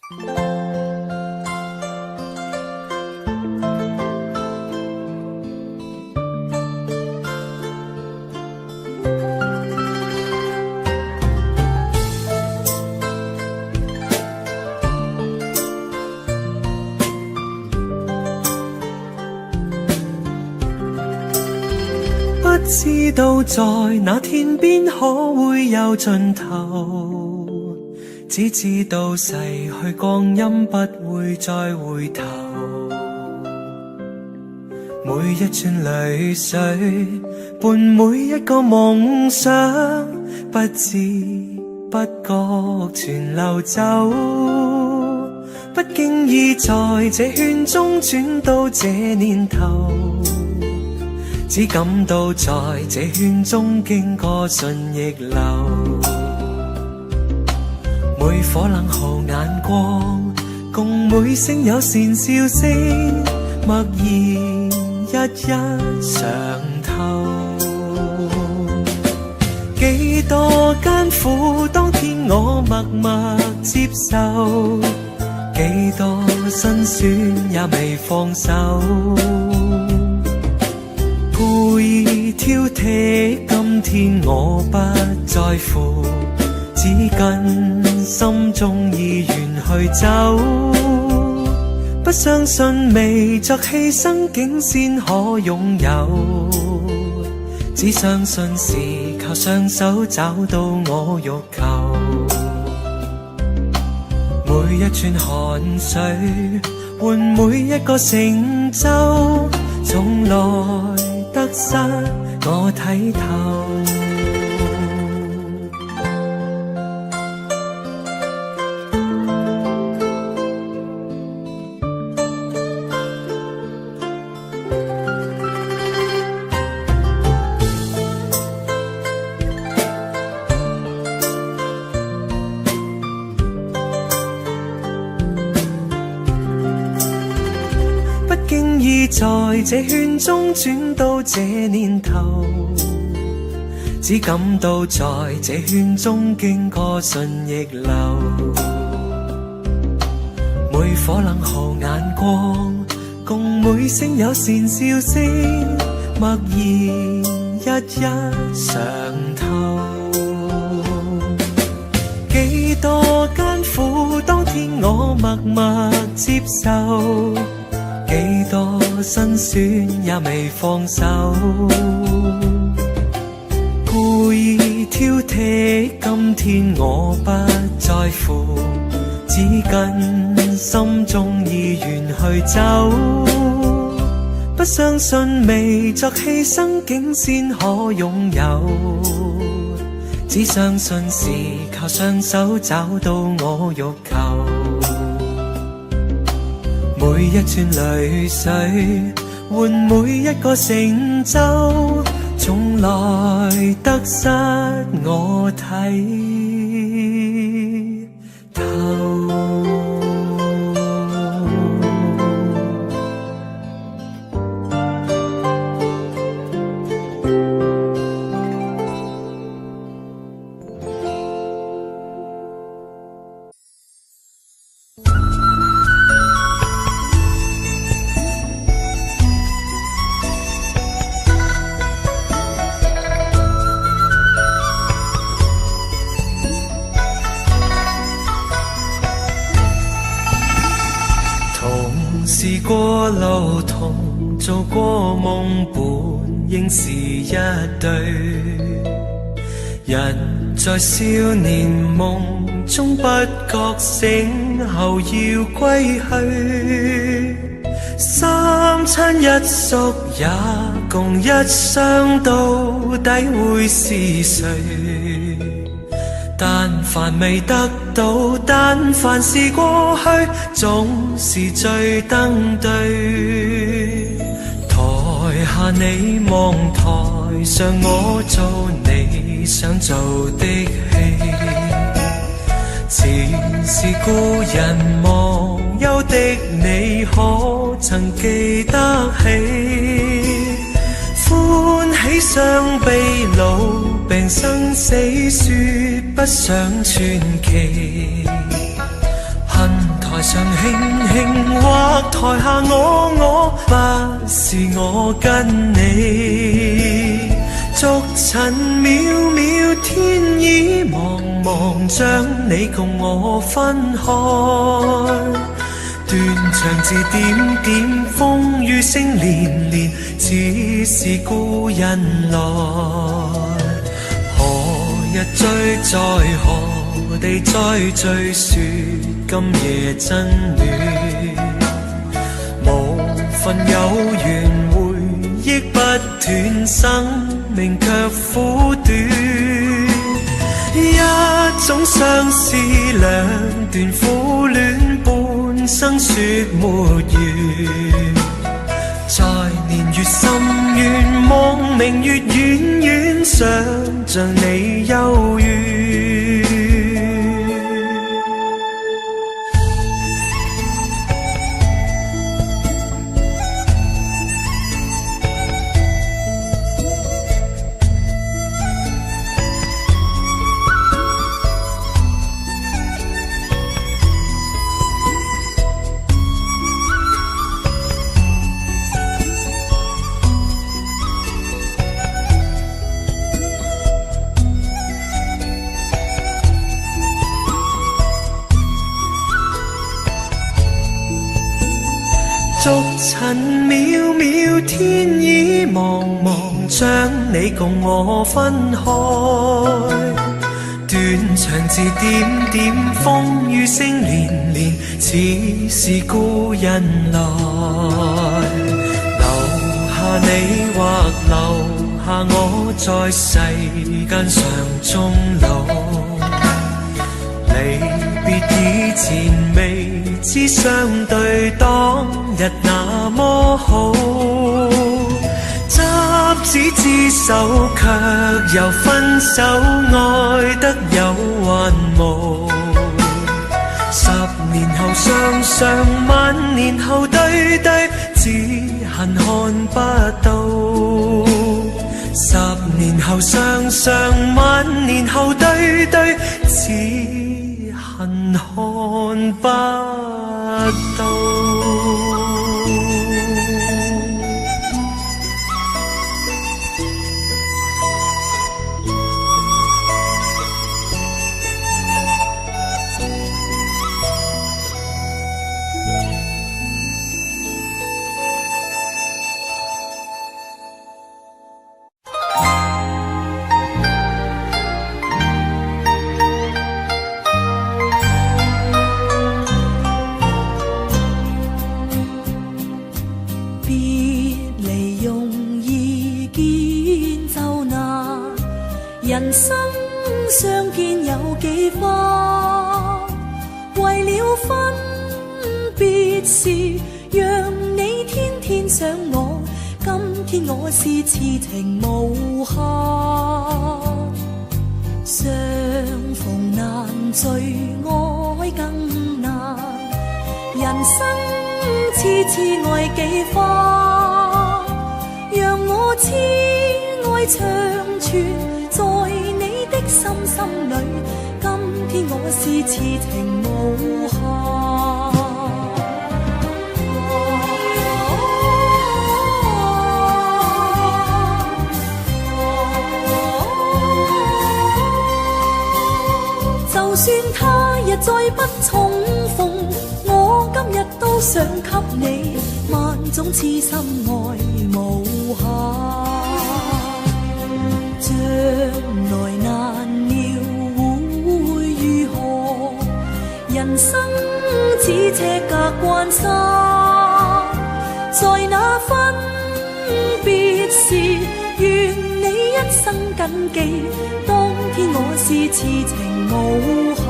不知道在那天边可會有盡頭，只知道逝去光陰不會再回頭。每一串淚水伴每一個夢想，不知不覺全流走。不經意在這圈中轉到這年頭，只感到在這圈中經過順逆流，每顆冷酷眼光，共每聲友善笑聲，默然一一嘗透。幾多艱苦，當天我默默接受，幾多辛酸也未放手。故意挑剔，今天我不在乎，只跟心中意願去走。不相信未作犧牲竟先可擁有，只相信是靠雙手找到我欲求。每一串汗水換每一個成就，從來得失我睇透。不經意在這圈中轉到這年頭，只感到在這圈中經過順逆流，每顆冷酷眼光，共每聲友善笑聲，默然一一嘗透。幾多艱苦，當天我默默接受，幾多辛酸也未放手。故意挑剔，今天我不在乎，只跟心中意願去走。不相信未作犧牲竟先可擁有，只相信是靠雙手找到我欲求。每一串淚水換每一個成就，從來得失我睇透。試過路同做過夢，本應是一對。人在少年夢中不覺醒後要歸去，三餐一宿也共一雙，到底會是誰？但凡未得到，但凡是過去，總是最登對。台下你望，台上我做你想做的戲。前是故人忘憂的你，可曾記得起？歡喜傷悲老病生死，說不上傳奇。恨上輕輕或台下我，不是我跟你。逐塵渺渺，天意茫茫，將你共我分開。斷腸字點點，風雨聲連連，似是故人來。何日追在何地再追說今夜真戀？無份有緣回憶不斷，生命卻苦短。一種相思，兩段苦戀，半生說沒完。在年月深淵，望明月遠遠，想像你幽怨。逐塵渺渺，天意茫茫，將你共我分開。斷腸字點點，風雨聲連連，似是故人來。留下你或留下我，在世間上終老。離別以前未知相對，當日那麼好。執子之手，卻又分手，愛得有還無。10年後雙雙，萬年後對對，只恨看不到。10年後雙雙，萬年後對對，只恨看不到。人生相見有幾番，為了分別時，讓你天天想我。今天我是痴情無限，相逢難聚，愛更難。人生痴痴愛幾番，讓我痴愛長存在你的心心裏，今天我是痴情無限。就算他日再不重逢，我今日都想給你萬種痴心愛無限。將來難料會如何，人生只尺隔關山，在那分別時，願你一生謹記，當天我是痴情無限。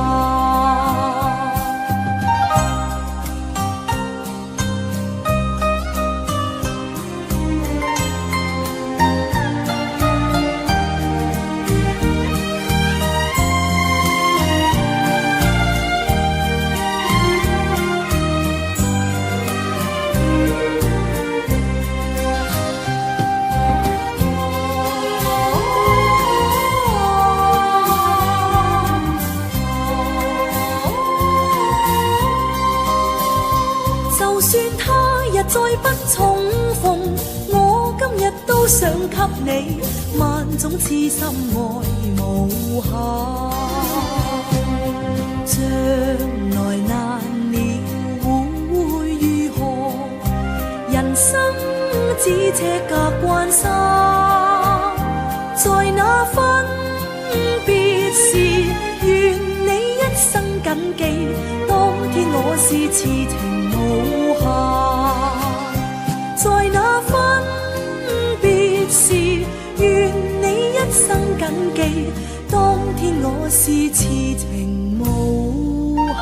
再不重逢，我今日都想給你萬種痴心愛無限。將來難料會如何？人生只車隔關山，在那分別時，願你一生謹記，當天我是痴情無限。在那分別時，願你一生謹記，當天我是痴情無限。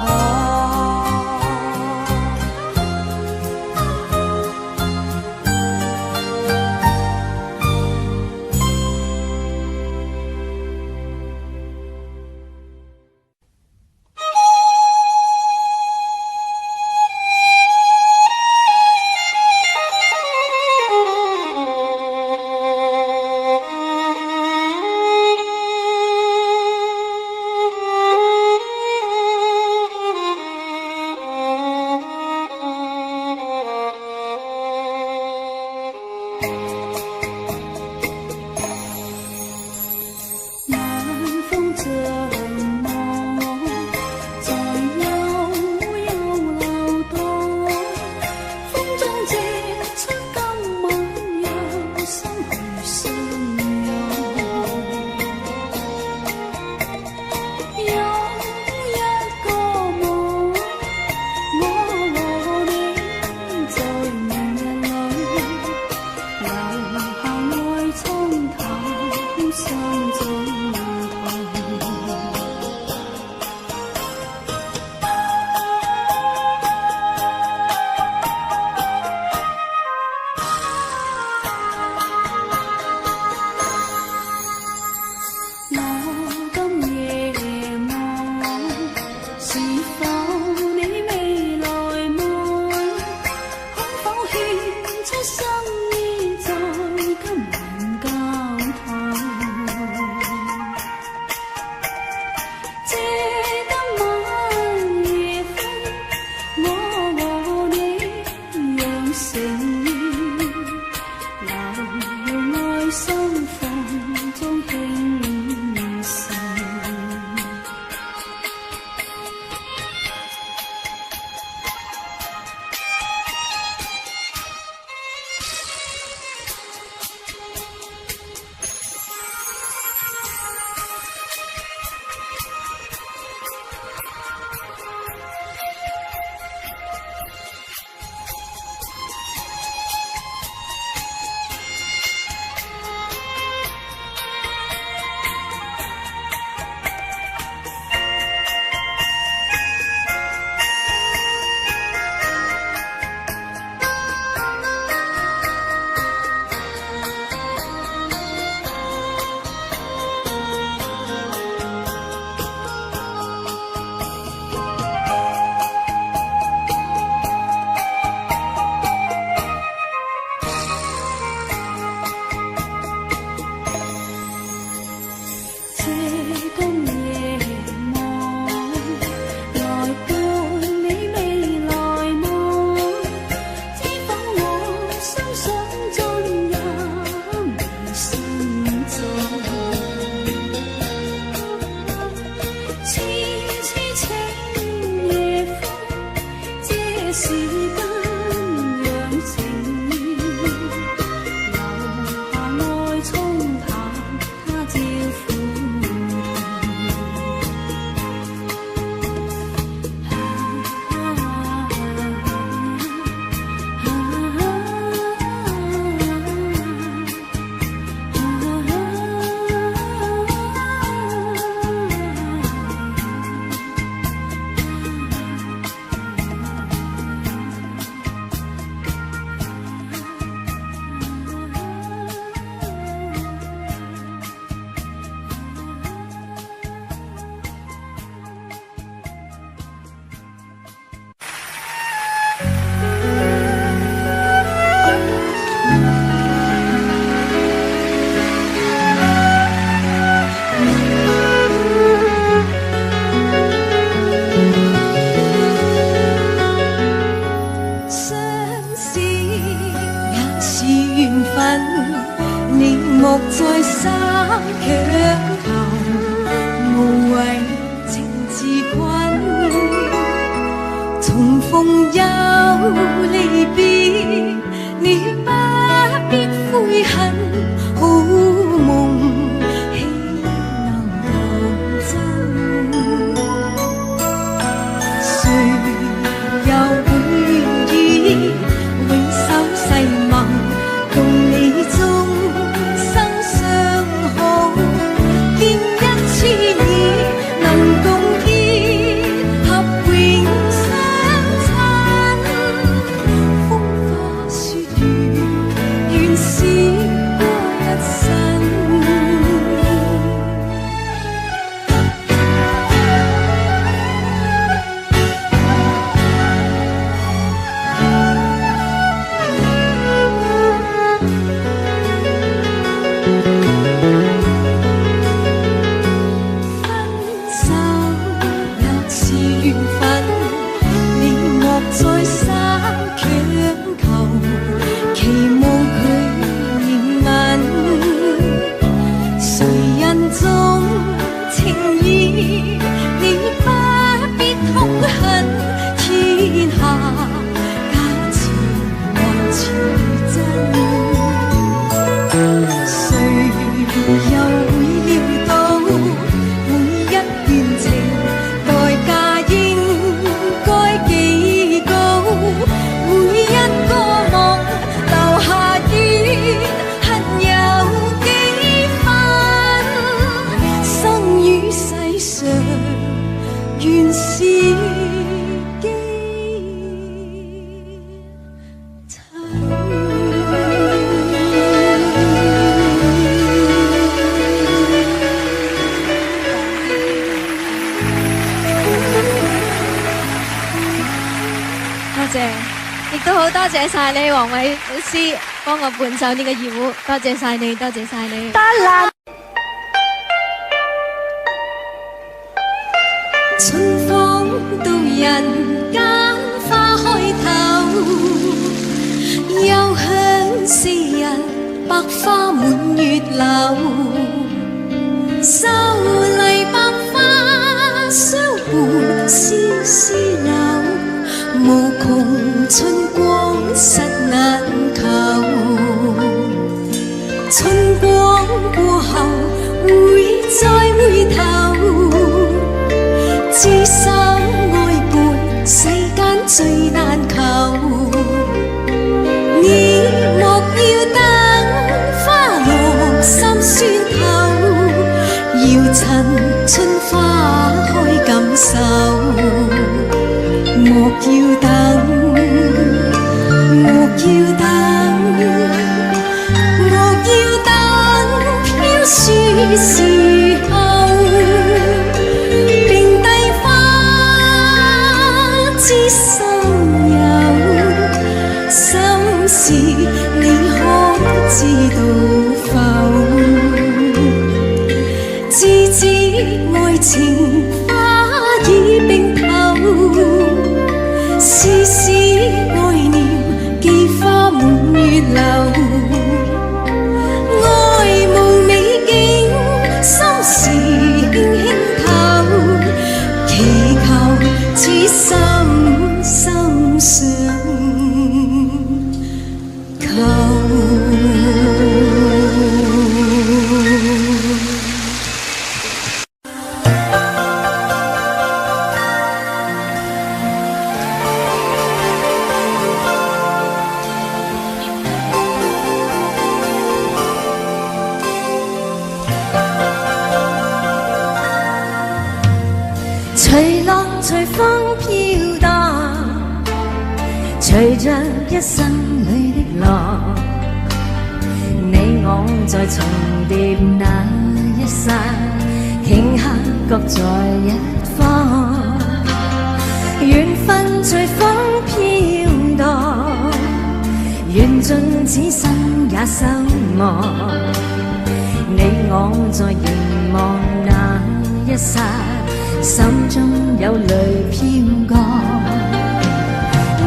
莫再三強求，無謂情自困。重逢又離別，你不必悔恨，好夢豈能當真？誰又會意永守誓盟，共你終生相好，見一次已能共結合永相親。風花雪月，原是過一生。多謝晒你，黃偉老師幫我伴奏呢個二胡，多謝晒你，多謝晒你。得啦。春風到人間花開頭，又向昔日百花滿月樓。秀麗百花相伴絲絲柳，無窮春光實難求。春光過後會再回頭，知心愛伴世間最難求。你莫要等花落心酸透，要趁春花開感受。莫要等，莫要等，莫要等飄雪時候，並蒂花知心有，心事你可知道否？自知愛情花已冰透，絲絲愛念寄花滿月樓。愛無美景，心事輕輕透，祈求此心心相隨浪隨風飄蕩，隨着一生裏的浪，你我在重疊那一剎，頃刻各在一方。緣分隨風飄蕩，緣盡此生也守望。你我在凝望那一剎，心中有淚飄降，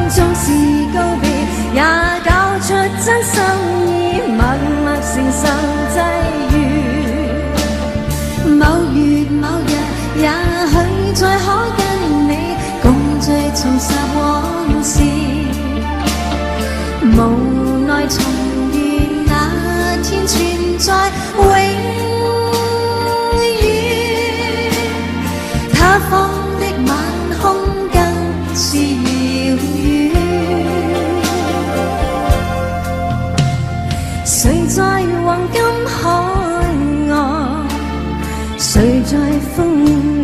縱是告別，也搞出真心意，默默承受。重拾往事，無奈重遇那天存在永遠，他方的晚空更是遙遠，誰在黃金海岸，誰在風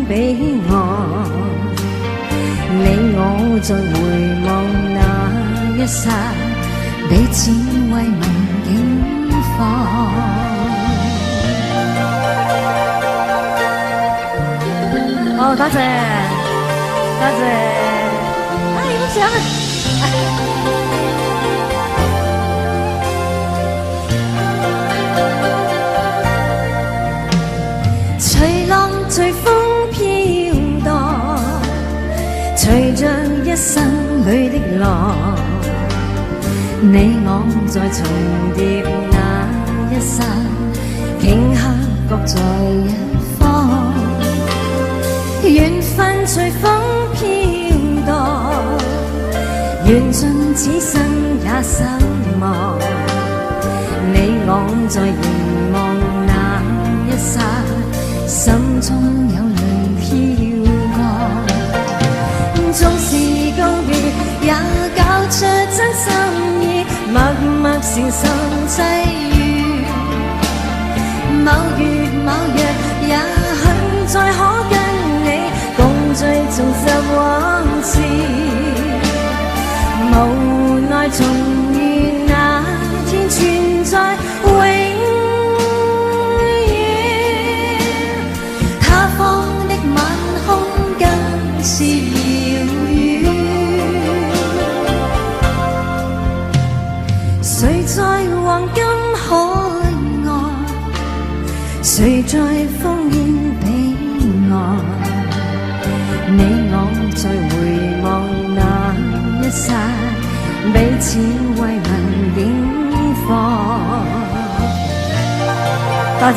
彼岸，你我在回望那一剎，彼此為民警防。好，多謝，多謝。哎，我想啊。隨浪隨風飄蕩，隨着一生裏的浪，你我在重疊那一剎，頃刻各在一方，緣分隨風飄蕩，緣盡此生也失望，你我在凝望那一剎，心中有淚飄降，縱是告別也搞出真心意，默默承受際遇，某月某日也許再可跟你共聚重拾往事，無奈重遇那天存在永是遙遠，誰在黃金海岸，誰在烽煙彼岸，你我在回望那一剎，彼此為民警防。多謝。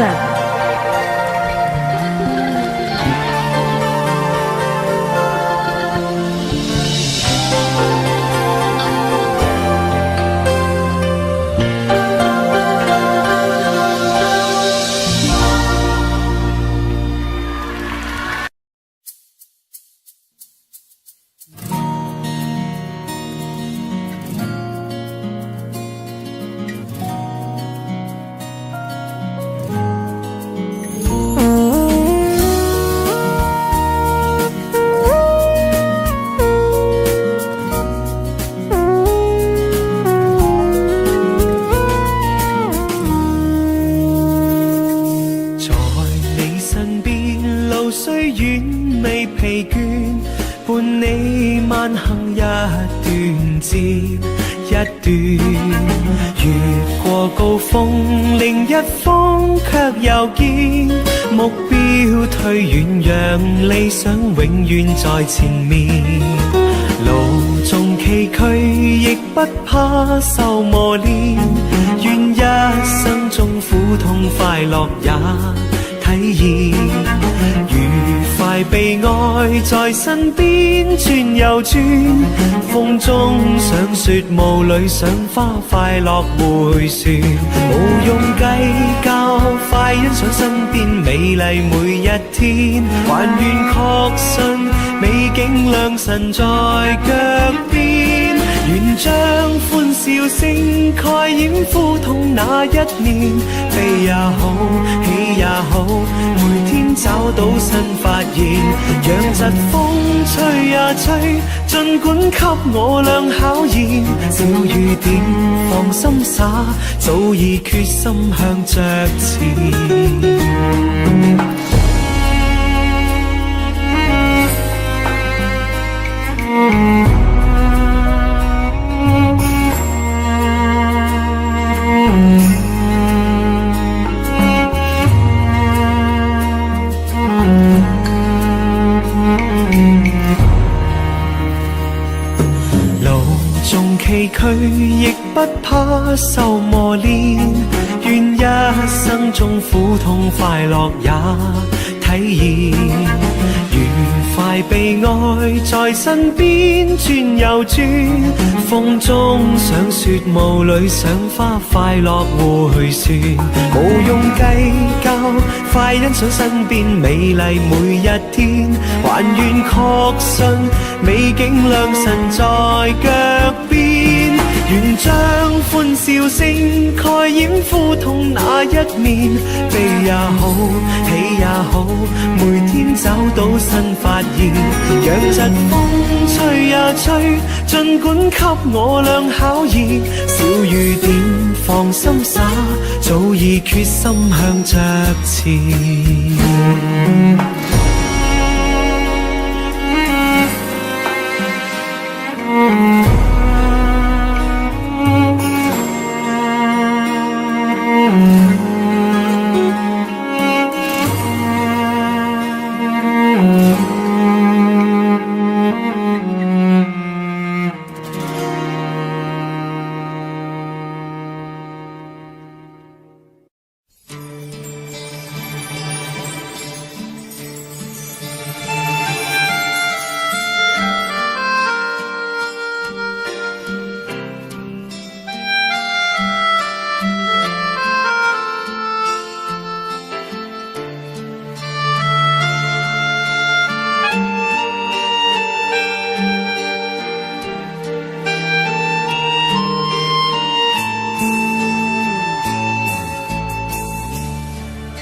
在前面，路縱崎嶇，亦不怕受磨練。願一生中苦痛快樂也體驗，愉快悲哀在身邊轉又轉。風中想雪霧裏賞花，快樂迴旋，無用計較，快欣賞身邊美麗每一天。還願確信美景良辰在腳邊，願將歡笑聲蓋掩苦痛那一面。悲也好，喜也好，每天找到新發現。讓疾風吹呀吹，儘管給我倆考驗。小雨點放心灑，早已決心向着前。崎嶇亦不怕受磨練，願一生中苦痛快樂也體驗。愉快被愛在身邊轉又轉，風中想雪霧裏賞花，快樂互去算，無用計較，快欣賞身邊美麗每一天，還願確信美景良辰在腳邊，願將歡笑聲蓋掩苦痛那一面，悲也好，喜也好，每天找到新發現，讓疾風吹呀吹，儘管給我倆考驗，小雨點放心灑，早已決心向着前。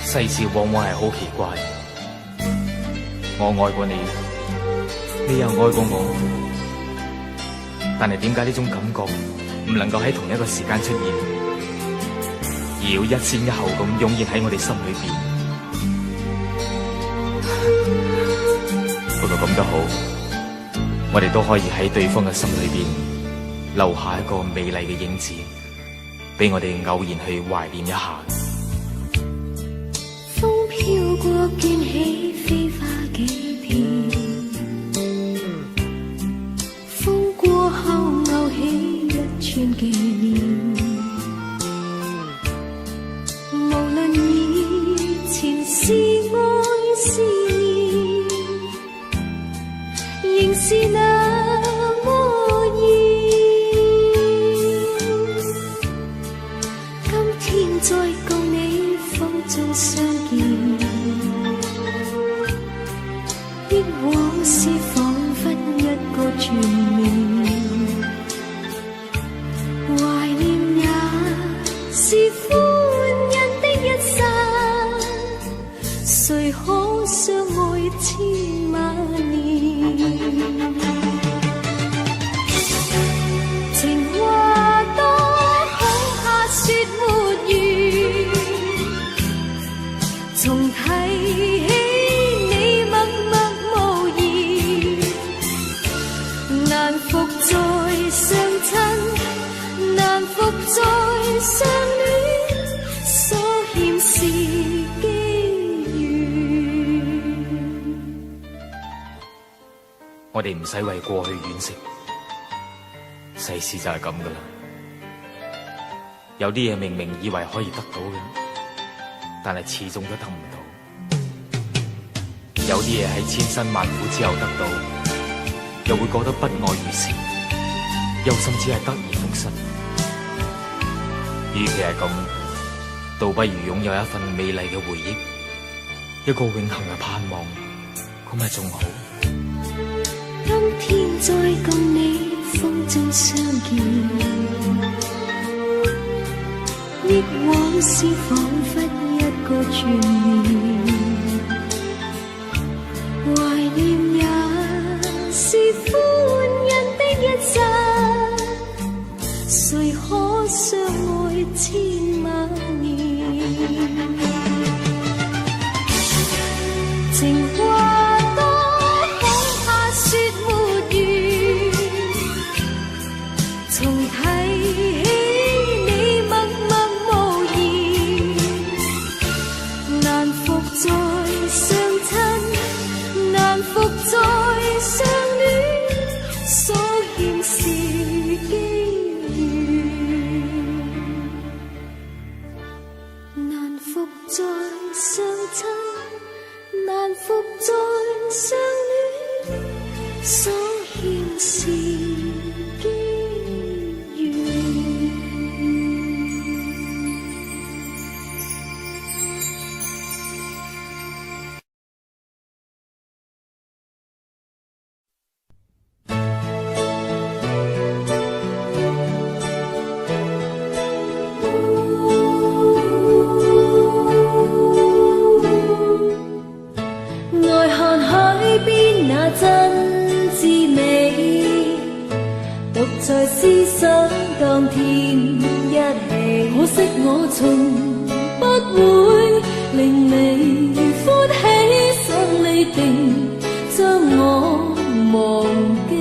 世事往往係好奇怪，我愛過你，你又愛過我，但係點解呢種感覺唔能夠喺同一個時間出現，而要一先一後咁湧現喺我哋心裏邊？不過咁都好，我哋都可以喺對方嘅心裏邊留下一個美麗嘅影子，俾我哋偶然去懷念一下。飄過捲起飛花幾片，風過後勾起一串紀念，無論以前是愛是念，仍是那麼熱。今天再共你風中相見，往事彷彿一個轉念，懷念也是歡欣的一剎，誰可相愛千萬年？情話多恐怕說沒完，重提起難復再相親，難復再相戀，所欠是機緣。我哋唔使為過去惋惜，世事就係咁噶啦。有啲嘢明明以為可以得到嘅，但係始終都得唔到；有啲嘢喺千辛萬苦之後得到，又會覺得不外如是，又甚至係得而復失。與其係咁，倒不如擁有一份美麗嘅回憶，一個永恆嘅盼望，咁咪仲好。今天再共你風中相見，憶往事彷彿一個轉念，懷念也是歡欣的一剎，誰可相愛千萬年？情話多恐怕說沒完，重提起你默默無言，是機緣。愛看海邊那真滋味，獨在思想當天一起。可惜我從不會令你歡喜，想你定將我忘記，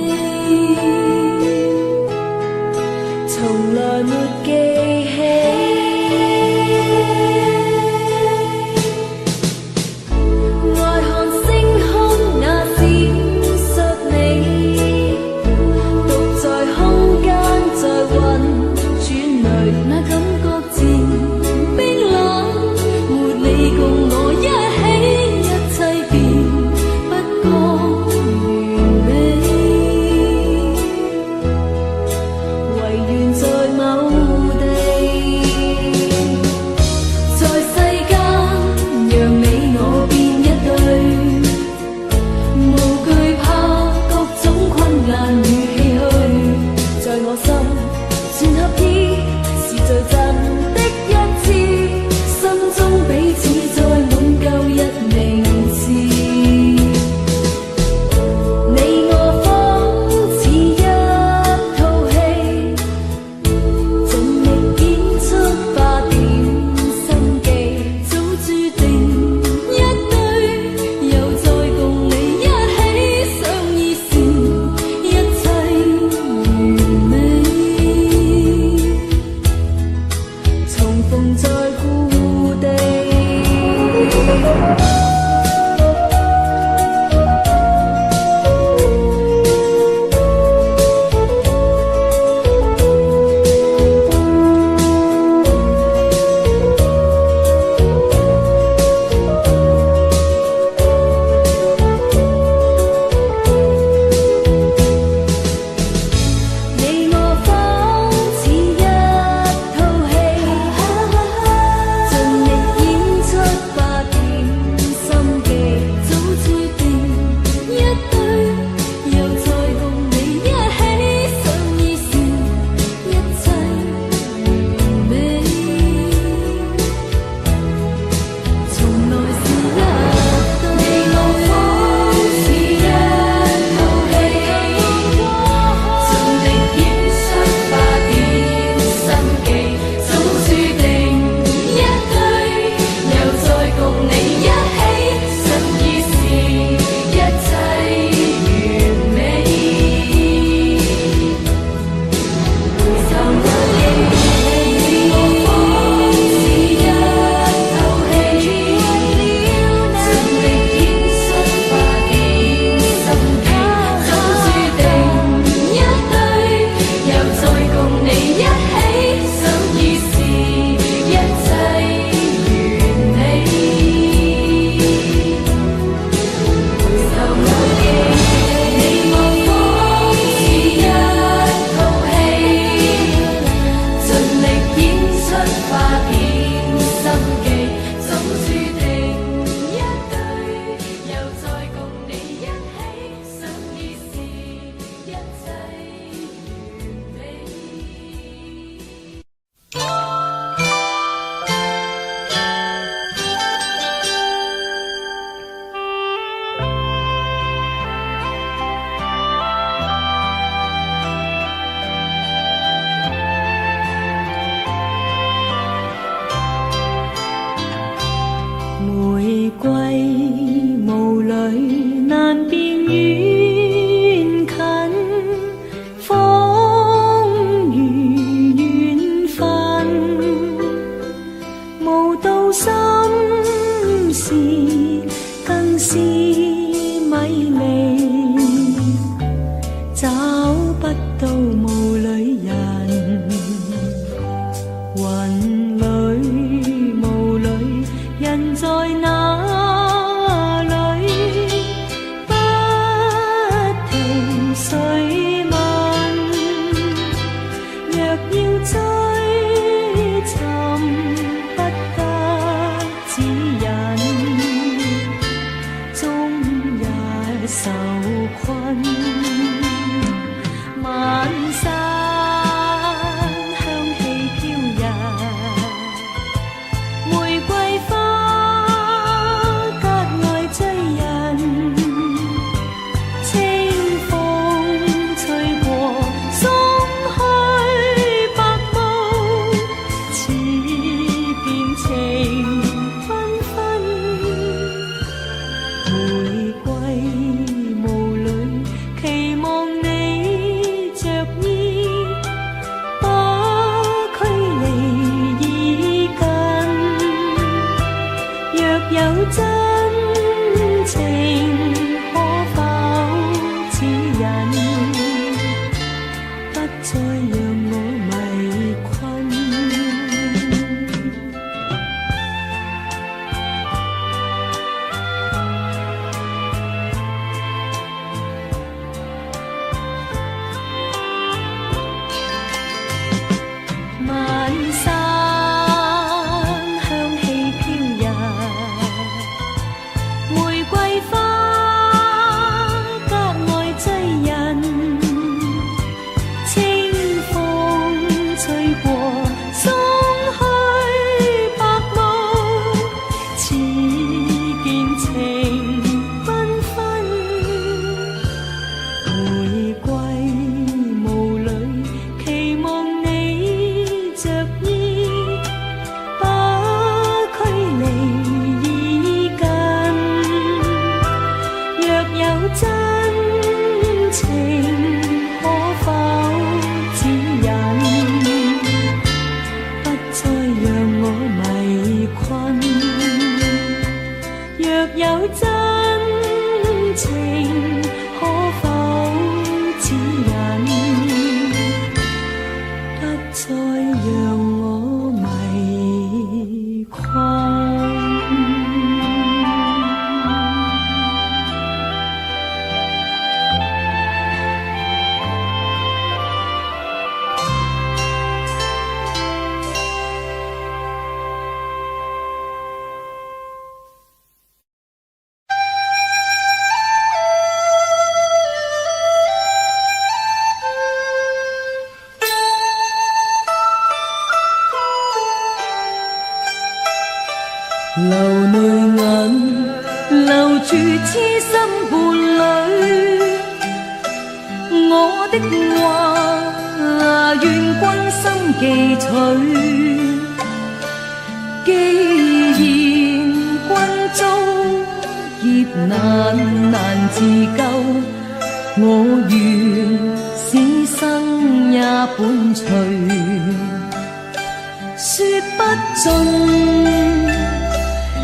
從來沒記起。在某地。流淚銀留住痴心伴侶，我的話願君心記取。既然君遭劫難自救，我願此生也伴隨。說不盡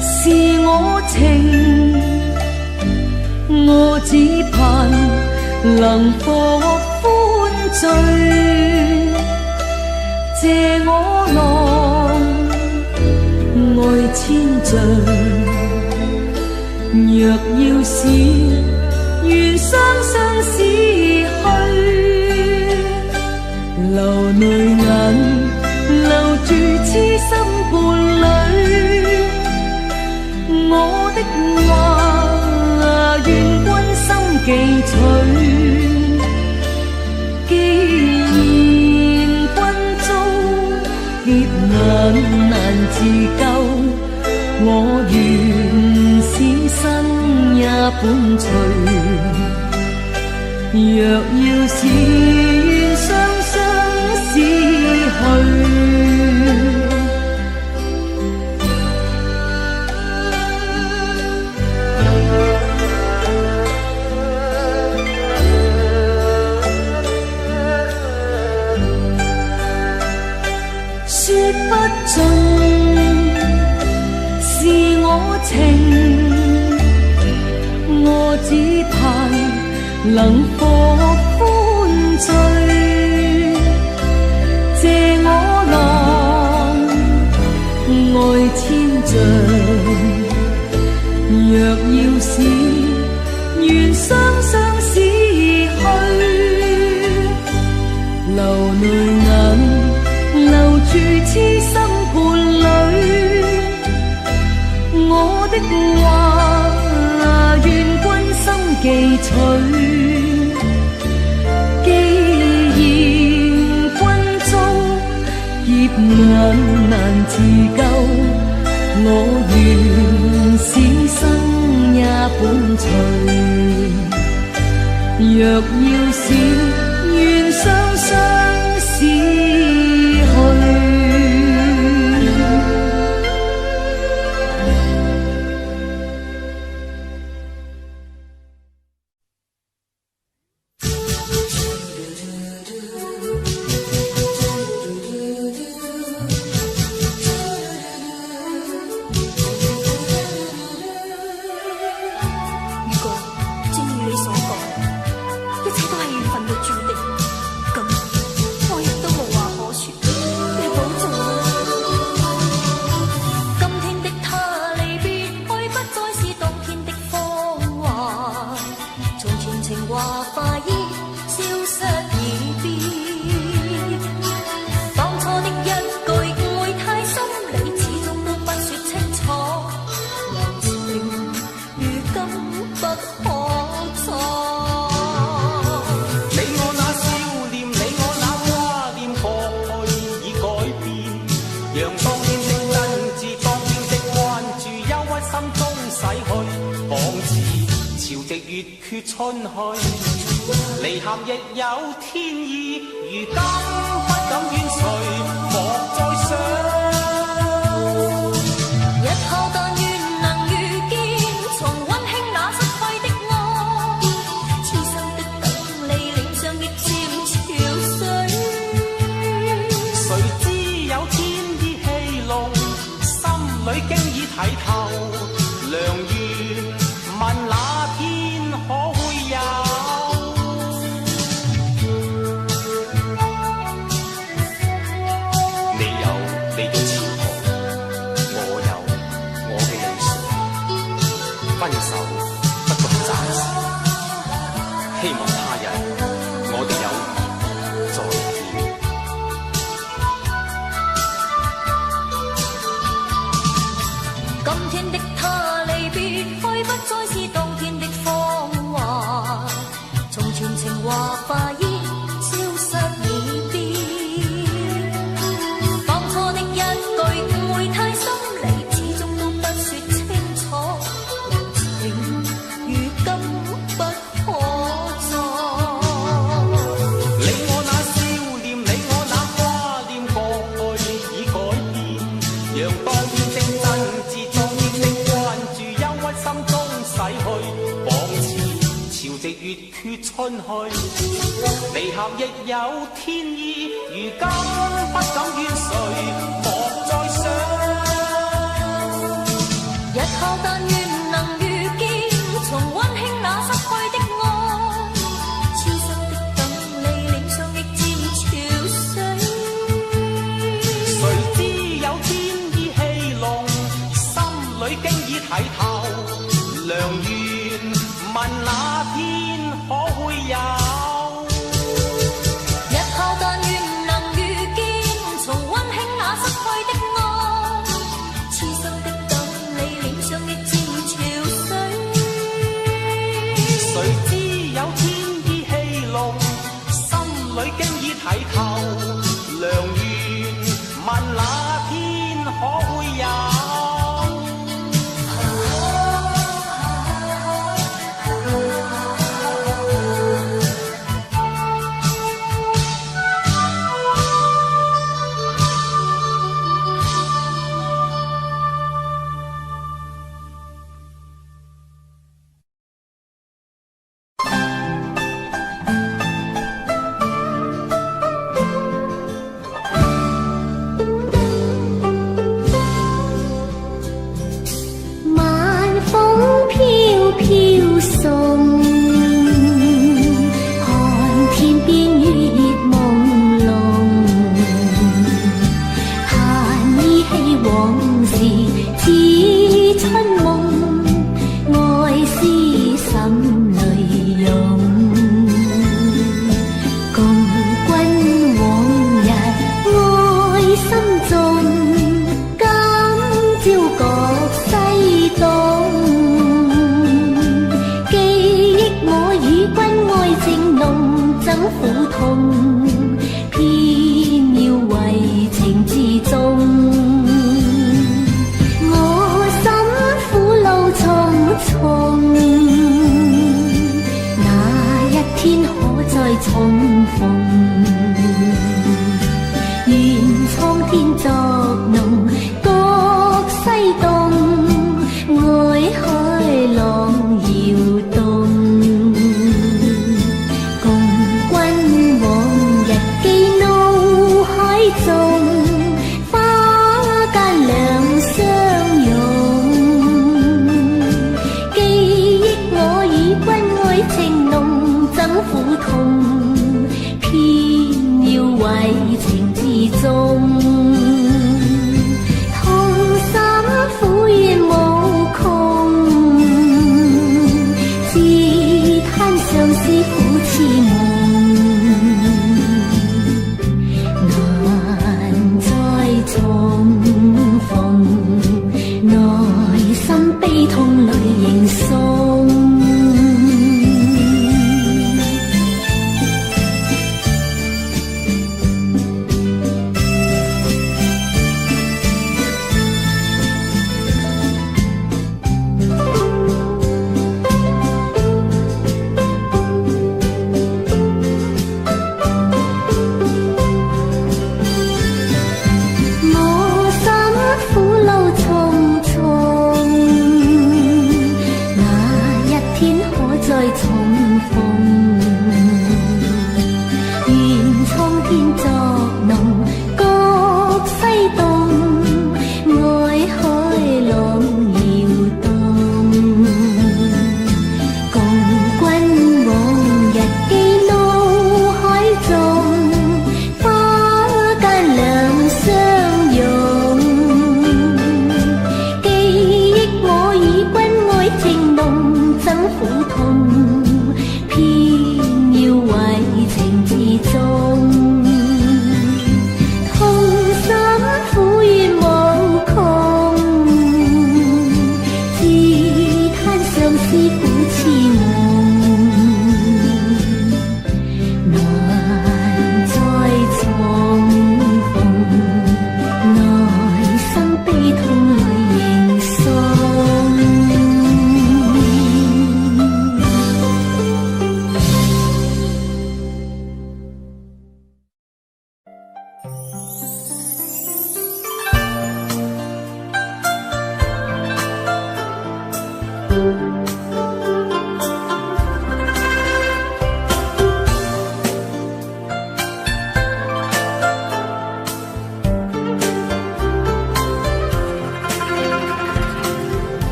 是我情，我只盼能獲歡醉。借我郎愛千丈，若要是願雙雙死去，流淚銀留住痴心伴侶，我的話願君心記取。既然君遭劫難自救，我願此生也伴隨。若要是願雙雙死去，說不盡是我情，我只盼能獲歡醉。借我郎愛千丈，若要是願雙雙死去，流淚銀留住痴心伴侶，我的話願君心記取。既然君遭劫難自救，我願此生也伴隨。若要是願雙雙死去。今天缺春去，离合亦有天意，如今不敢怨谁，莫再想。日後但願能遇見，重溫馨那失去的愛，痴心的等你，理想亦漸憔悴。誰知有天意戲弄，心裏經已睇透，良緣問那天可會有？日後但願能遇見，重溫馨那失去的愛，痴心的等你，理想亦漸憔悴。誰知有天意戲弄，心裏經已睇透，良緣問那天可會有？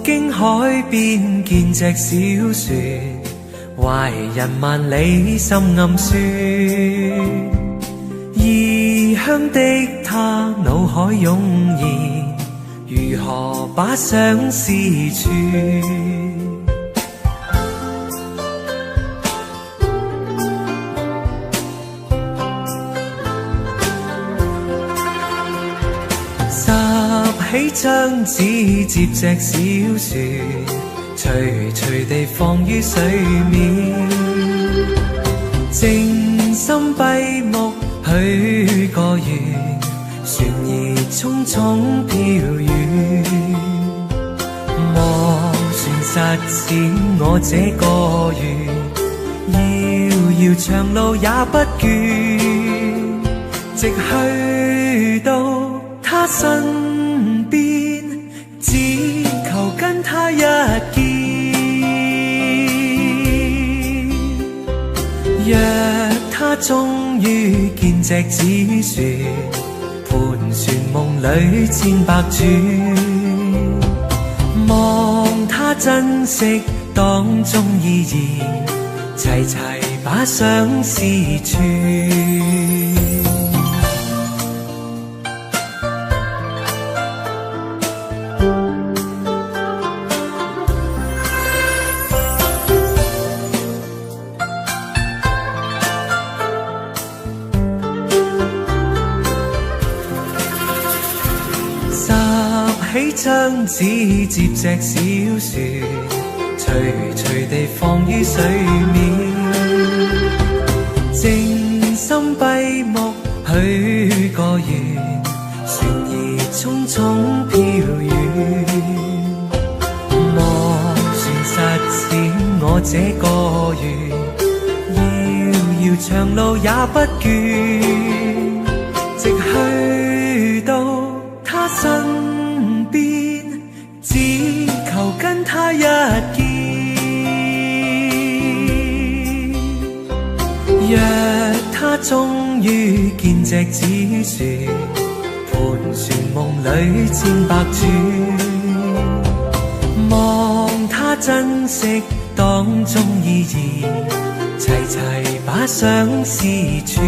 經海邊見隻小船，懷人萬里心暗酸。異鄉的他腦海湧現，如何把相思串？起張紙接隻小船，徐徐地放於水面。靜心閉目許個願，船兒匆匆飄遠。望船實踐我這個願，遙遙長路也不倦，直去到他身邊，只求跟他一見。若他終於見隻紙船，盤旋夢裏千百轉，望他珍惜當中意義，齊齊把相思串。起張紙接隻小船，徐徐地放於水面。靜心閉目許個願，船兒匆匆飄遠。望船實踐我這個願，遙遙長路也不倦，直去到他身邊，只求跟他一見。若他終於見隻紙船，盤旋夢裏千百轉，望他珍惜當中意義，齊齊把相思串。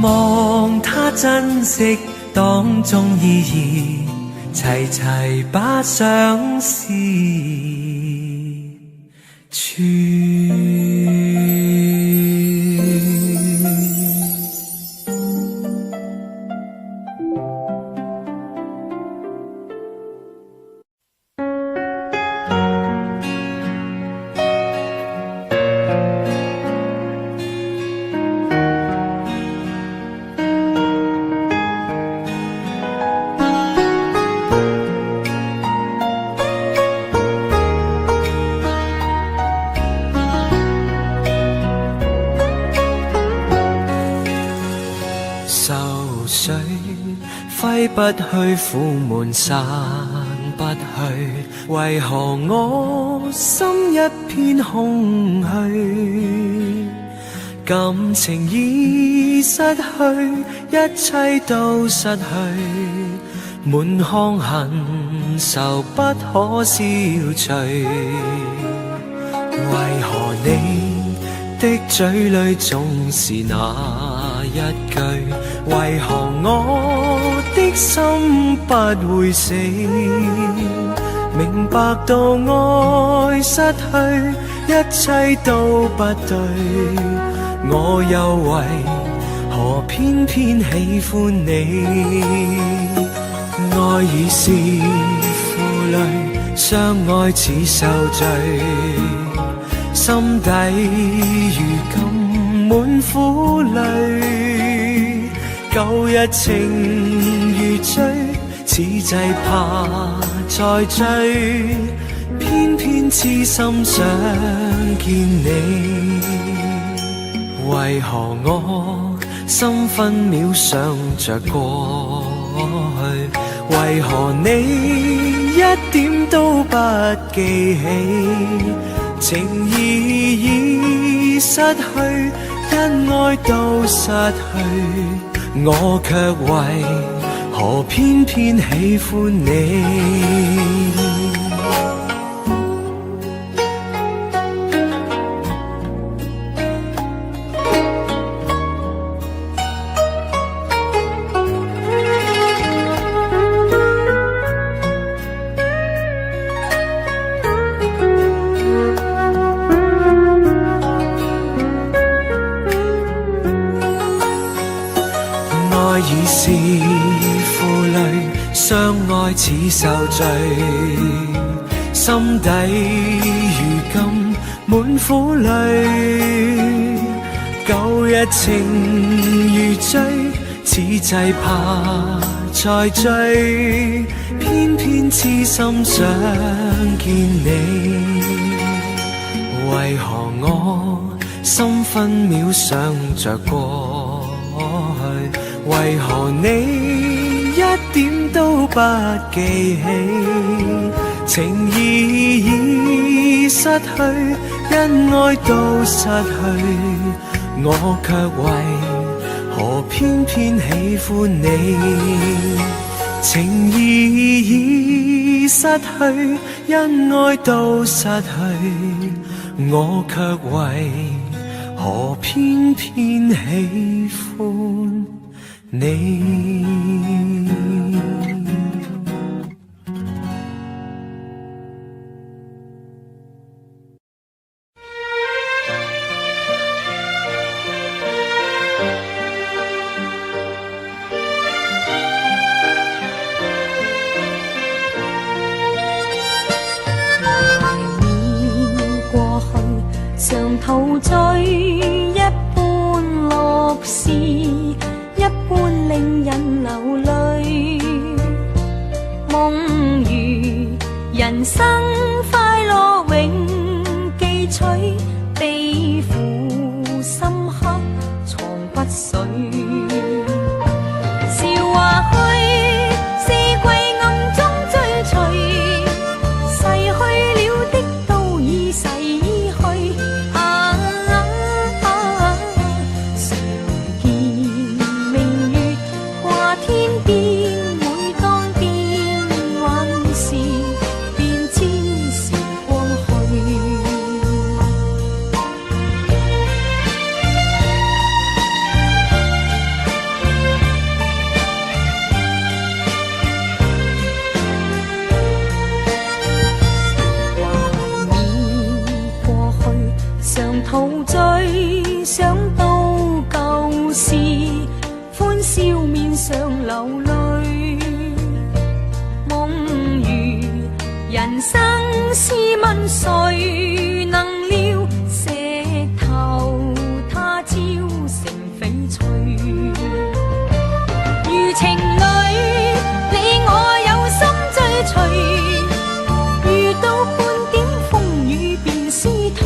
望他珍惜當中意義，齊齊把相思串。揮不去，苦悶散不去，為何我心一片空虛？感情已失去，一切都失去，滿腔恨愁不可消除。為何你的嘴裏總是那一句？為何我的心不會死？明白到愛失去，一切都不對，我又為何偏偏喜歡你？愛已是負累，相愛似受罪，心底如今滿苦淚，舊日情如醉，此際怕再追，偏偏痴心想見你。為何我心分秒想着過去？為何你一點都不記起？情義已失去，恩愛都失去，我卻為何偏偏喜歡你。已是負累，相愛似受罪，心底如今滿苦淚。舊日情如醉，此際怕再追，偏偏痴心想見你。為何我心分秒想着過去？為何你一點都不記起？情意已失去，因愛都失去，我卻為何偏偏喜歡你？情意已失去，因愛都失去，我卻為何偏偏喜歡你。常陶醉一般樂事，一般令人流淚。夢如人生快樂永記取，悲苦深刻藏不水。笑話去，四季暗中追隨，逝去了的都已逝去。陶醉想到舊事，歡笑面上流淚。夢如人生試問誰能料，石頭他朝成翡翠。如情侶你我有心追隨，遇到半點風雨便思退。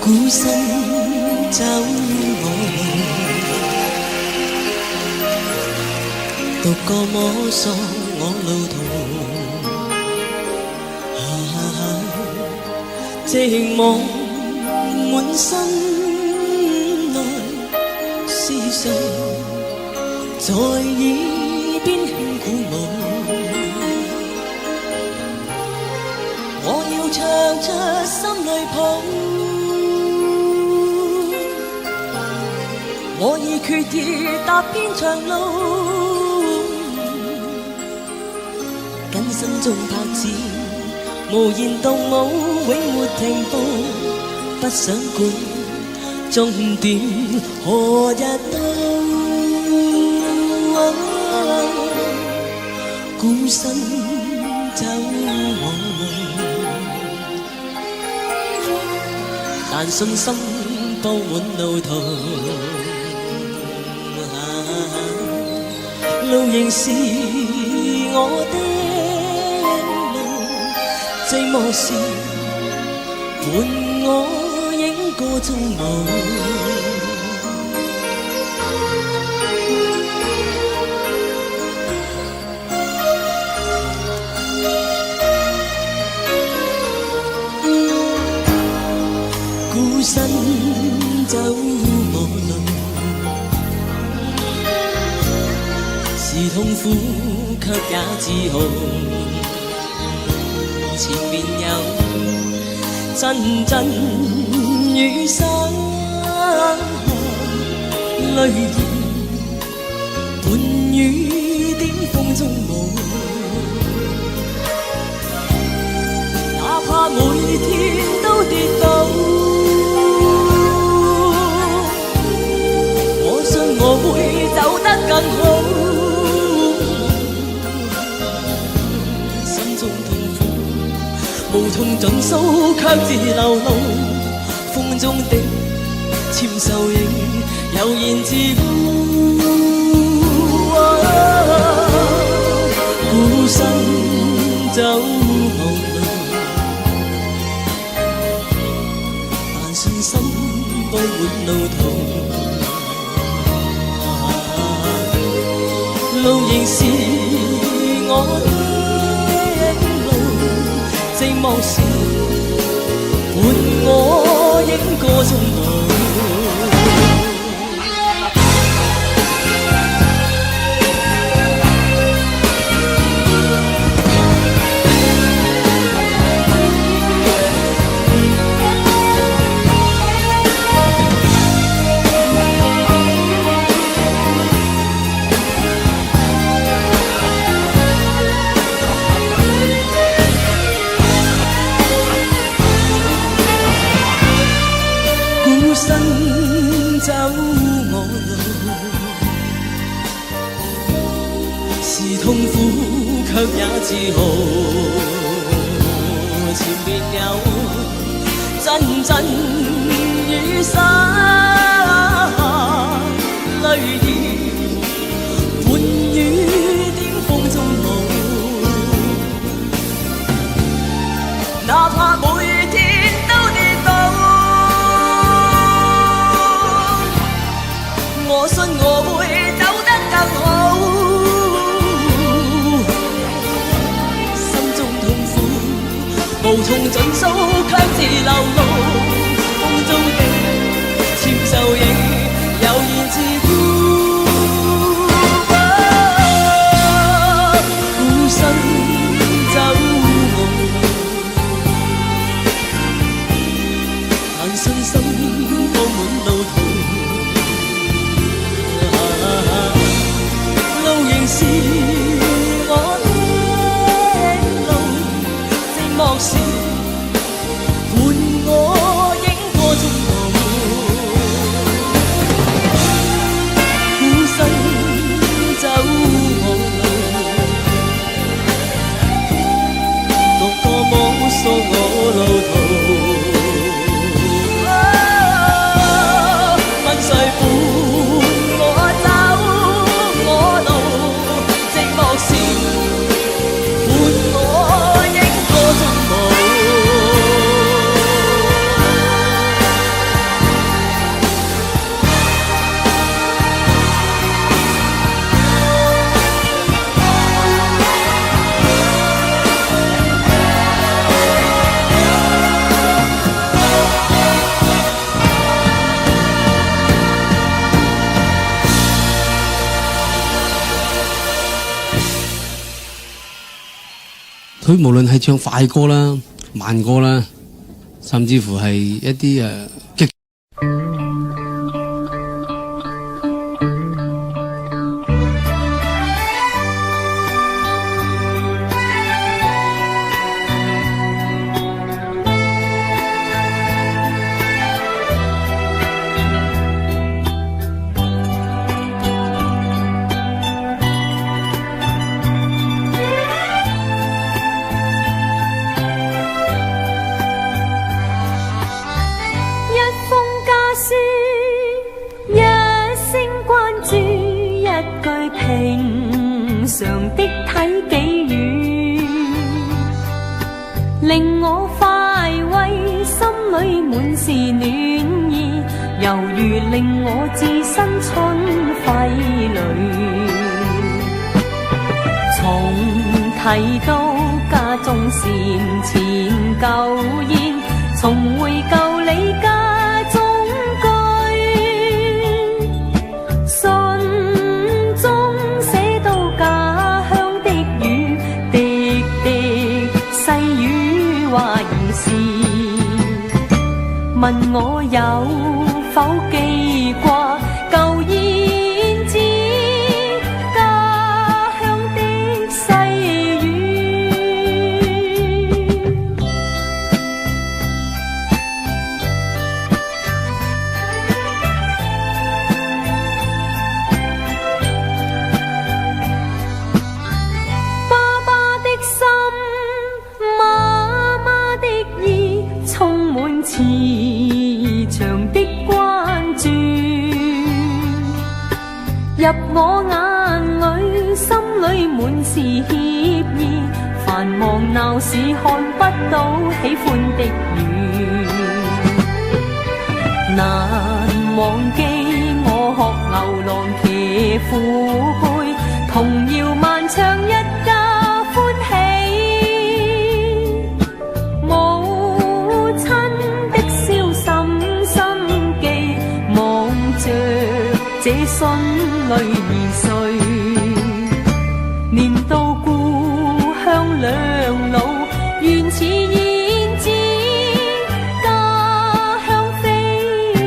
孤身走我路，獨個摸索我路途，寂寞滿心內思緒，在耳邊輕鼓舞。我要唱出心裏抱，我已決意踏遍長路，跟心中拍子，無言動舞，永沒停步。不想管終點何日到，孤身走我路，但信心佈滿路途，路仍是我的路，寂寞時伴我影個蹤舞。孤身走我路，是痛苦卻也自豪，前面有陣陣雨傘，淚兒伴雨點風中舞，哪怕每天都跌倒，我信我會走得更好。心中痛苦無從盡訴，卻自流露，風中的纖手影悠然自顧。孤身走無路，但信心佈滿路途，路仍是我的路，寂寞時伴我影個蹤舞。走我路，是痛苦卻也自豪，前面有陣陣雨灑，淚兒伴雨點風中舞，哪怕每天都跌倒，我信我會走得更好，心中痛苦無從盡訴，卻自流露，風中的纖手影悠然自顧。孤身走我路，但信心佈滿路途，路仍是我的路，寂寞時伴我佢無論係唱快歌啦、慢歌啦，甚至乎係一啲激。令我快慰，心裏滿是暖意，猶如令我置身春暉裏。從提到家中禪前舊宴，重回舊李家中居，信中寫到家鄉的雨，滴滴細雨話兒時，問我有否記掛舊燕子，家鄉的細雨。爸爸的心，媽媽的意，充滿慈祥的關注，入我眼裏，心裏滿是歉意，繁忙鬧市看不到喜歡的雨，難忘記我學牛郎騎虎背，童謠漫唱一家歡喜，母親的笑深深記，望着這孫女兒睡，念到故鄉兩老，原似燕子家鄉飛去。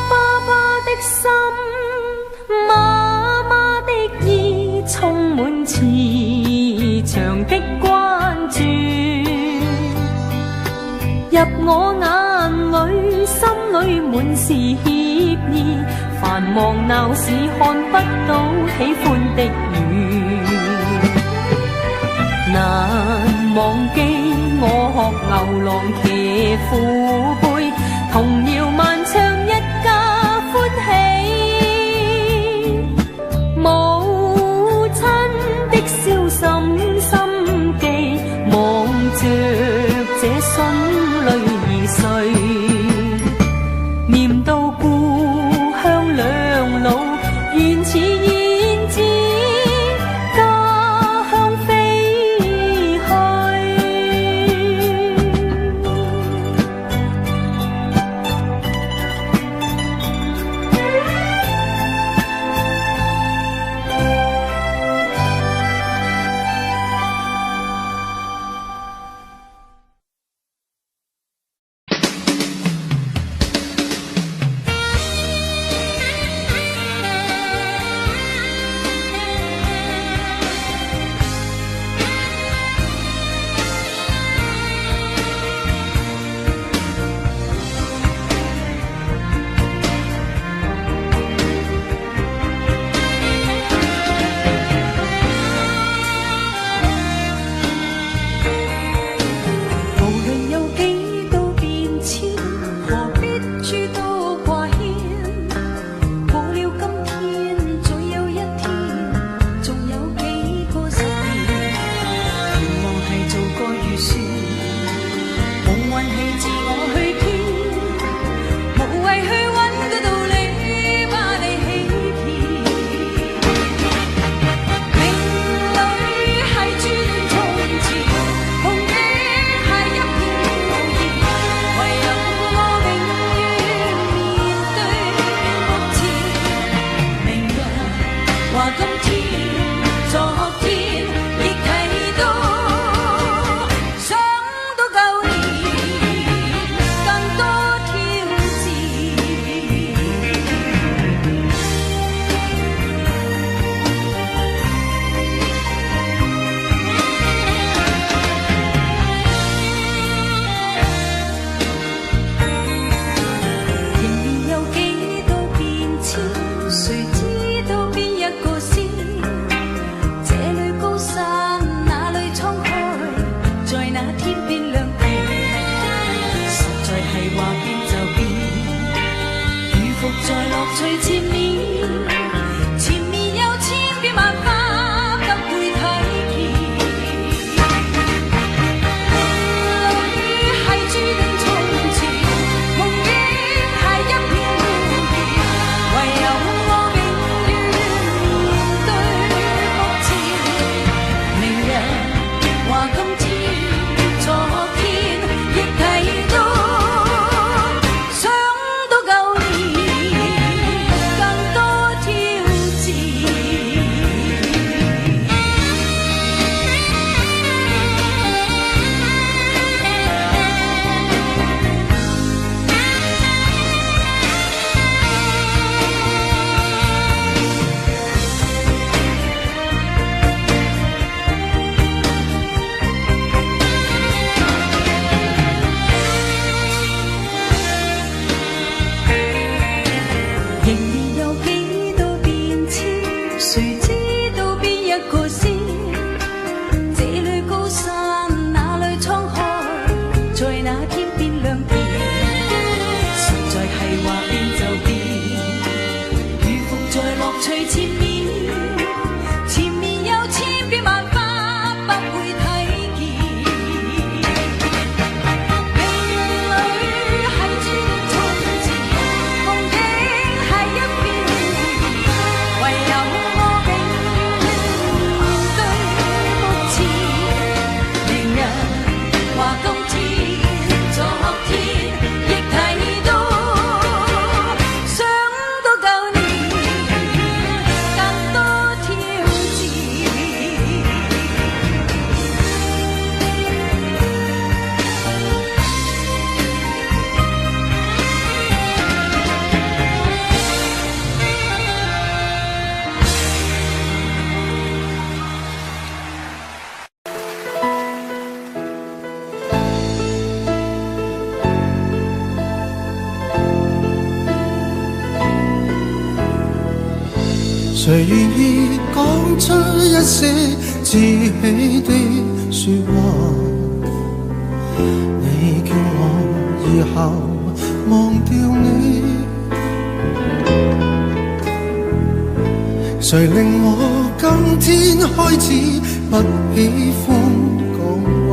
爸爸的心，媽媽的意，充滿慈祥的關注，入我眼裏，心裏滿是歉意，繁忙鬧市看不到喜歡的雨，難忘記我學牛郎騎虎背，童謠漫唱一家歡喜，母親的笑深深記，望着這孫女兒睡，念到故鄉兩老，原似燕子家鄉飛去。樂趣前面，前面有千變萬化不會睇見。夢裏係注定從前，夢境係一片污點，唯有我永遠面對目前。明日話今天，昨天亦睇到。誰願意講出一些自喜的說話？你叫我以後忘掉你，誰令我今天開始不喜歡講話？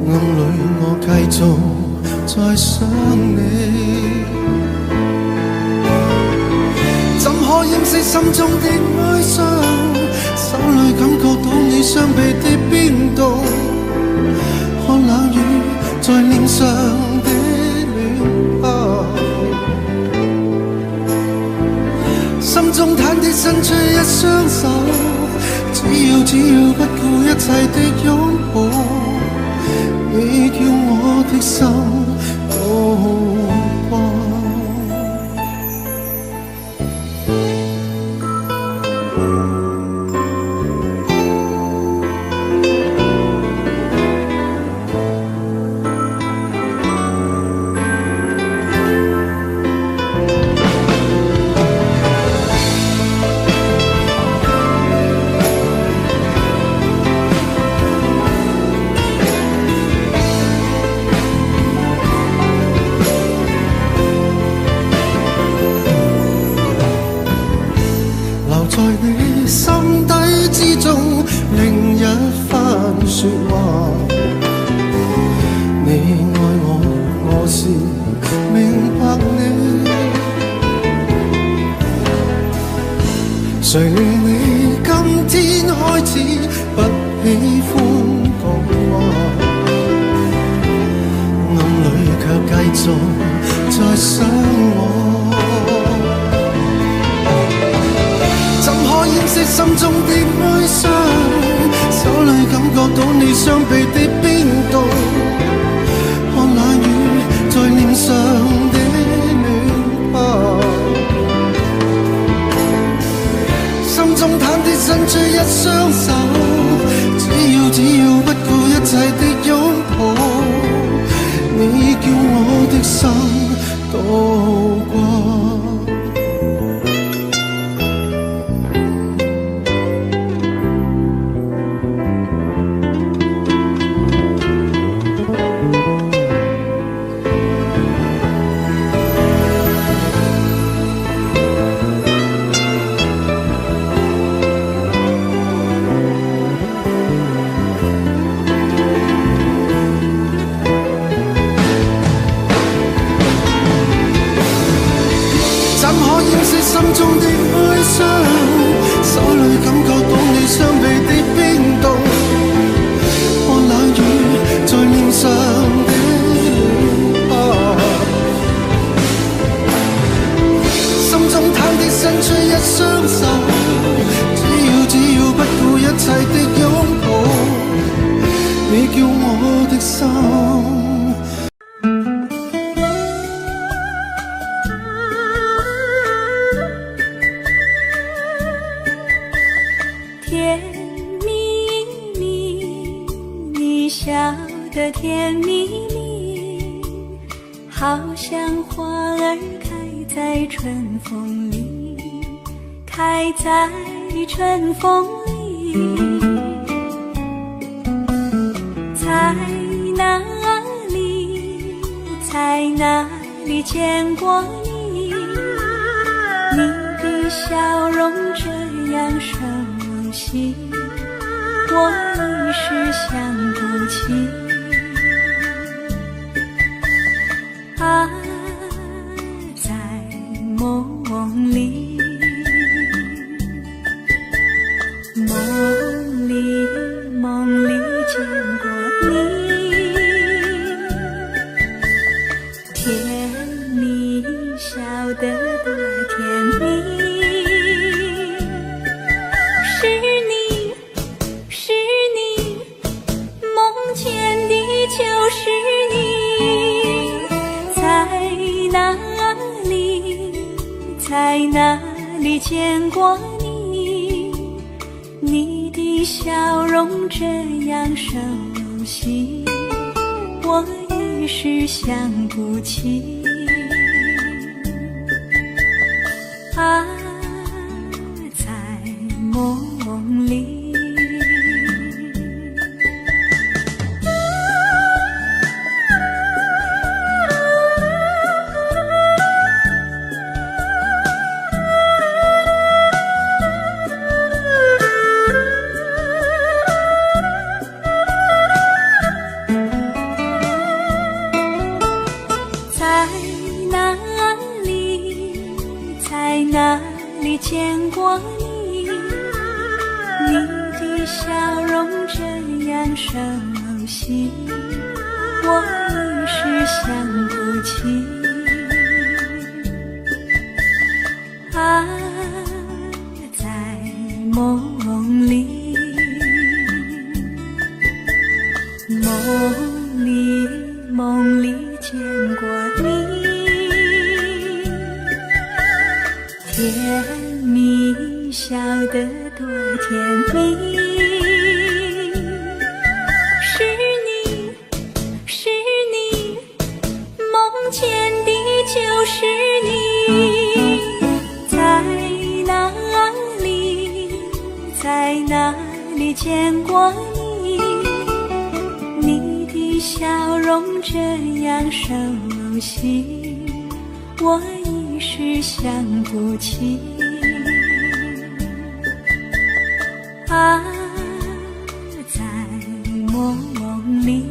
暗裏我繼續在想你。怎可掩飾心中的哀傷？手裏感覺到你雙臂的變動，看冷雨在臉上的暖泡，心中忐忑伸出一雙手，只要不顧一切的擁抱，你叫我的心都光。在你心底之中另一番說話，你愛我，我是明白你。誰令你今天開始不喜歡講話？暗裏卻繼續在想我。怎可掩飾心中的哀傷？手裏感覺到你雙臂的變動，看冷雨在臉上的暖泡，心中忐忑伸出一雙手，只要不顧一切的擁抱，你叫我的心都光。中的哀傷，手裏感覺到你雙臂的冰凍，看冷雨在臉上的心中忐忑伸出一雙手，只要不顧一切的擁抱，你叫我的心甜蜜蜜，你笑得甜蜜蜜，好像花儿开在春风里，开在春风里。在哪里，在哪里见过你？你的笑容这样熟悉，我一时想不起。啊，在梦里，梦里，梦里见过你，甜蜜笑得多甜蜜。就是你，在哪里，在哪里见过你？你的笑容这样熟悉，我一时想不起。啊，在梦里。见过你，你的笑容这样熟悉，我一时想不起。啊，在梦里，梦里，梦里见过你，甜蜜笑得多甜蜜。是你，是你，梦见的就是你。在哪里，在哪里见过你？你的笑容这样熟悉，我一时想不起。啊，在梦里。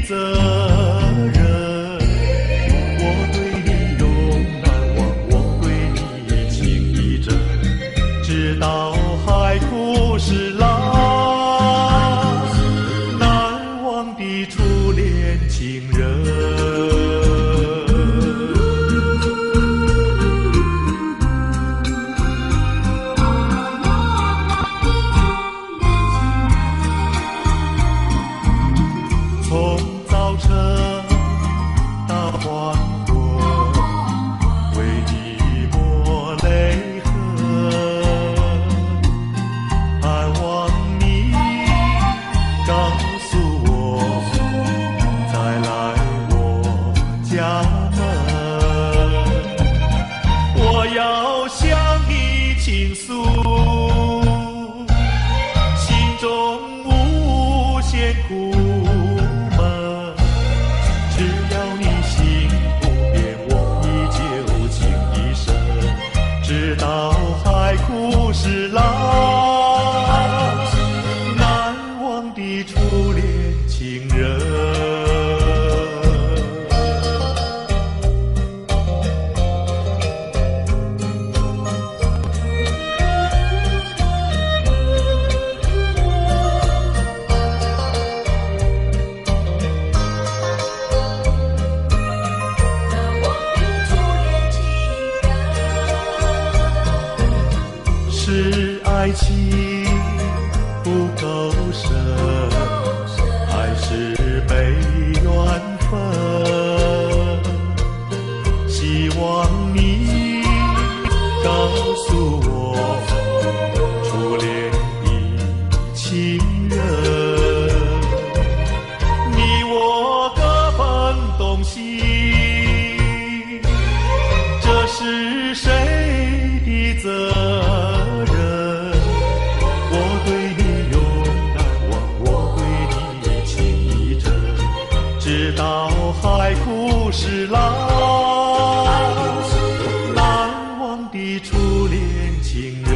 责任。我对你永难忘，我对你情意真，直到海枯石烂，难忘的初恋情人。是爱情不够深，还是没缘分？希望你告诉我，初恋的情人，你我各分东西，这是谁的责任？直到海枯石烂，难忘的初恋情人。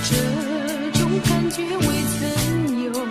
这种感觉未曾有。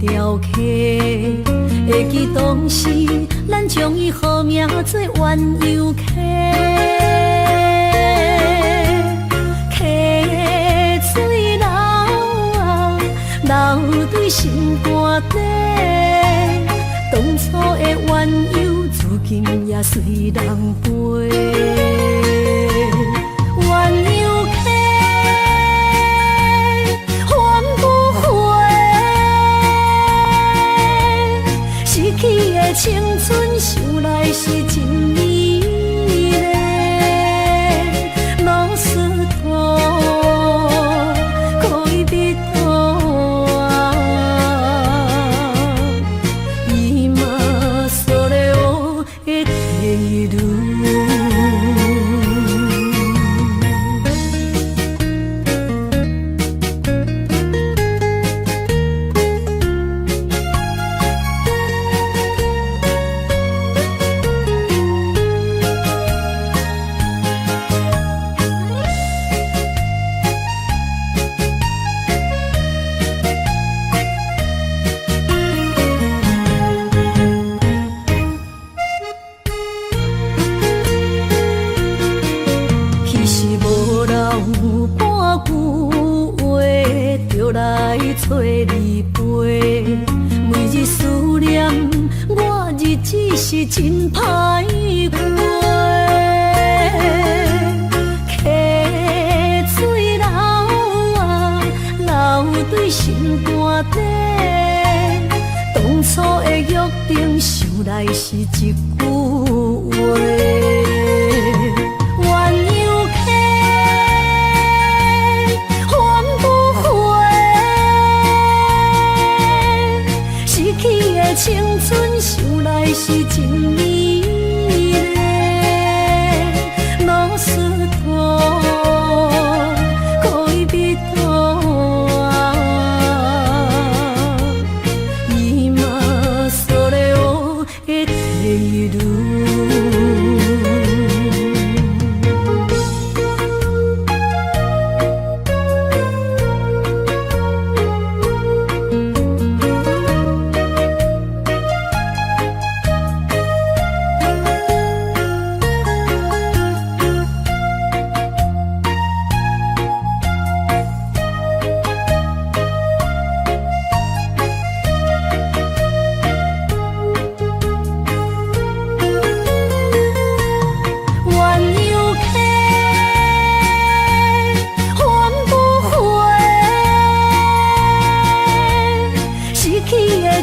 条溪，会记当时咱将伊号名做鸳鸯溪。溪水流啊，流对心肝底。当初的鸳鸯，如今也随人飞。鸳鸯溪，翻不回，逝去的青春，想来是真美丽。老师徒，可以比多啊，伊嘛所了的地路。找你陪，每日思念，我日子是真歹过。溪水流啊，流对心肝底。当初的约定，想来是一句话。青春想来是真美丽，老师徒可以比多啊，伊嘛所了的地路。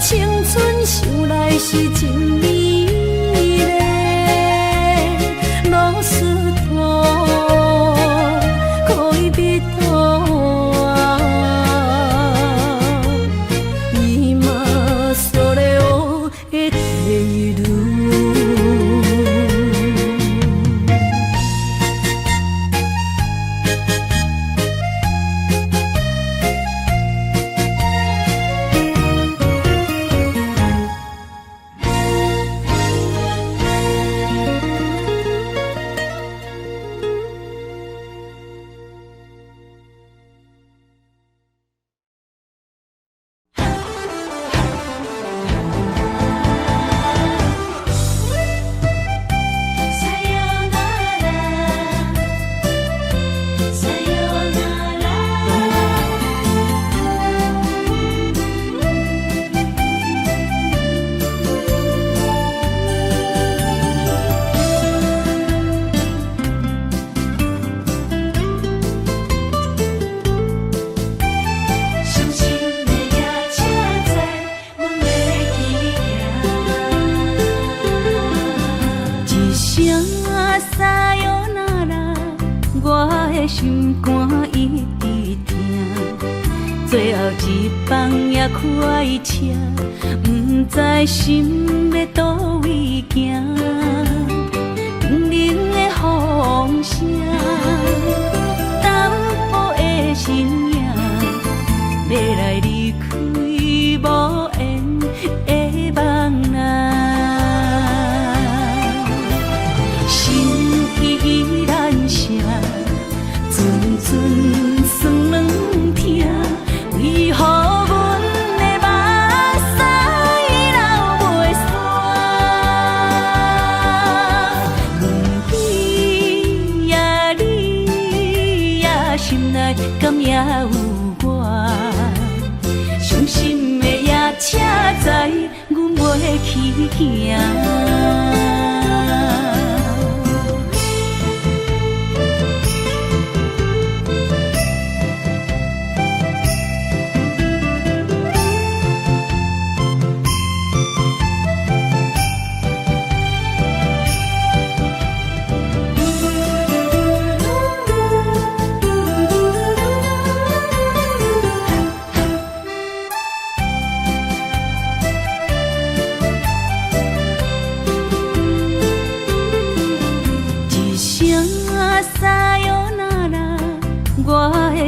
青春想来是真美丽，老师徒可以比多啊，伊嘛所了的地路。心肝一直疼，最后一放也开车，不知心要倒位行，冷冷的风声，淡薄的身影，要来离开无缘的梦啊，心依然声。阵阵酸软疼，为何阮的目行。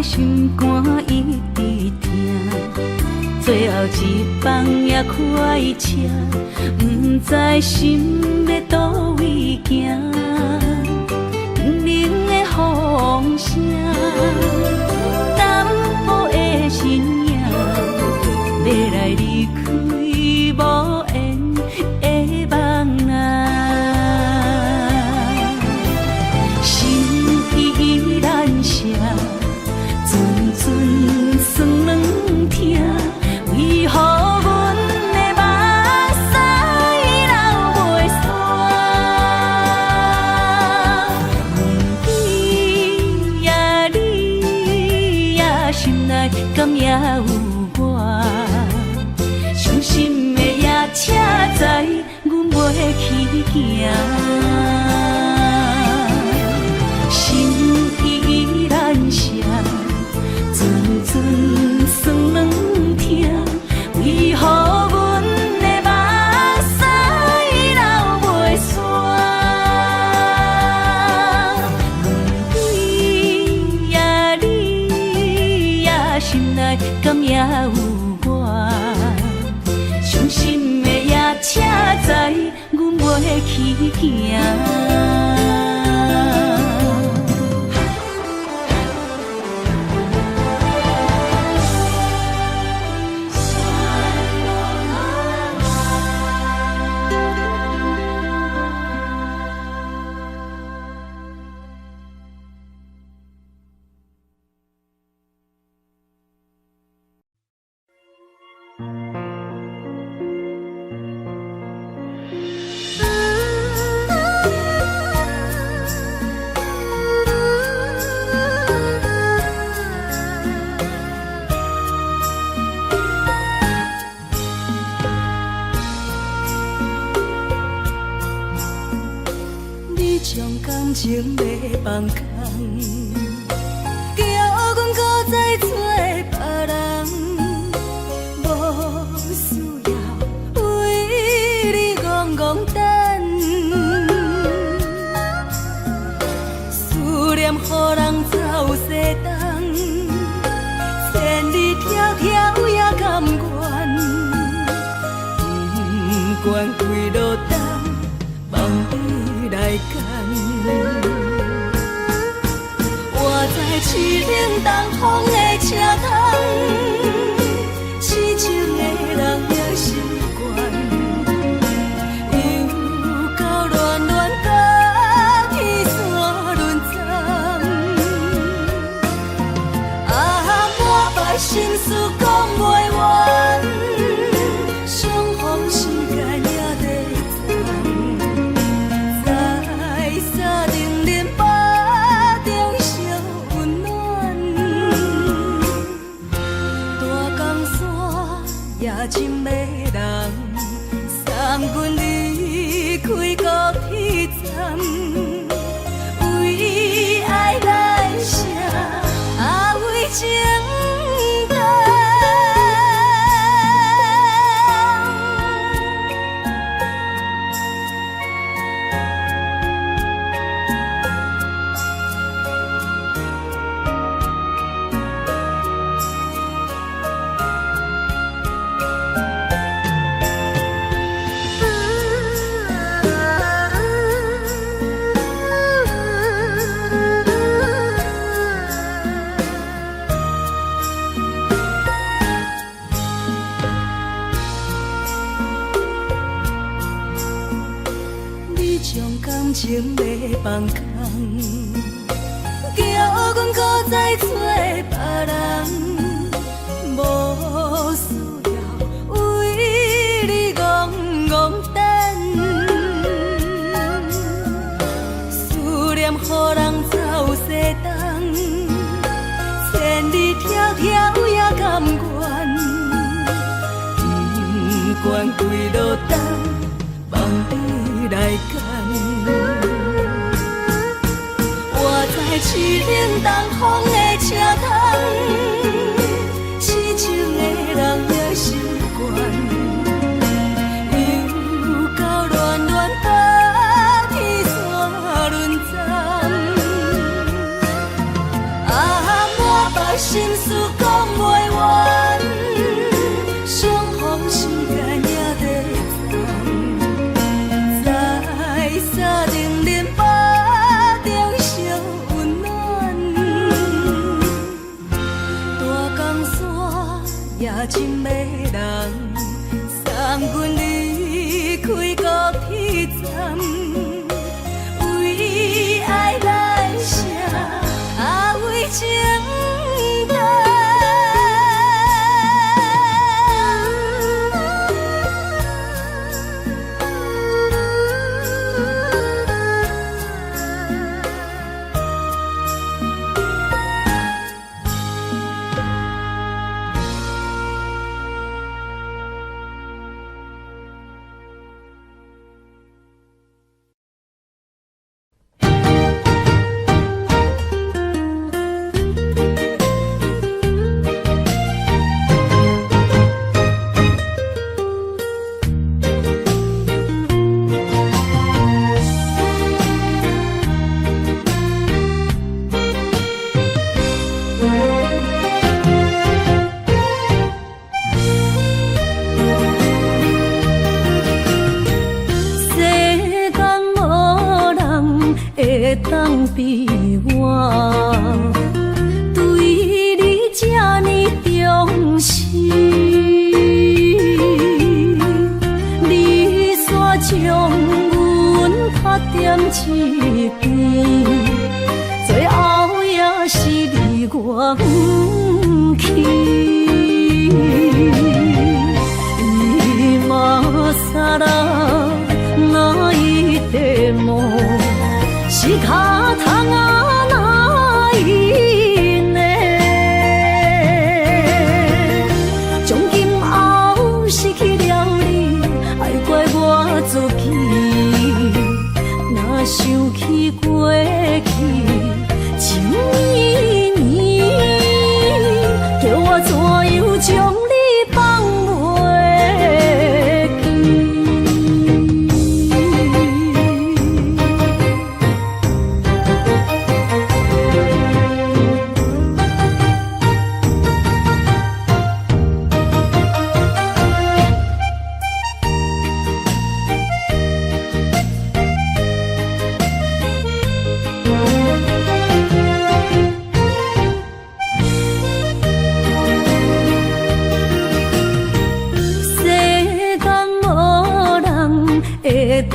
心肝一直疼，最后一放也快车，不知心要倒位行。冷的风声，淡薄的身影，要来离开无缘的梦啊，心依然舍。阵酸软疼，为何阮的目屎流袂煞？你呀你呀，心内敢也有我？伤心的夜车载，阮袂去行。心依然舍。阵酸软疼，为何阮的目屎流袂煞？你呀你呀，心内敢也有我？伤心的夜车载，阮袂去行。情要放空，叫阮搁再找别人，无需要为你戆戆等。思念予人走西东，千里迢迢也甘愿，不管几路灯，梦你来干。我在凄冷东风的车窗，痴情的人也习惯，又到乱乱甲天山轮站。啊，满腹心事讲袂完，相逢时间也在等，在沙定林北中烧温暖。大江山夜深的人，送阮离开高铁站，为爱来写，啊为情。情要放空，叫阮搁再找别人，无需要为你戆戆等。人走西东，千里迢迢也甘愿，不管归落东，望你来干。我在市冷东风的车窗，痴情的人也习惯。心事讲袂完，相逢时间也在藏，在沙定林巴中相温暖。大江山也真迷人，送阮离开高铁站，为爱来写，为情。当比我对你这呢重视，你煞将阮拍点一边，最后也是离我不去。伊嘛啥啦，哪一点梦？是脚痛啊，哪因呢？从今后失去了你，爱怪我自己。若想起过去情绵绵，叫我怎样将你放袂记？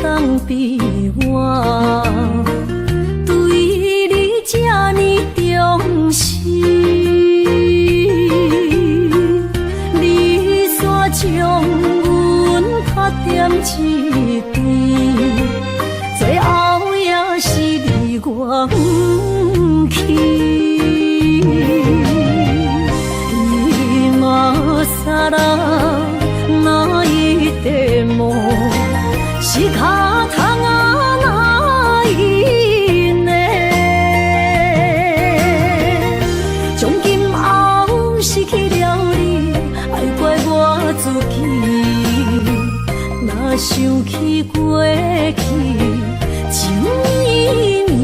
当比我对你这呢重视，你煞将阮拍点一边，最后也是离我不去。伊嘛啥啦，哪一点梦？是脚痛啊，哪因呢？从今后失去了你，爱怪我自己。若想起过去情绵绵，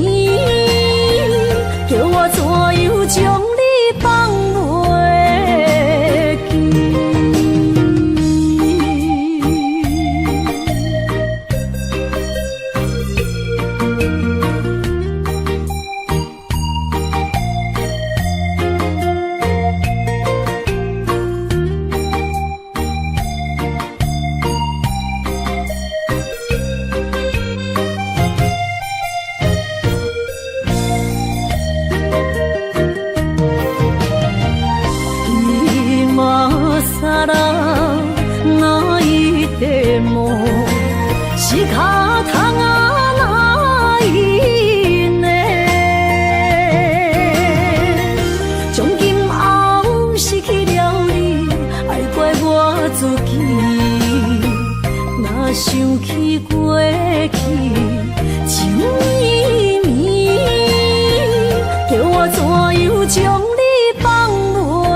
叫我怎样将你放袂记？啥啦，哪一点梦？是脚痛啊，哪因呢？想起过去情绵绵，叫我怎样将你放袂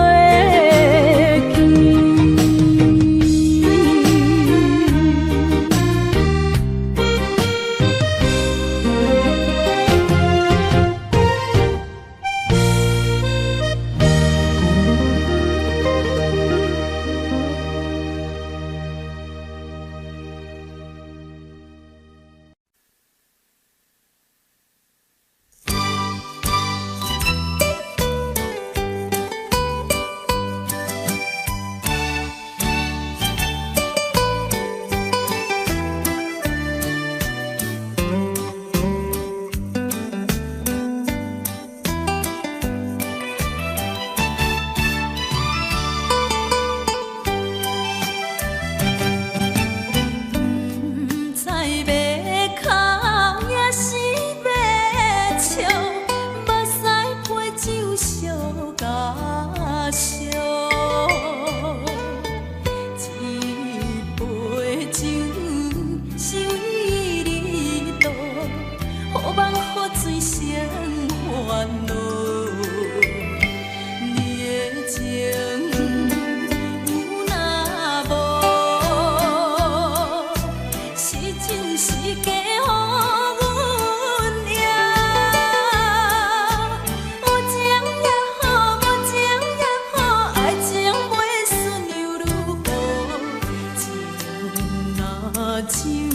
记？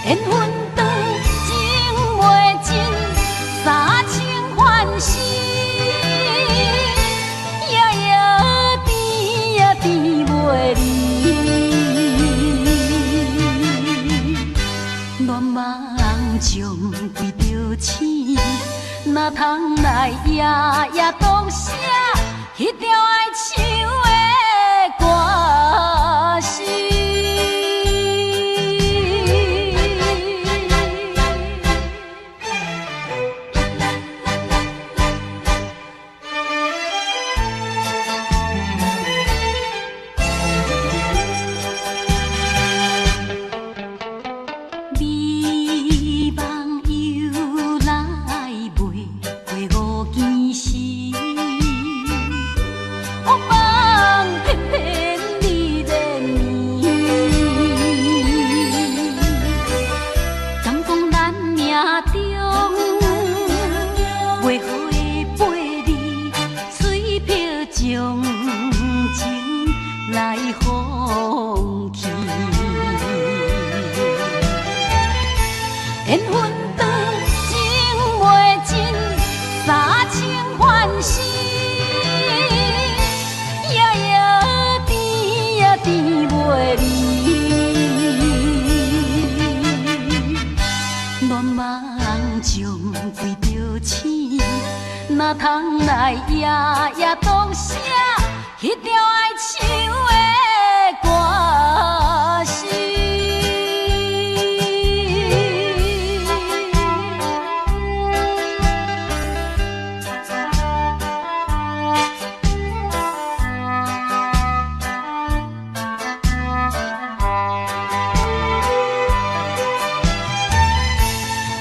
缘分长情袂尽，三情换死，夜夜甜也甜袂离。乱梦中规着醒，哪通来夜夜当写迄条爱唱的歌词？美梦又来袂过五更时，黑梦偏偏你连绵。敢讲咱命中袂好的陪你，随票将情来放弃。缘分长情袂尽，三情换死，夜夜甜也甜袂离。乱梦中规着醒，哪通来夜夜当写迄条爱唱的歌词？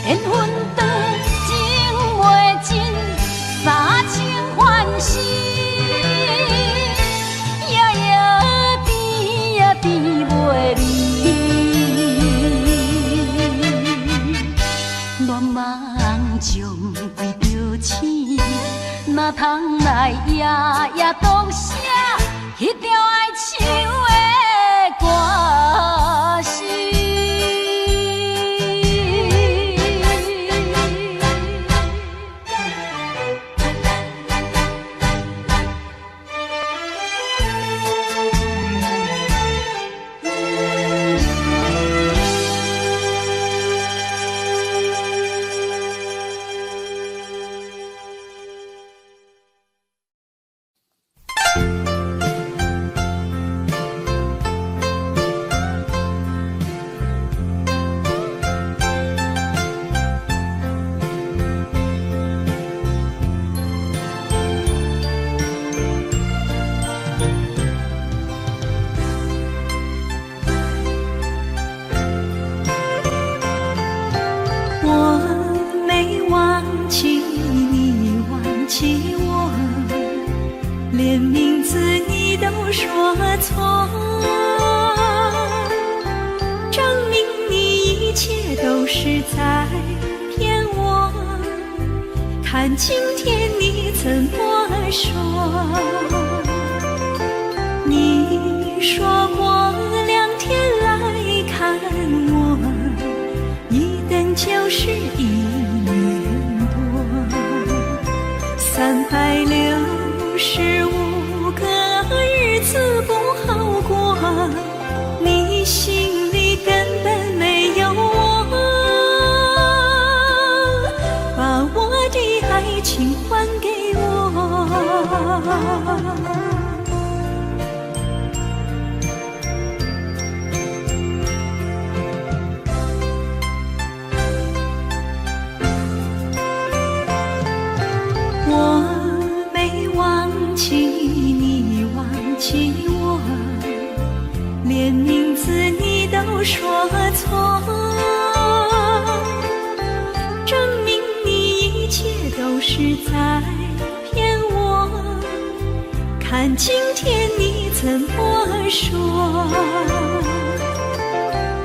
缘分长情袂尽，三情换死，夜夜甜也甜袂离。乱梦中规着醒，哪通来夜夜当写迄条爱唱的歌词？连名字你都说错，证明你一切都是在骗我。看今天你怎么说？你说过2天来看我，一等就是1年多，365个日子不好过，你心里根本没有我，把我的爱情还给我。我没忘记你忘记我，连名字你都说错，证明你一切都是在骗我。看今天你怎么说？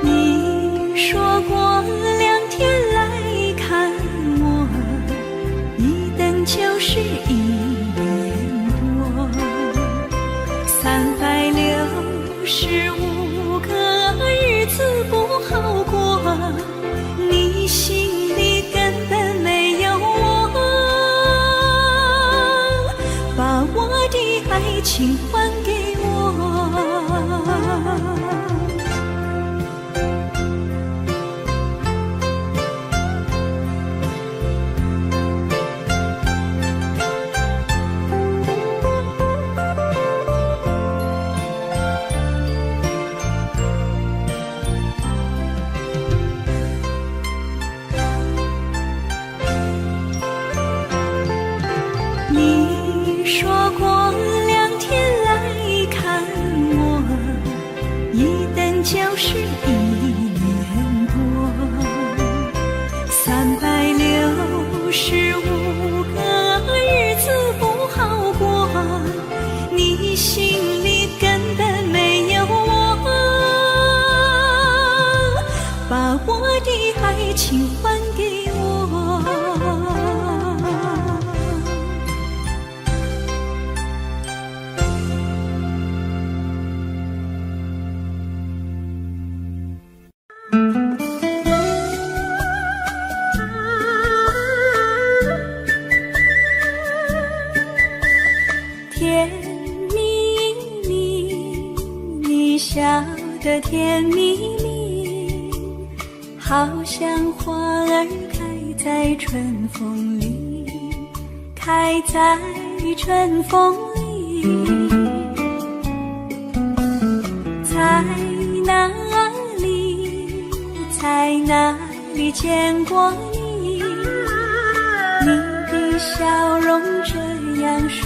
你说过2天来看我，一等就是1年多，365个日子不好过。把我的爱情还给我。甜蜜蜜，你笑得甜蜜蜜，好像花儿开在春风里，开在春风里。在哪里，在哪里见过你？你的笑容这样熟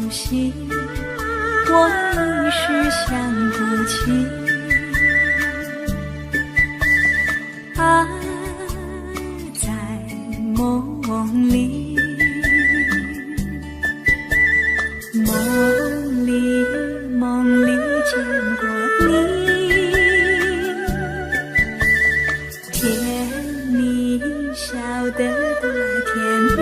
悉，我一时想不起。啊，在梦里，梦里，梦里见过你，甜蜜笑得多甜蜜。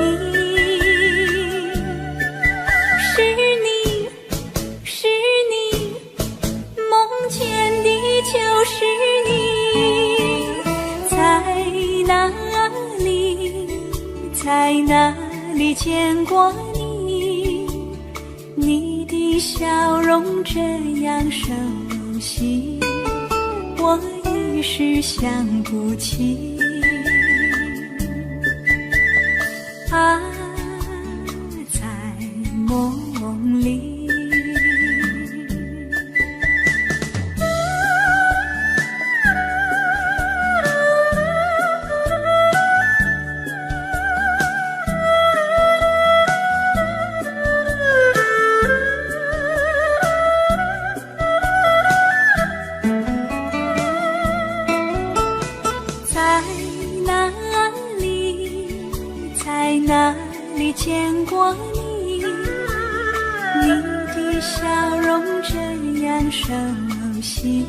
就是你，在哪里，在哪里见过你？你的笑容这样熟悉，我一时想不起。啊，在梦里。哪里见过你？你的笑容这样熟悉，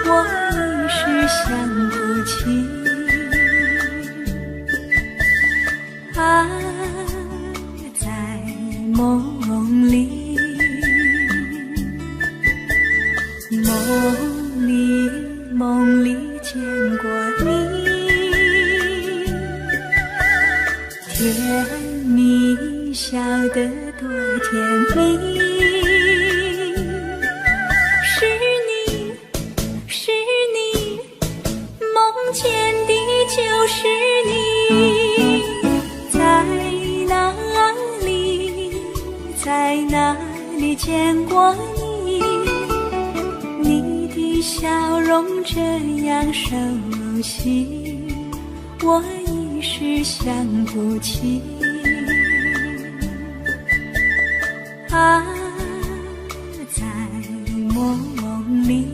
我一时想不起。啊，在梦里，梦里，梦里见过你。甜蜜笑得多甜蜜，是你，是你，梦见的就是你。在哪里，在哪里见过你？你的笑容这样熟悉，我一时想不起。啊，在梦里。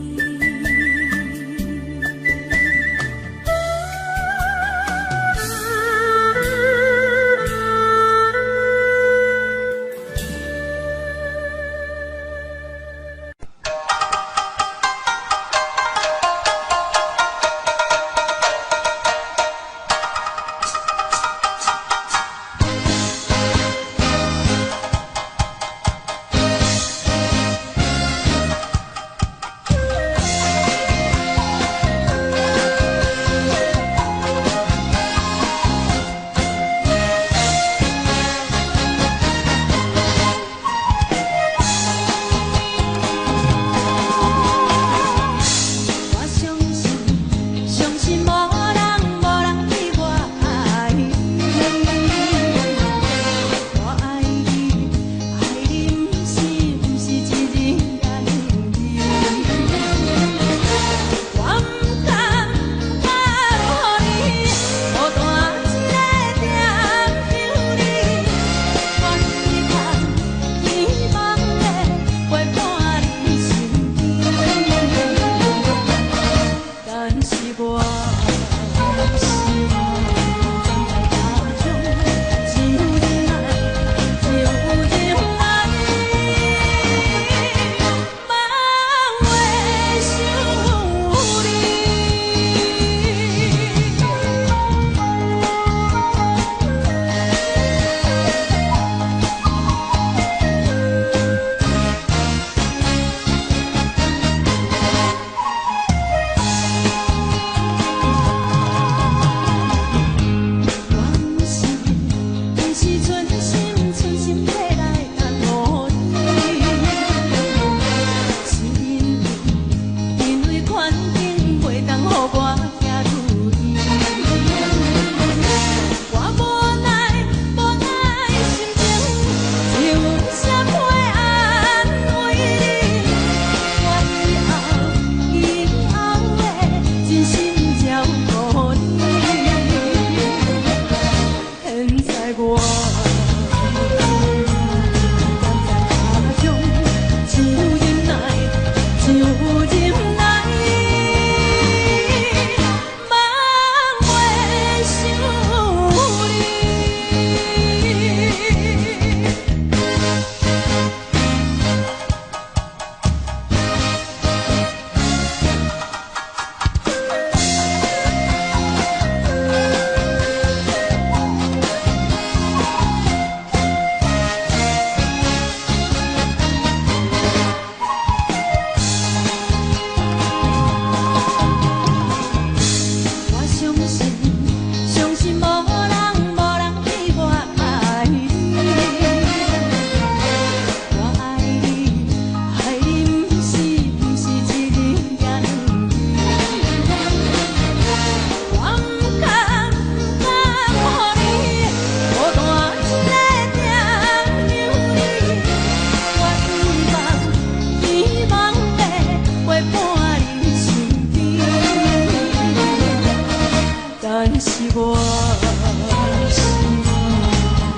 原是我。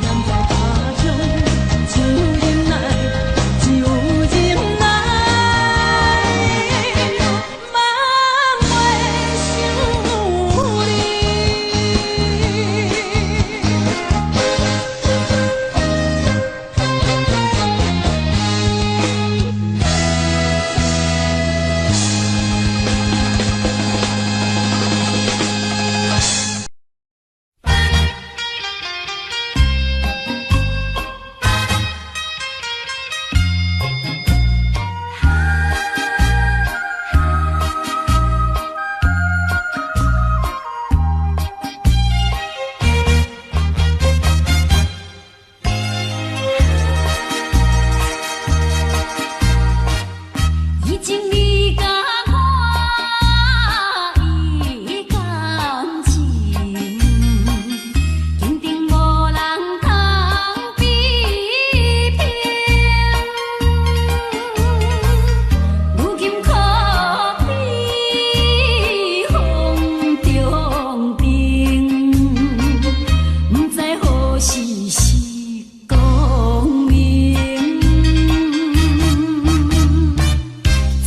人在他乡，只有忍耐，只有忍耐，茫袂想你。已经你甲我依感情，坚定无人通比拼。如今可比风中冰，不知何时是光明。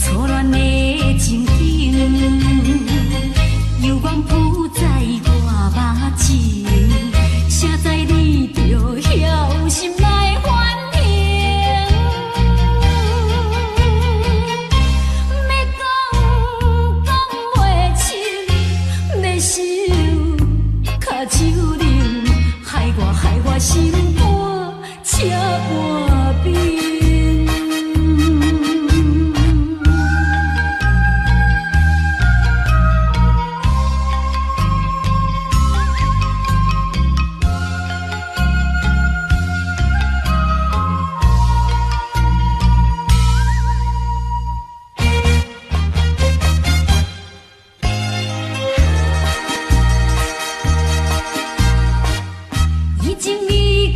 错乱的情景，有光铺在我目前，谁知你就晓心来反应？要讲袂清，要想脚手冷，害我心肝车半冰。已经你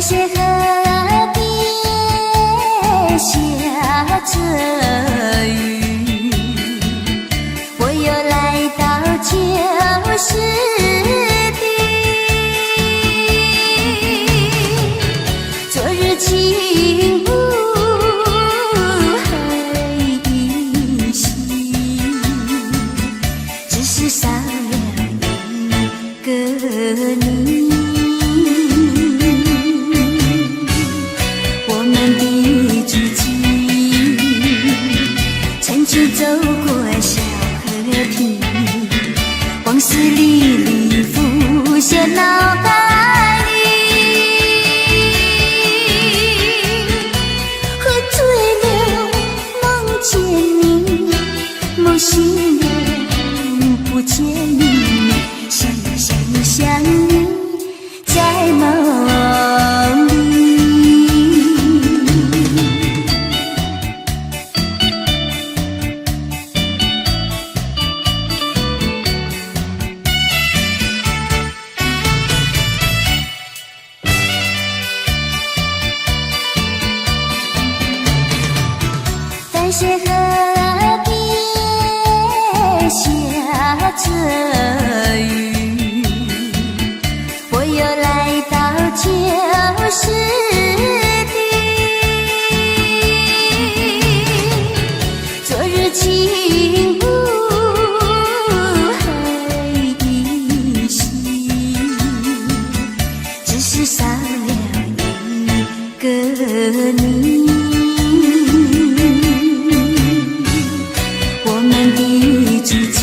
淡水河边下着雨，我又来到旧时地，昨日情不还依稀，只是少了一个你。我们的足迹曾经走过小河堤，往事历历浮现脑海里，喝醉了梦见你，梦醒了不见你，想你在梦里。淡水河边下着雨，我又来到旧时地，昨日情不还依稀，只是少了一个你。我们的足迹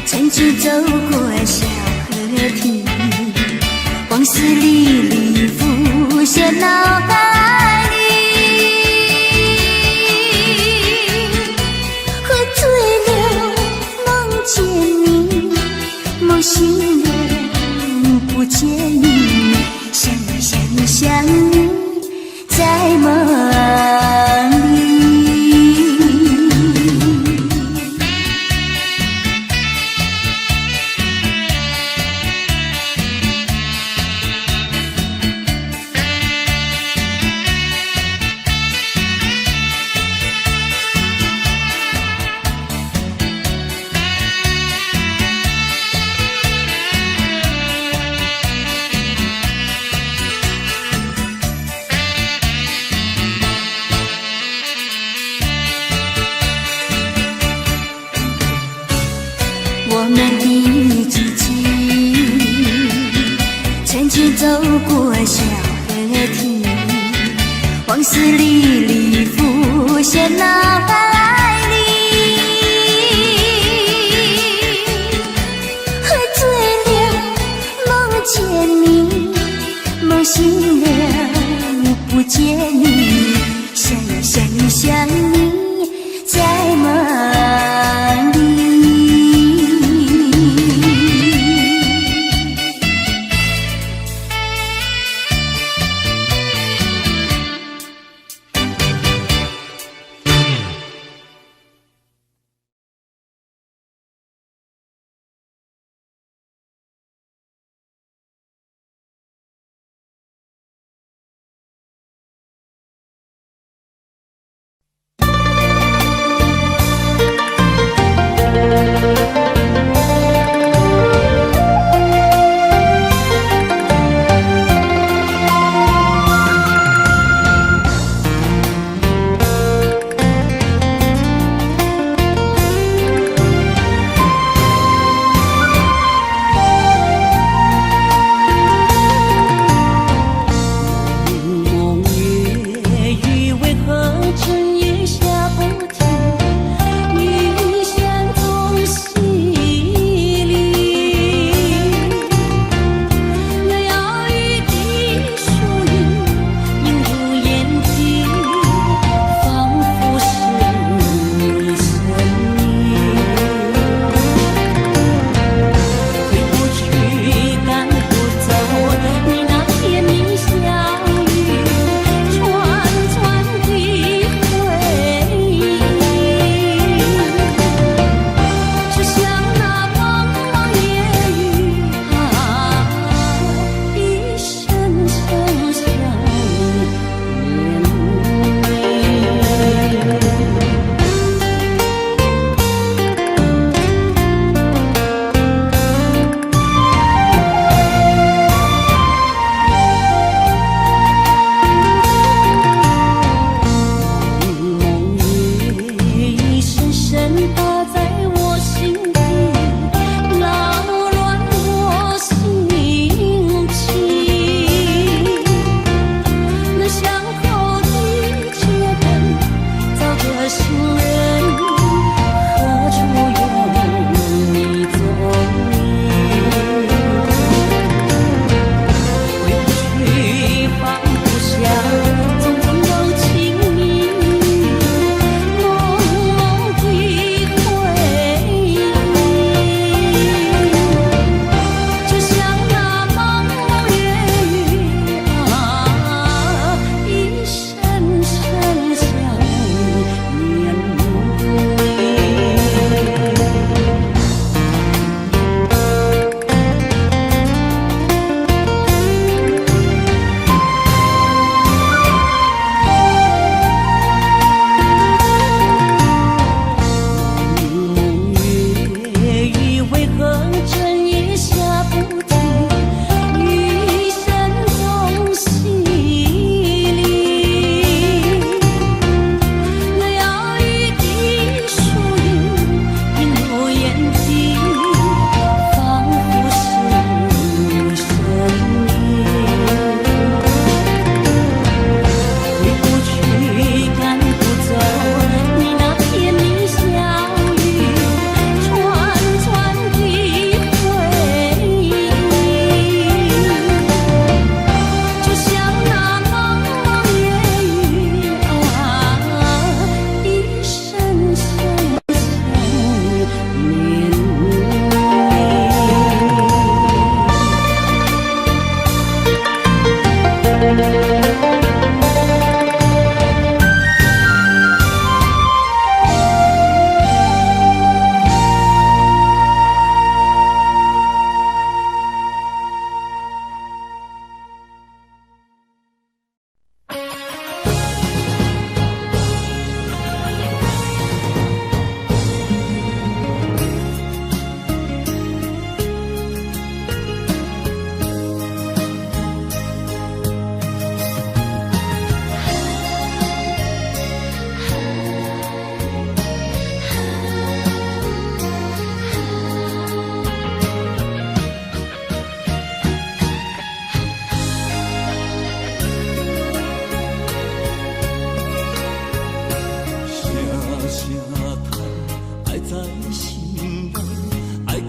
曾经走过小河堤，往事历历浮现脑海里，喝醉了梦见你，梦醒了不见你，想你在梦里。我们的足迹曾经走过小河堤，往事历历浮现脑海里，喝醉了梦见你，梦醒了不见你，想你在梦里。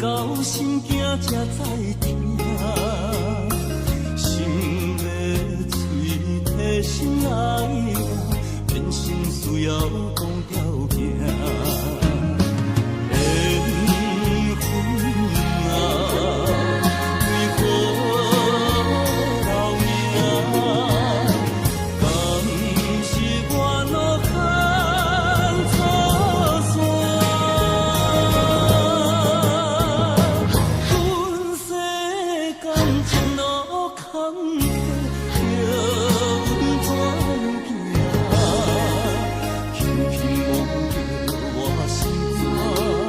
到心惊才知听，心的嘴替心爱我，变心需要讲条件。缘分啊，为何留名？敢是我脑汉错散？阮世间前路坎坷，叫阮怎行？轻轻摸着我心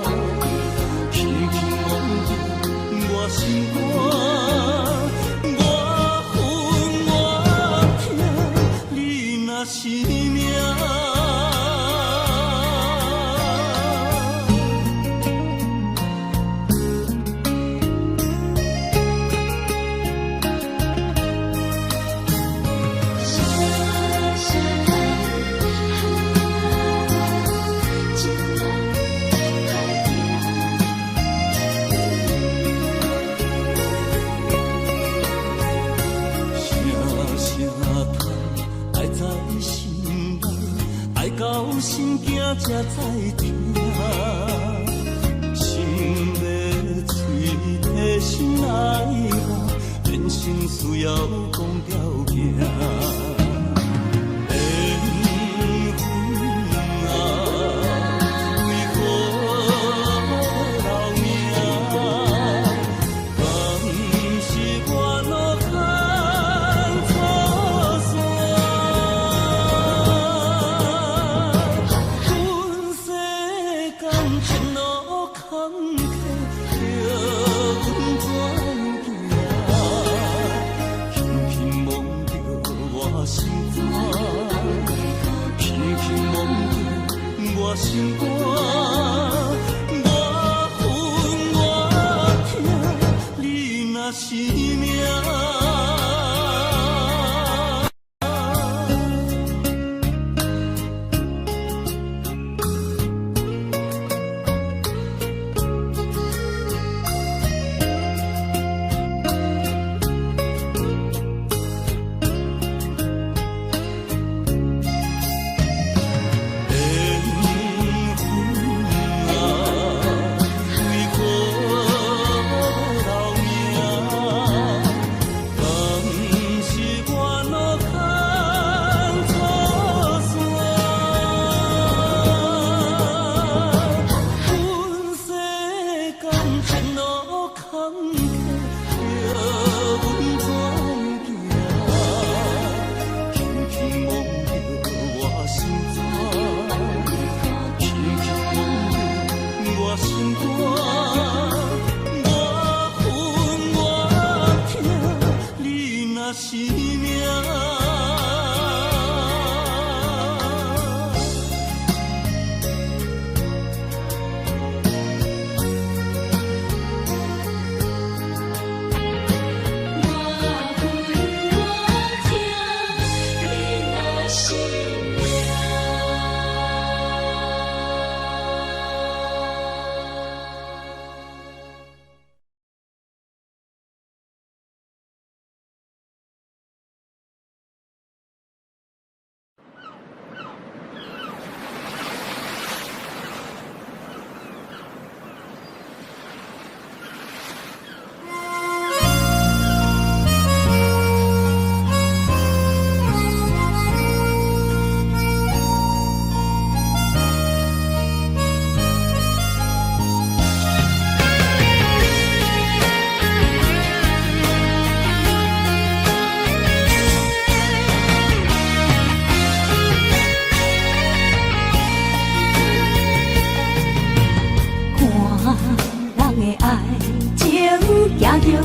肝，轻轻摸着我心肝，我恨我痛，你若是命。到心惊才知听，心的嘴替心爱我，变心需要讲条件。心肝，我恨我痛，你若是命。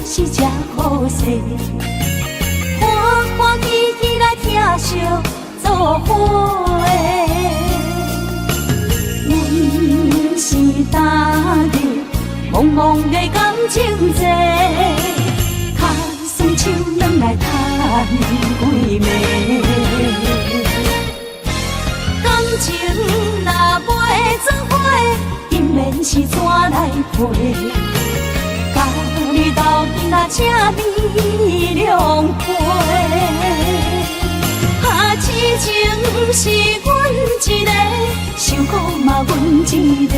是真好势，欢欢喜喜来疼惜做伙的。阮是担着茫茫的感情债，卡算手软来赚几暝。感情若袂做伙，因免是怎来陪？甲你斗阵啊，请你谅陪。啊，痴情是阮一个，想苦嘛阮一个。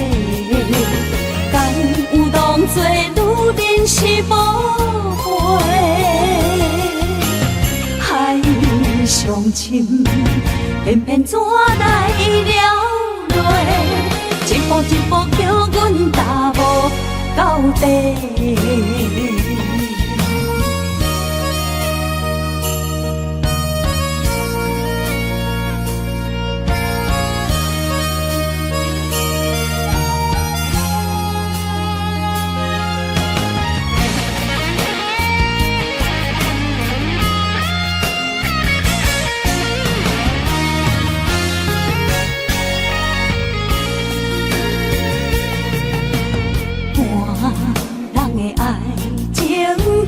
敢有当作女人是无悔？海上深，偏偏怎来了落？一步一步叫阮踏无到底。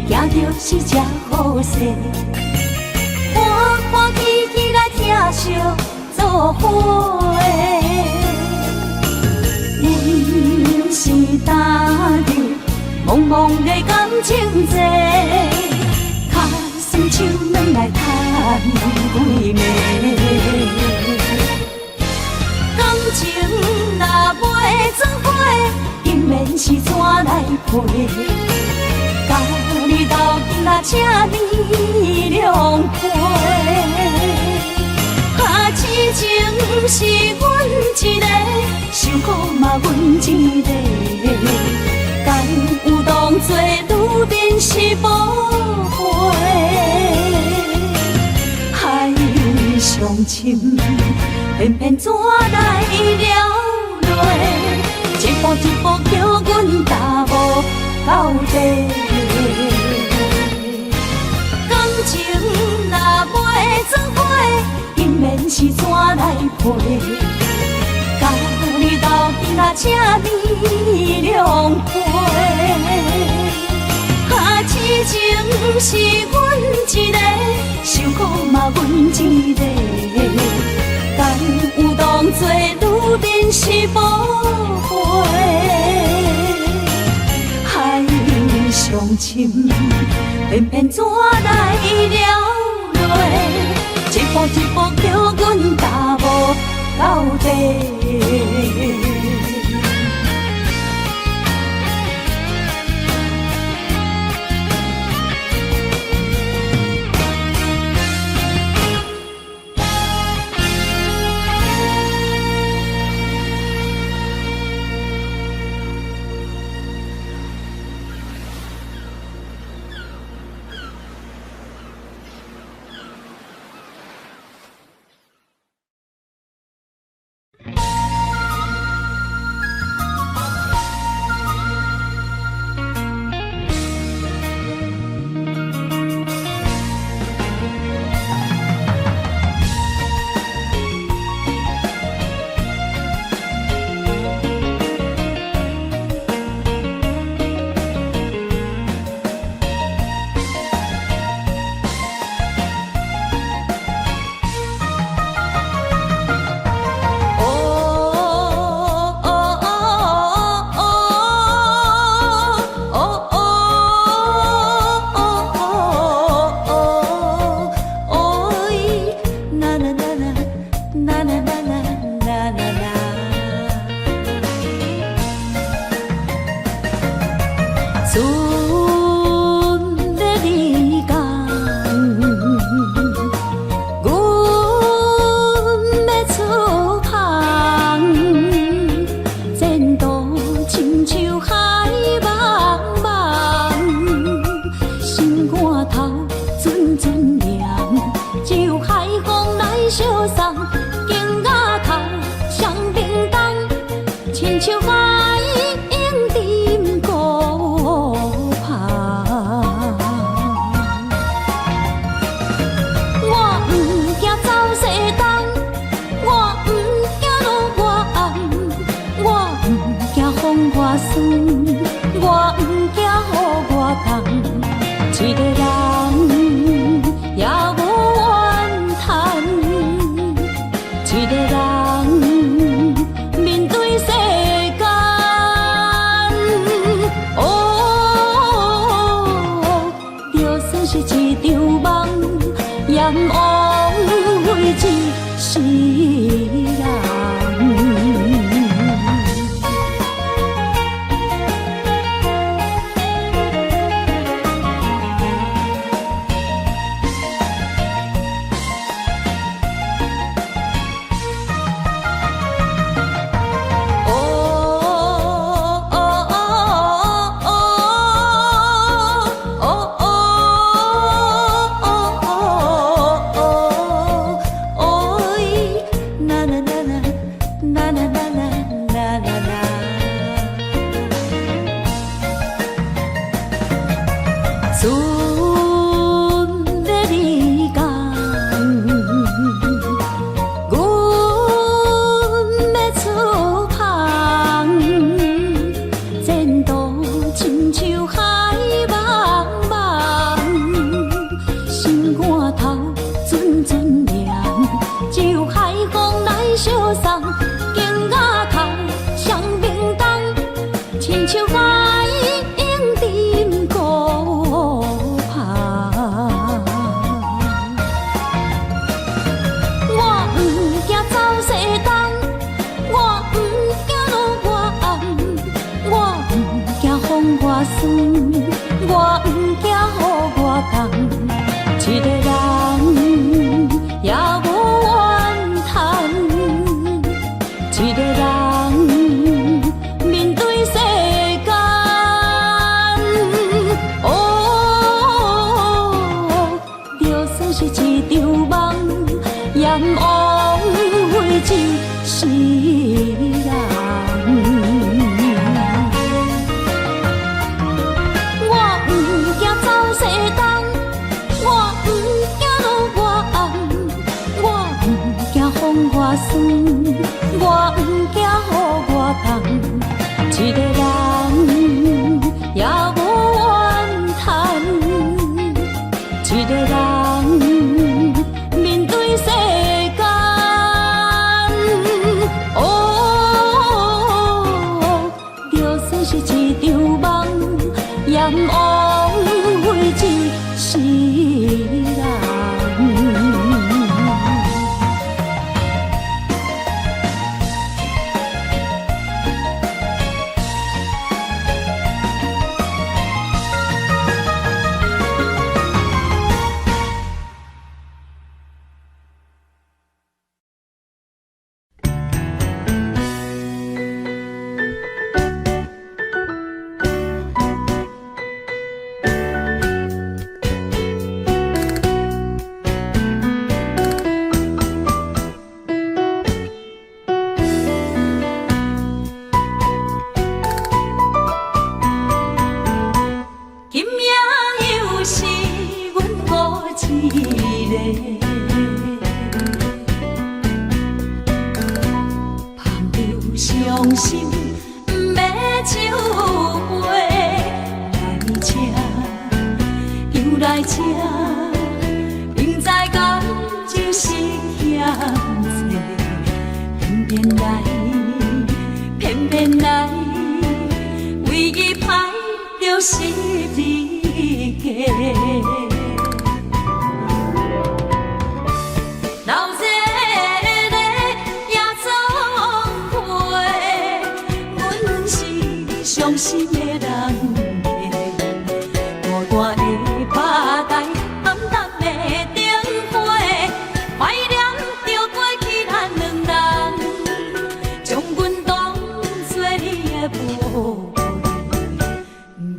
行着是真好势，欢欢喜喜来疼惜做伙的。阮是担着茫茫的感情债，卡算手软来赚几暝。感情若袂做伙，因免是怎来陪？甲你斗阵啊，请你谅陪。啊，痴情是阮一个，想苦嘛阮一个。敢有当作女人是无悔？海上深，偏偏怎来了落？一步一步叫阮踏无到底。感情若袂做伙，因免是怎来陪？甲你斗阵啊，请你谅陪。啊，痴情是阮一个，想苦嘛阮一个。敢有当作女人是无悔？海上深，偏偏怎来了落？一步一步叫阮踏无到底。就算是一场梦，也枉费一世人。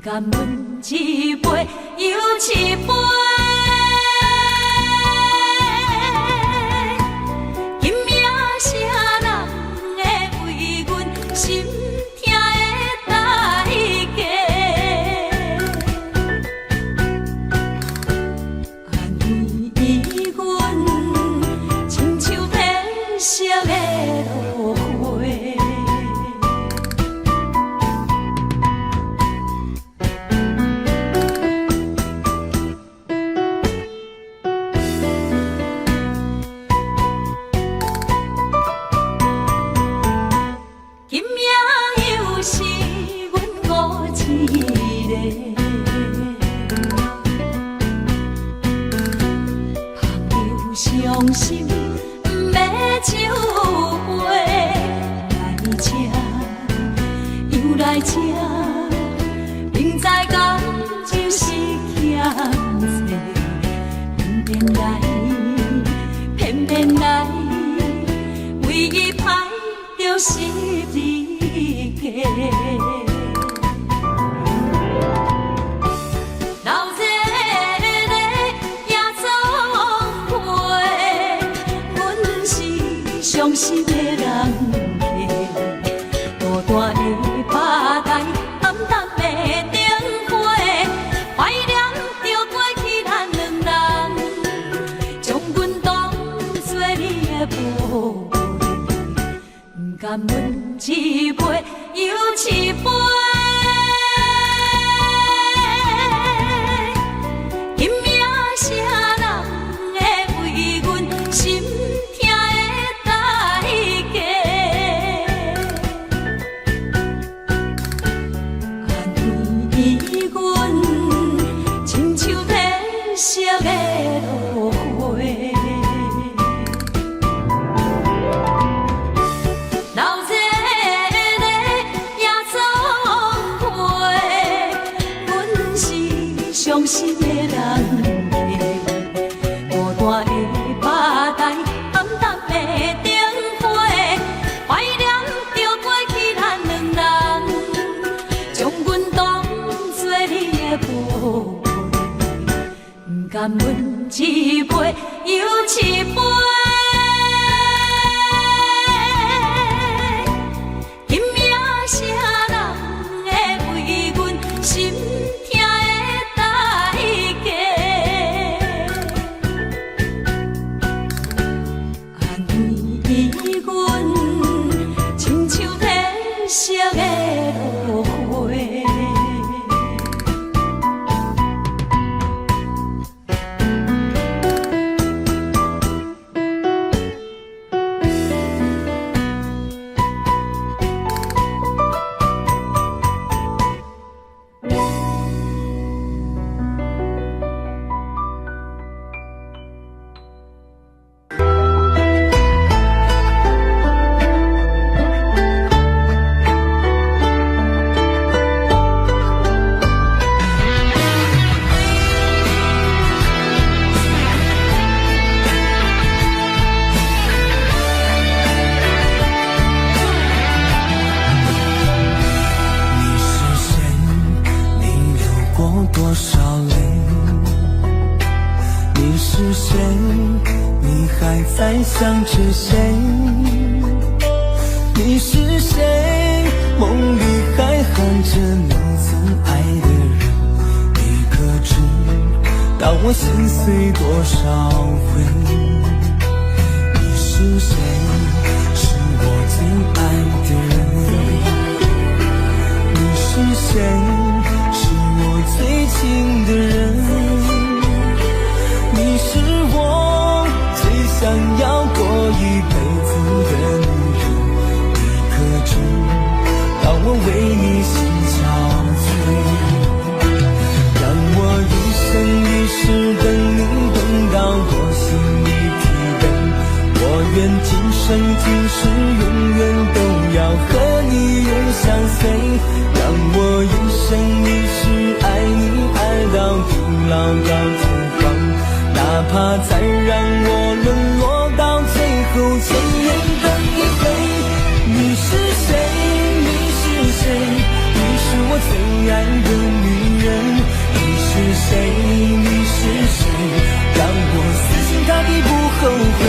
敢问伤心不要酒杯，来吃又来吃，明知感就是欠债，偏偏来，唯一歹就是你家。伤心的人客，孤单的吧台，暗淡的灯花，怀念着过去咱两人，将阮当作你的宝贝，不甘阮一杯又一杯。今夜啥人会为阮心？伤心的人客，孤单的吧台，暗淡的灯花，怀念着过去咱两人，将阮当作你的宝贝，不甘阮一杯又一杯。今夜啥人会为阮心？色的落花。多少泪？你是谁？你还在想着谁？你是谁？梦里还喊着你曾爱的人，你可知道我心碎多少回？你是谁？是我最爱的人。你是谁？最亲的人，你是我最想要过一辈子的女人，你可知道我为你心憔悴？让我一生一世等你，等到我心里疲惫，我愿今生今世永远都要和你永相随。让我一生一世爱你，爱到地老到天荒，哪怕再让我沦落到最后千年等一回。你是谁？你是谁？你是我最爱的女人。你是谁？你是谁？让我死心塌地不后悔。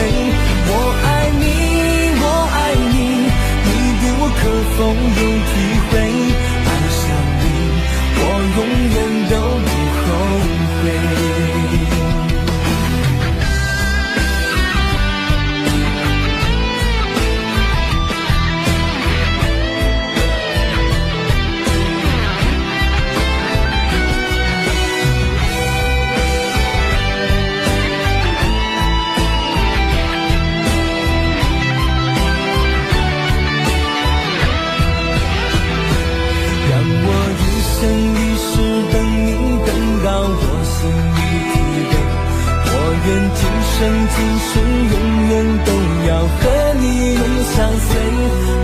我爱你，我爱你，你对我可否有体会？爱上你，我永远都不后悔。愿今生今世永远都要和你相随，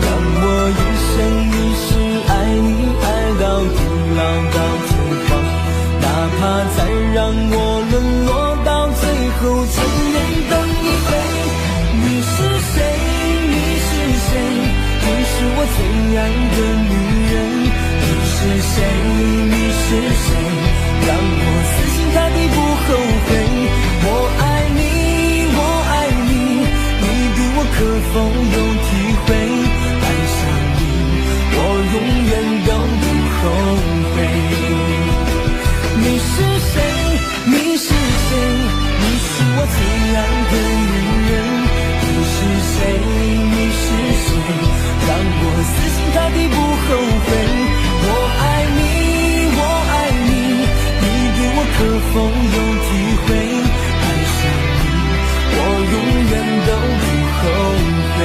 让我一生一世爱你爱到地老到天荒，哪怕再让我沦落到最后千年等一回。你是谁？你是谁？你是我最爱的女人。你是谁？你是谁？让我死心塌地不后悔。我爱你，我爱你，你比我可否有体会？爱上你，我永远都不后悔。你是谁？你是谁？你是我最爱的女人。你是谁？你是谁？让我死心塌地不后悔。我爱你，我爱你，你比我可否有体会？爱上你，我永远都不后悔。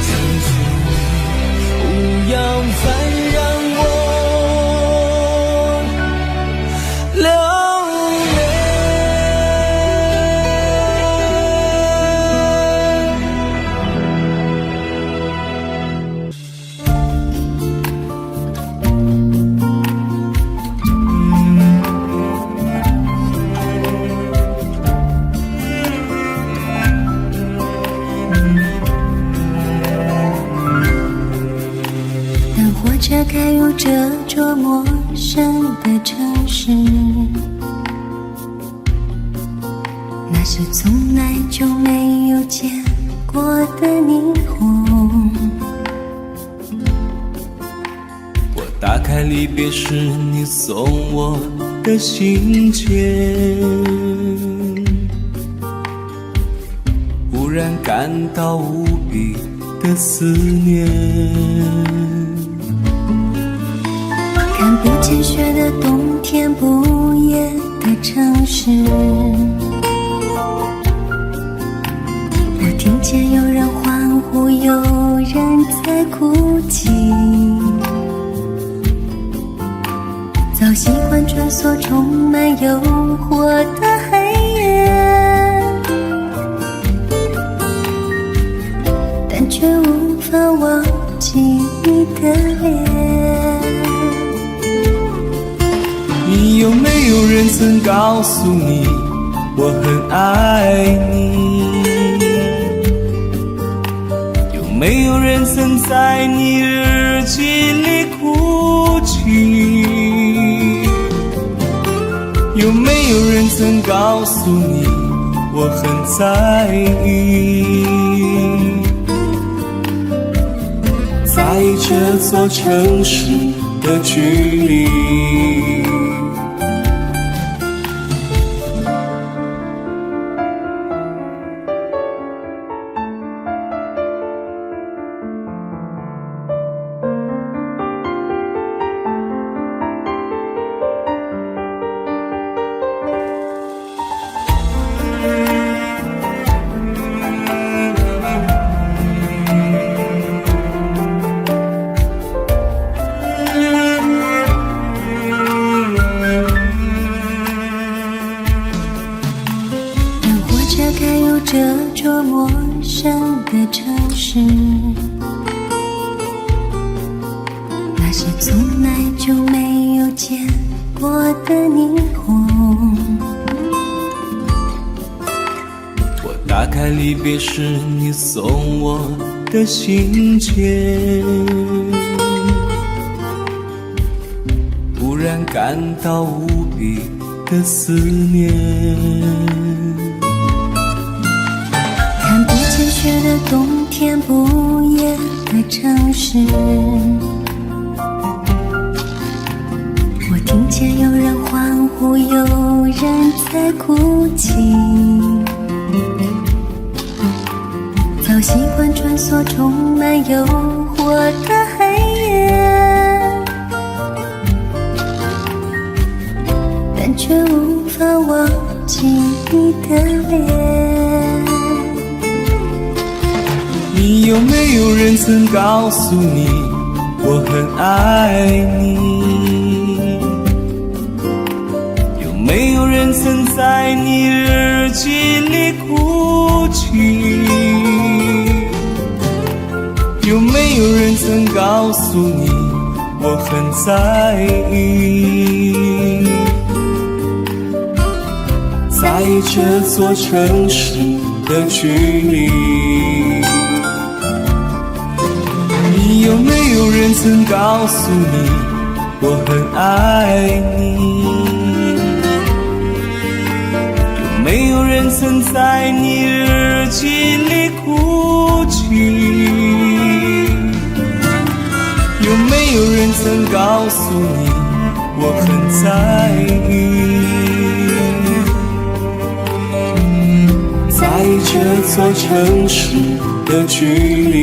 求求你，不要再让我流泪。车开入这座陌生的城市，那是从来就没有见过的霓虹。我打开离别时你送我的信笺，忽然感到无比的思念。看不见雪的冬天，不夜的城市，我听见有人欢呼，有人在哭泣。早习惯穿梭充满诱惑的黑夜，但却无法忘记你的脸。你有没有人曾告诉你我很爱你？有没有人曾在你日记里哭泣？有没有人曾告诉你我很在意？在这座城市的距离，这座陌生的城市，那是从来就没有见过的霓虹。我打开离别时你送我的信笺，忽然感到无比的思念。看不见雪的冬天，不夜的城市，我听见有人欢呼，有人在哭泣。早习惯穿梭充满诱惑的黑夜，但却无法忘记你的脸。你有没有人曾告诉你我很爱你？有没有人曾在你日记里哭泣？有没有人曾告诉你我很在意？在这座城市的距离，有没有人曾告诉你我很爱你？有没有人曾在你日记里哭泣？有没有人曾告诉你我很在意？在这座城市的距离。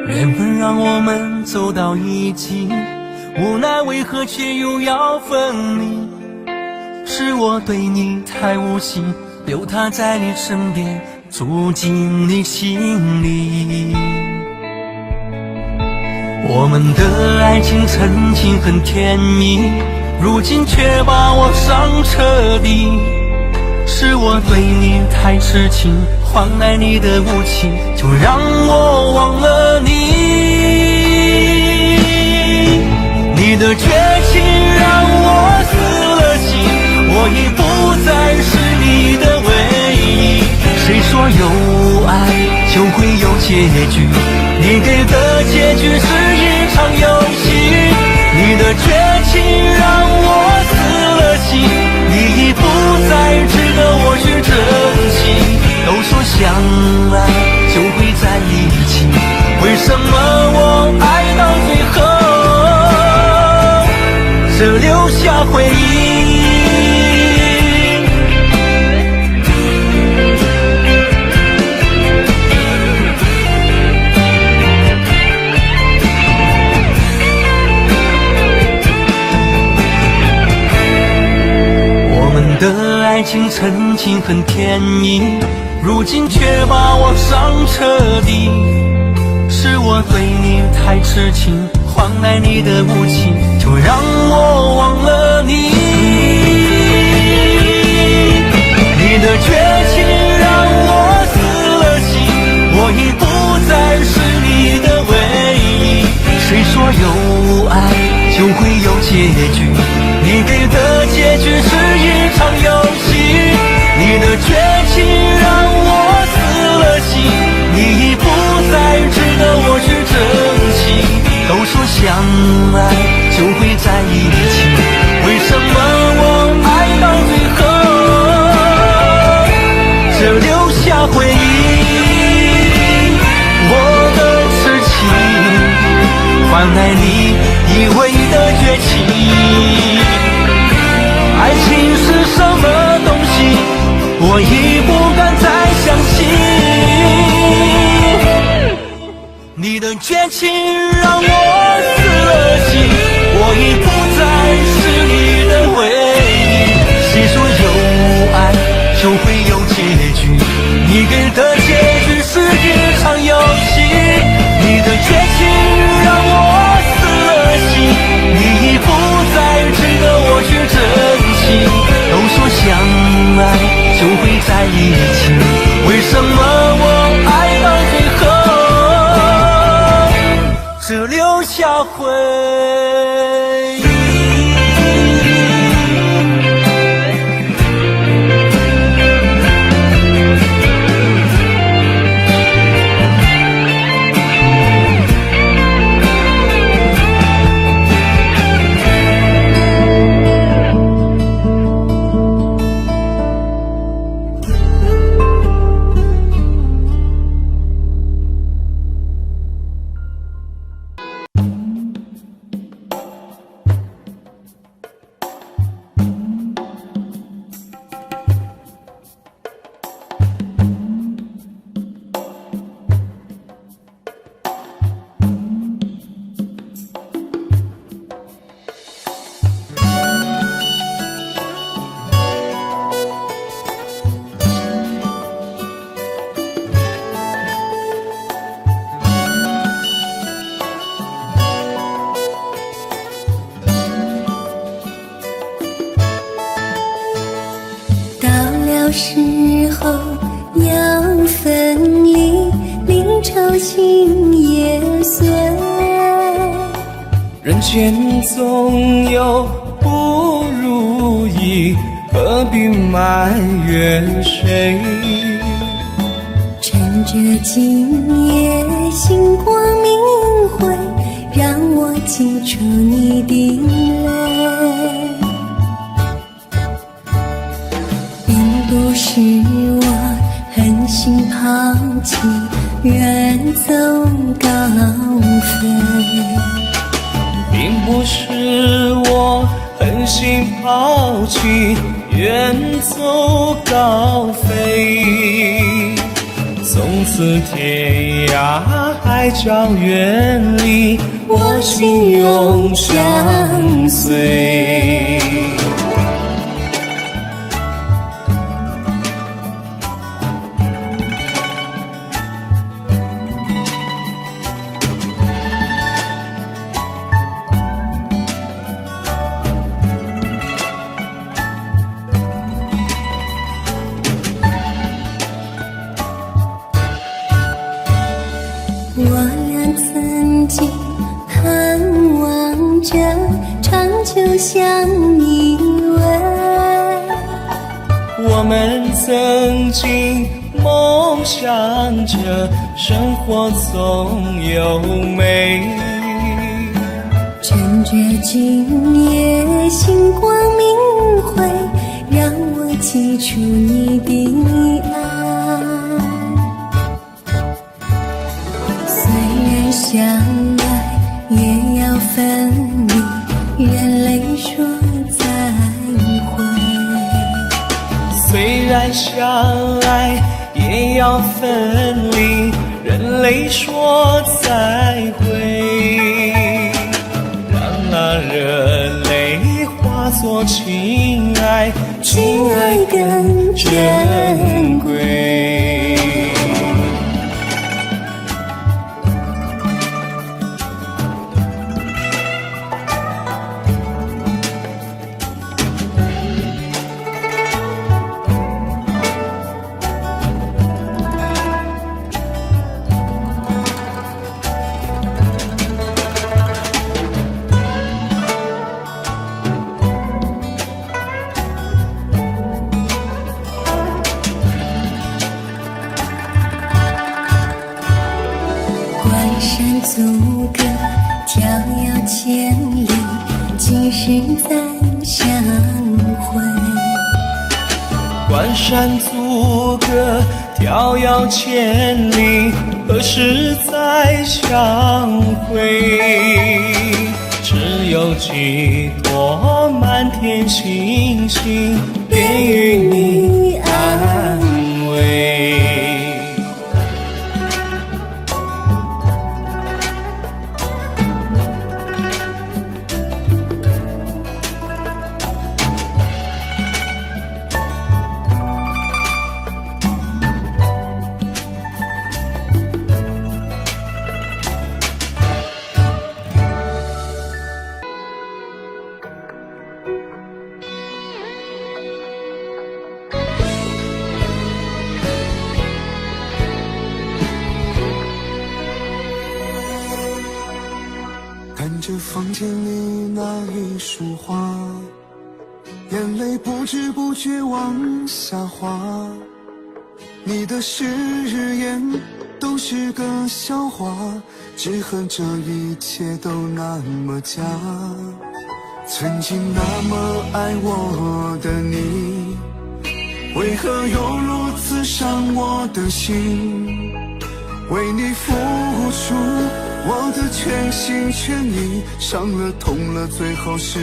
缘分让我们走到一起，无奈为何却又要分离？是我对你太无心，留他在你身边，住进你心里。我们的爱情曾经很甜蜜，如今却把我伤彻底。是我对你太痴情，换来你的无情，就让我忘了你。你的绝情让我死了心，我已不再是你的唯一。谁说有爱就会有结局？你给的结局是一场游戏。你的绝情让我死了心，你已不再值得我去珍惜。都说相爱就会在一起，为什么我爱到最后只留下回忆？我们的爱情曾经很甜蜜，如今却把我伤彻底。是我对你太痴情，换来你的无情，就让我忘了你。你的绝情让我死了心，我已不再是你的唯一。谁说有爱就会有结局？你给的结局是一场游戏。你的绝情让我死了心，你已不再值得我去珍惜。都说相爱就会在一起，为什么我爱到最后只留下回忆？我的痴情换来你以为的绝情。爱情是什么东西？我已不敢再相信。你的绝情让我死了心，我已不再是你的唯一。谁说有爱就会有结局？你给的结局是一场游戏。你的绝情让我死了心，你已不再值得我去珍惜。都说相爱就会在一起，为什么我爱到最后只留下回忆？愁心也碎。人间总有不如意，何必埋怨谁？趁着今夜星光明辉，让我记住你的泪。并不是我狠心抛弃，远走高飞。并不是我狠心抛弃，远走高飞。从此天涯海角远离，我心永相随。我俩曾经盼望着长久相依偎，我们曾经梦想着生活总有美。趁着今夜星光明辉，让我记住你的爱。相爱也要分离，人类说再会。虽然相爱也要分离，人类说再会。让那热泪化作情爱，情爱更珍贵。山阻隔，迢遥千里，几时再相会？关山阻隔，迢遥千里，何时再相会？只有几朵满天星星，便与你安慰。看着房间里那一束花，眼泪不知不觉往下滑。你的誓言都是个笑话，只恨这一切都那么假。曾经那么爱我的你，为何又如此伤我的心？为你付出我的全心全意，伤了痛了，最后是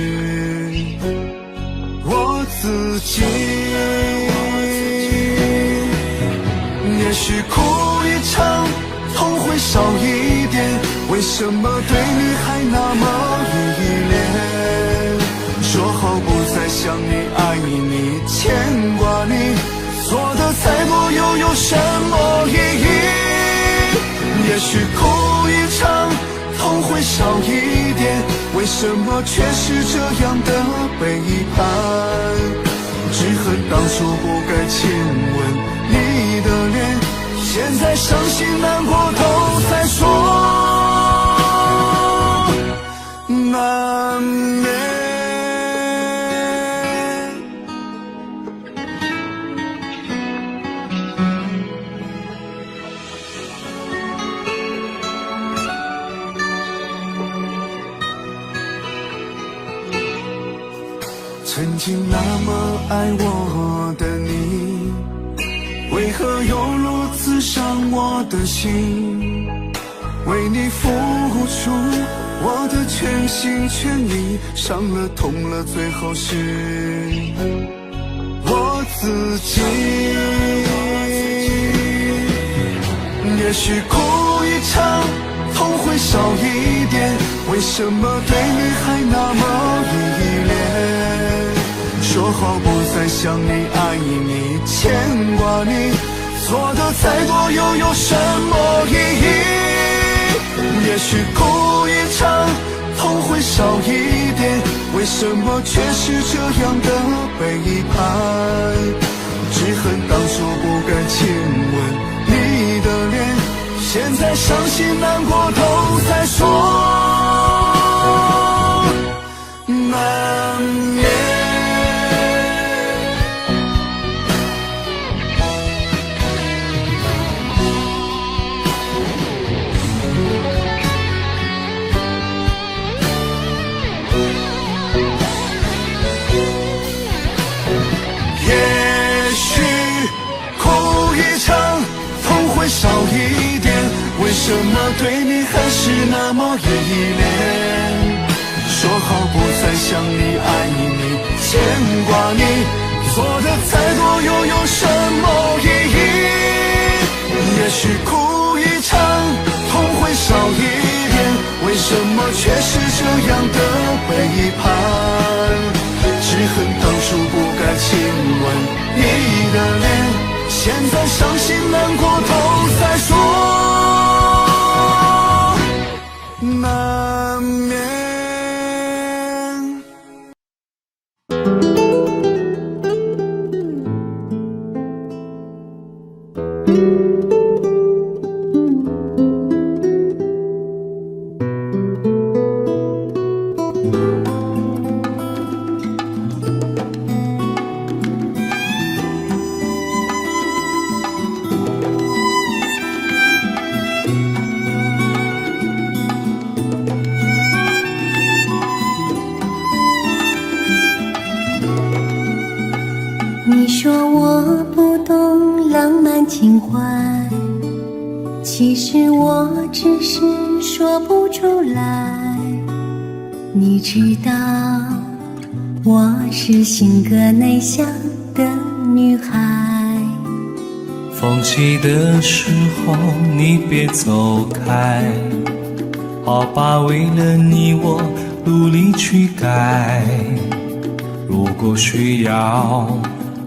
我自己。也许哭一场，痛会少一点，为什么对你还那么依恋？说好不再想你，爱你，牵挂你，做的再多又有什么意义？也许哭一场，痛会少一点，为什么却是这样的背叛？只恨当初不该亲吻你的脸，现在在伤心难过都在说，难免。曾经那么爱我的你，为何又如此伤我的心？为你付出我的全心全意，伤了痛了，最后是我自己。也许哭一场，痛会少一点，为什么对你还那么依恋？说好不再想你爱你牵挂你，做的再多又有什么意义？也许哭一场，痛会少一点，为什么却是这样的背叛？只恨当初不敢亲吻你的脸，现在伤心难过都在说，难免。少一点，为什么对你还是那么依恋？说好不再想你爱你牵挂你，做的再多又有什么意义？也许哭一场，痛会少一点，为什么却是这样的背叛？只恨当初不该亲吻你的脸，现在伤心难过都在说，难免。你说我不懂浪漫情怀，其实我只是说不出来。你知道我是性格内向的女孩，放弃的时候你别走开，好吧，为了你我努力去改。如果需要，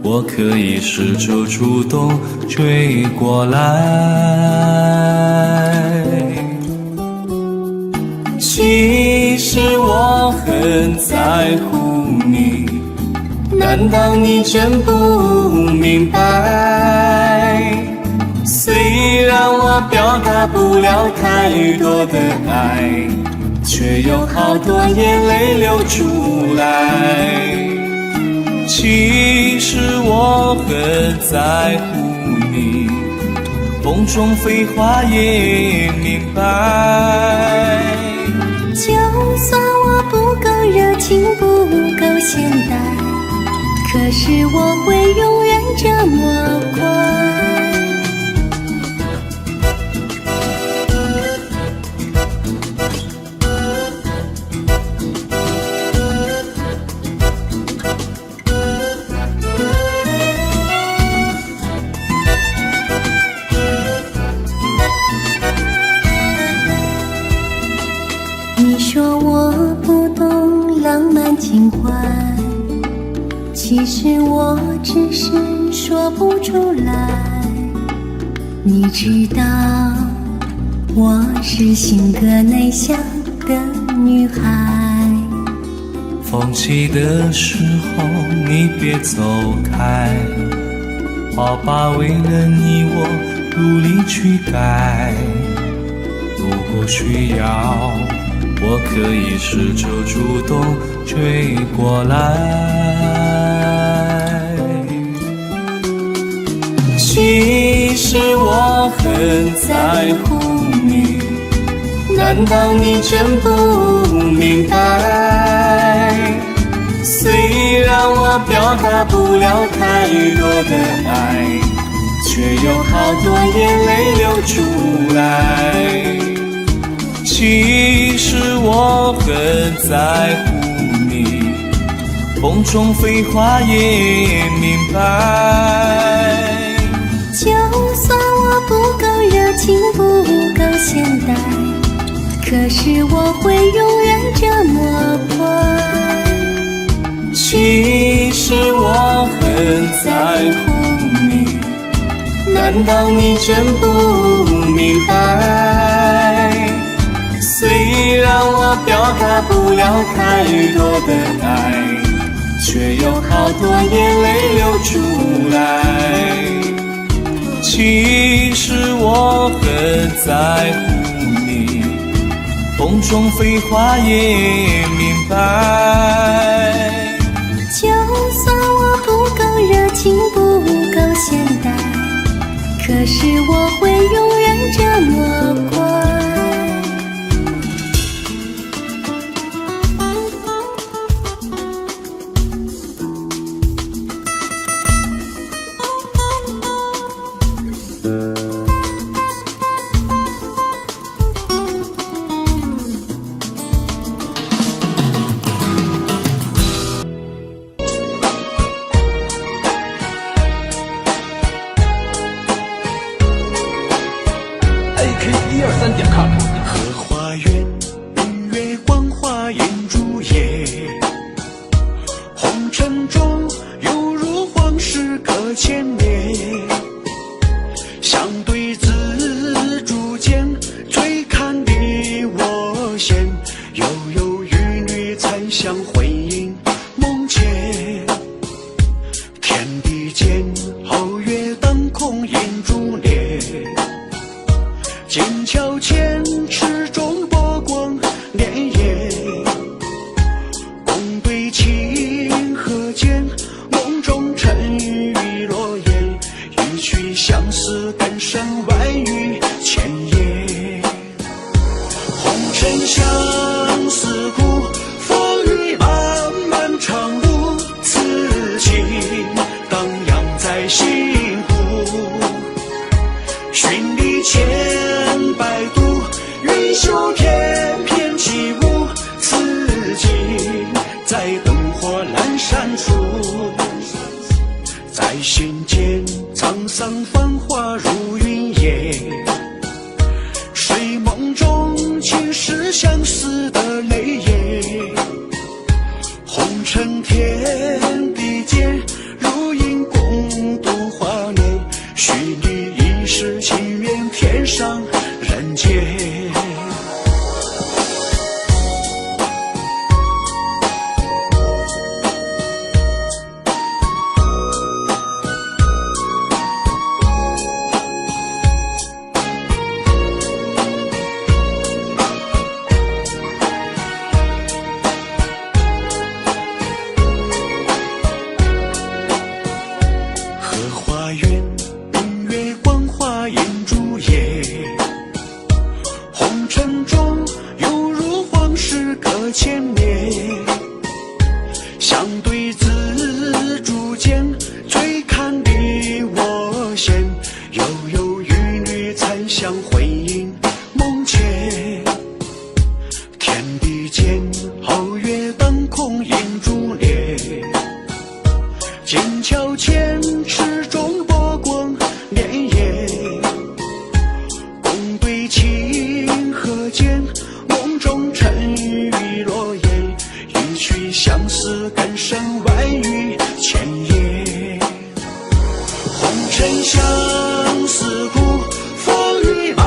我可以试着主动追过来。其实我很在乎你，难道你真不明白？虽然我表达不了太多的爱，却有好多眼泪流出来。其实我很在乎你，风中飞花也明白。就算我不够热情，不够现代，可是我会永远这么乖。你说我不懂浪漫情怀，其实我只是说不出来。你知道我是性格内向的女孩，放弃的时候你别走开，好吧，为了你我努力去改。如果需要，我可以试着主动追过来。其实我很在乎你，难道你真不明白？虽然我表达不了太多的爱，却有好多眼泪流出来。其实我很在乎你，风中飞花也明白。就算我不够热情，不够现代，可是我会永远这么乖。其实我很在乎你，难道你真不明白？虽然我表达不了太多的爱，却有好多眼泪流出来。其实我很在乎你，风中飞花也明白。就算我不够热情，不够现代，可是我会永远这么乖。荷花园，月光花映竹叶，红尘中犹如往事搁浅灭。相对自竹间，最看你我嫌，悠悠玉女残香回影梦前。天地间，皓月当空映珠帘。剑桥前，池中波光潋滟，共对清河间，梦中尘雨落叶，一曲相思，更胜万语千言。红尘相思苦，风雨漫漫长路，此情荡漾在心湖。寻历千百度，云袖翩翩起舞，此景在灯火阑珊处。在心间沧桑繁华如云烟，睡梦中尽是相思的泪眼。红尘天地间，如影共度华年，许你一世情缘，天上人间。荷花园，月光花映竹叶，红尘中犹如往事搁浅灭。相对自竹间，最看你我嫌，悠悠玉女残香回影梦前。天地间，皓月当空映珠帘。剑桥前，池中波光潋滟，共对清河间，梦中尘雨落叶，一曲相思，更胜万语千言。红尘相思苦，风雨漫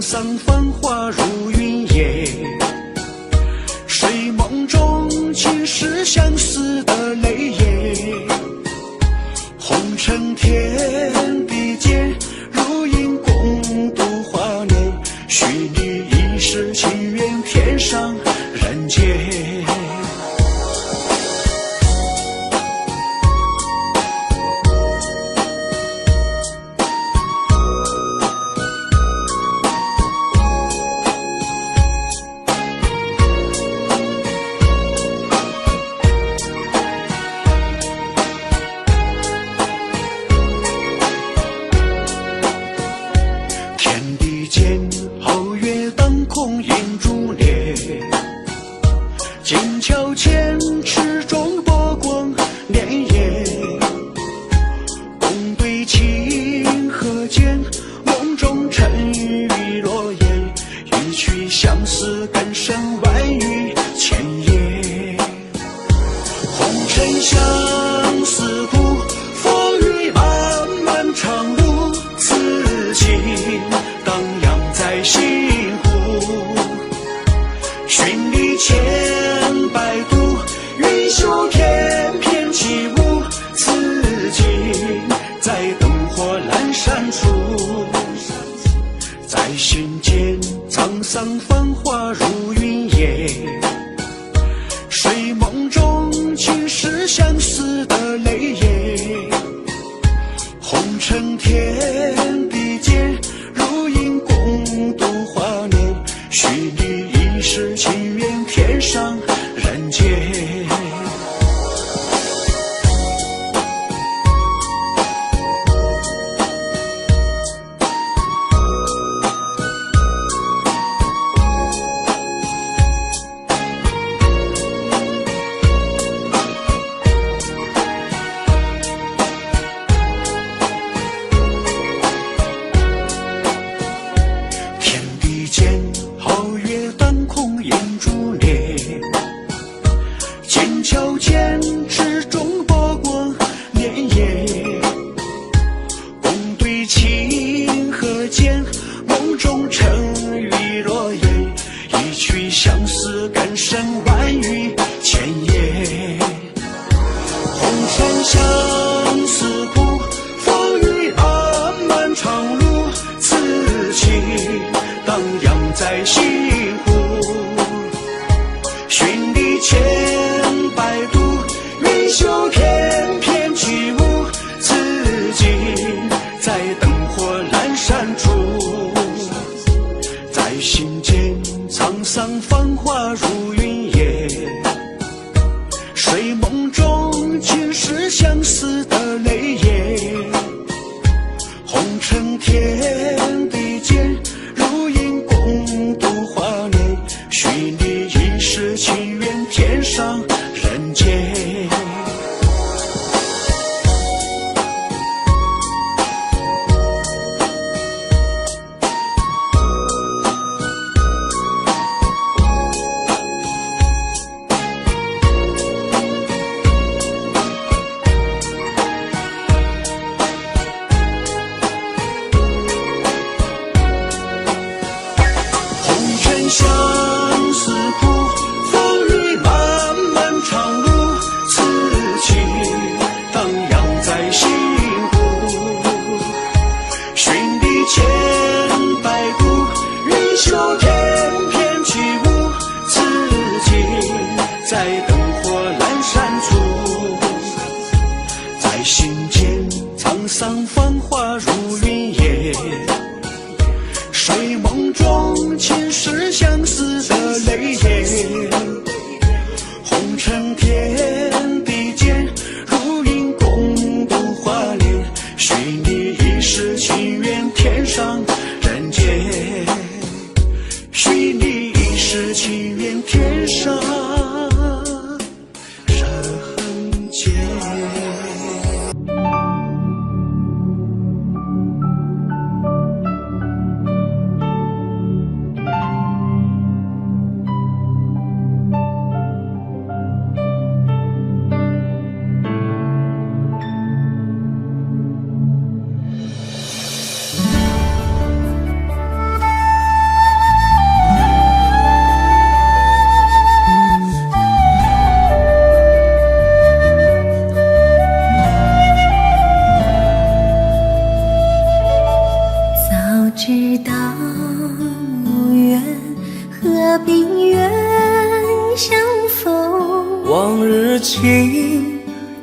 桑繁华如云烟，睡梦中尽是相思的泪眼。红尘天地间，如影共度华年，许你一世情缘，天上人间。静桥前，池中波光潋滟，共对清河间，梦中尘雨落雁，一曲相思更胜万语千言。红尘相思苦，风雨漫漫长路，此情荡漾在心湖，寻你千百度，云袖翩翩起舞，此景在灯火阑珊处。在心间沧桑繁华如云烟，睡梦中尽是相思的泪眼。红尘天地间，如影共度华年，许你一世情缘，天上人间。天地间，皓月当空映珠帘，剑桥间，池中波光潋滟，共对清河间，梦中尘雨落雁，一曲相思更胜万语千言。红尘相思苦，风雨漫漫长路，此情荡漾在心湖，寻你千百度，云袖翩翩起舞，此景在灯火阑珊处。在心间沧桑繁华如云烟，睡梦中尽是相思的泪眼。红尘天地间，如影共度华年，许你一世情缘，天上人间。红尘相思苦，风雨漫漫长路，此情荡漾在心湖，寻你千百度，云袖翩翩起舞，此景在灯火阑珊处。在心间沧桑繁华如云烟，睡梦中尽是相思的泪眼。红尘天地间，如影共度华年，许你一世情缘，天上人间。许你一世情缘，天上人间。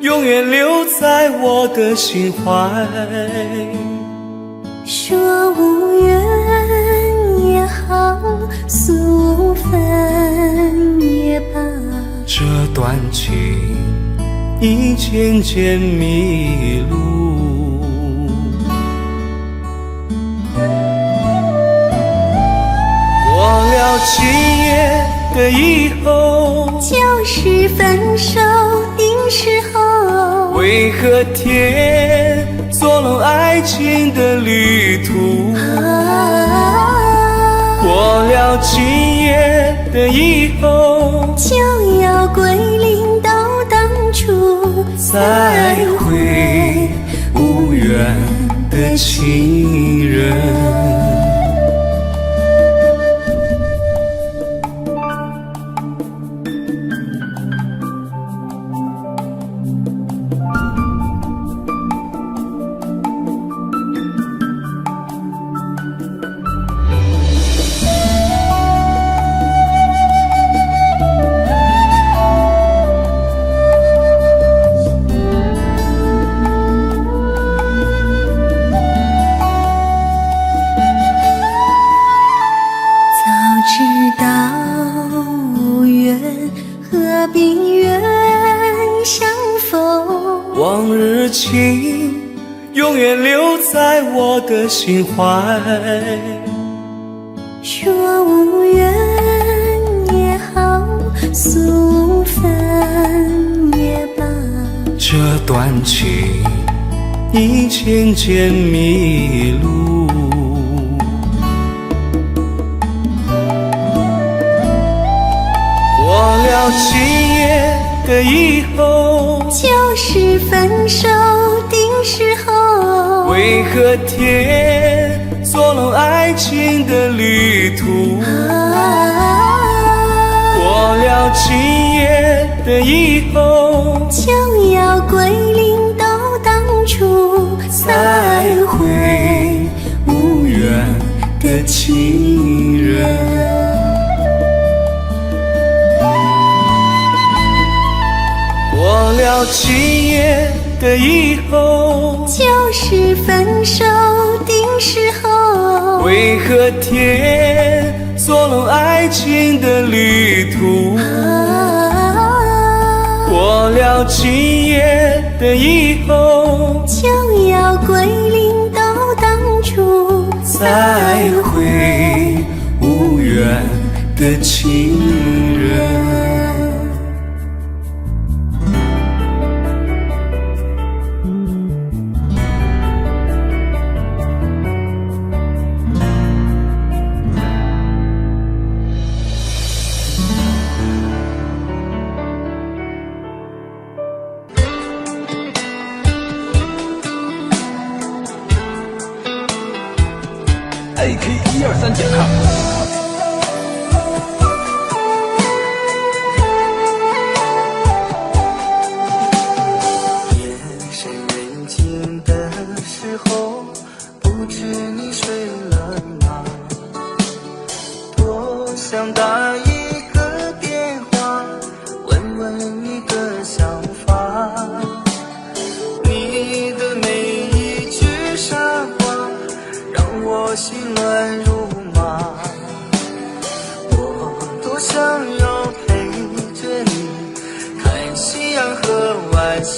永远留在我的心怀。说无缘也好，诉无分也罢，这段情已渐渐迷路。过了今夜的以后，就是分手定时候。为何天作弄爱情的旅途？过了今夜的以后，就要归零到当初，再会无缘的情人。往日情永远留在我的心怀。说无缘也好，诉无分也罢，这段情已渐渐迷路。过了今夜的以后，就是分手定时候。为何天作弄爱情的旅途？过了今夜的以后，就要归零到当初，再会无缘的情人。过了今夜的以后，就是分手定时候。为何天作弄爱情的旅途？过了今夜的以后，就要归零到当初，再会无缘的情人。AK123健康。夜深人静的时候，不知你睡了吗？多想打一个电话，问问你的想法。你的每一句傻话，让我心乱如麻。我多想要陪着你，看夕阳和晚霞。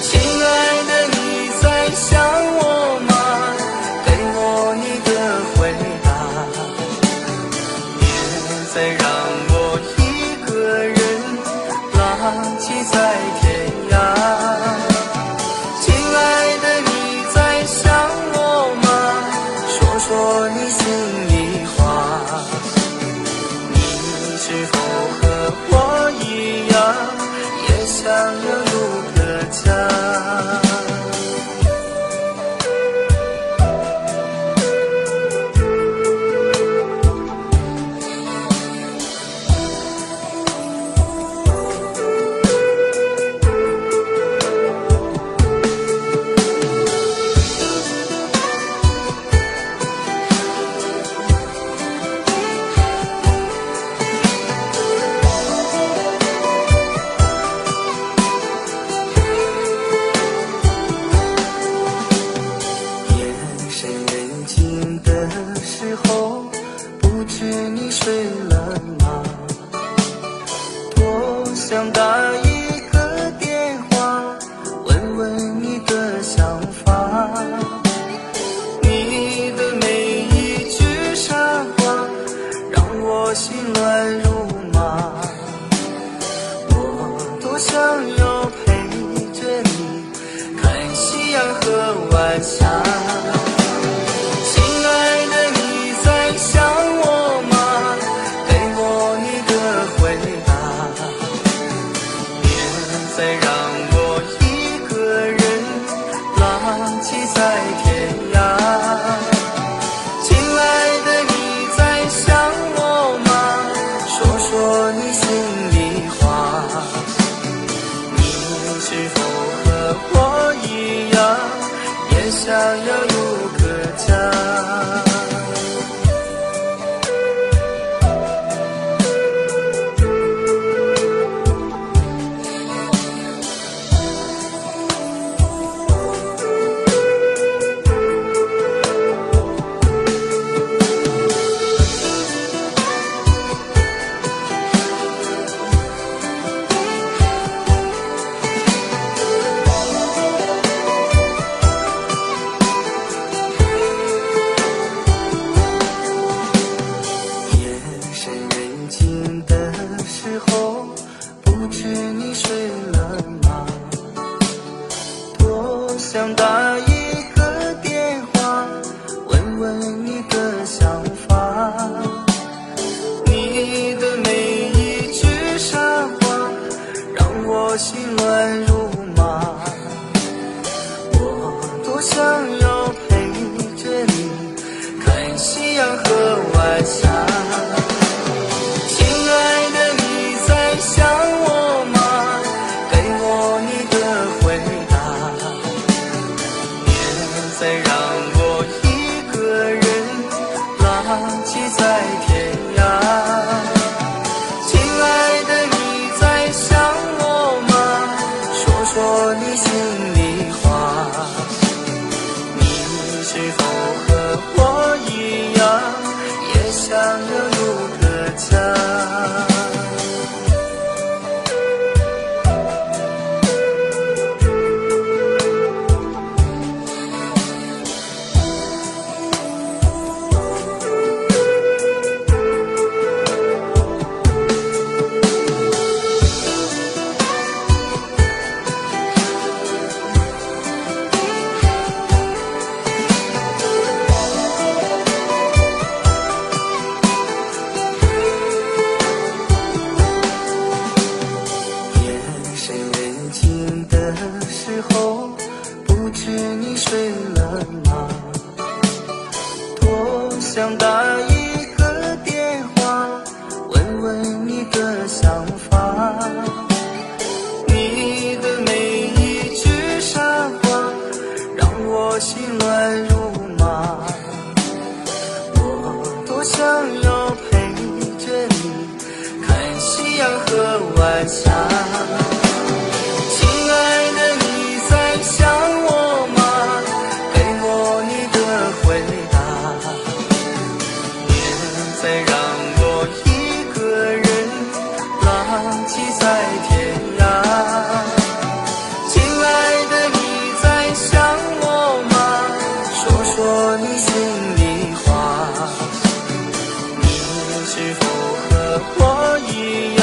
亲爱的，你在想我吗？给我你的回答，别再让我一个人浪迹在天涯。亲爱的，你在想我吗？说说你心里话。你是否和我一样，也想要有个家？想要有个家。想打一个电话，问问你的想法。你的每一句傻话，让我心乱如麻。我多想要陪着你，看夕阳和晚霞。亲爱的，你在想我吗？给我你的回答。再让我一个人浪迹在天涯。亲爱的，你在想我吗？说说你心里话。你是否和我一样，也想要有个家？想打一个电话，问问你的想法。你的每一句傻话，让我心乱如麻。我多想要陪着你，看夕阳和晚霞。亲爱的，你在想我吗？给我你的回答。再让我一个人浪迹在天涯。亲爱的，你在想我吗？说说你心里话。你是否和我一样，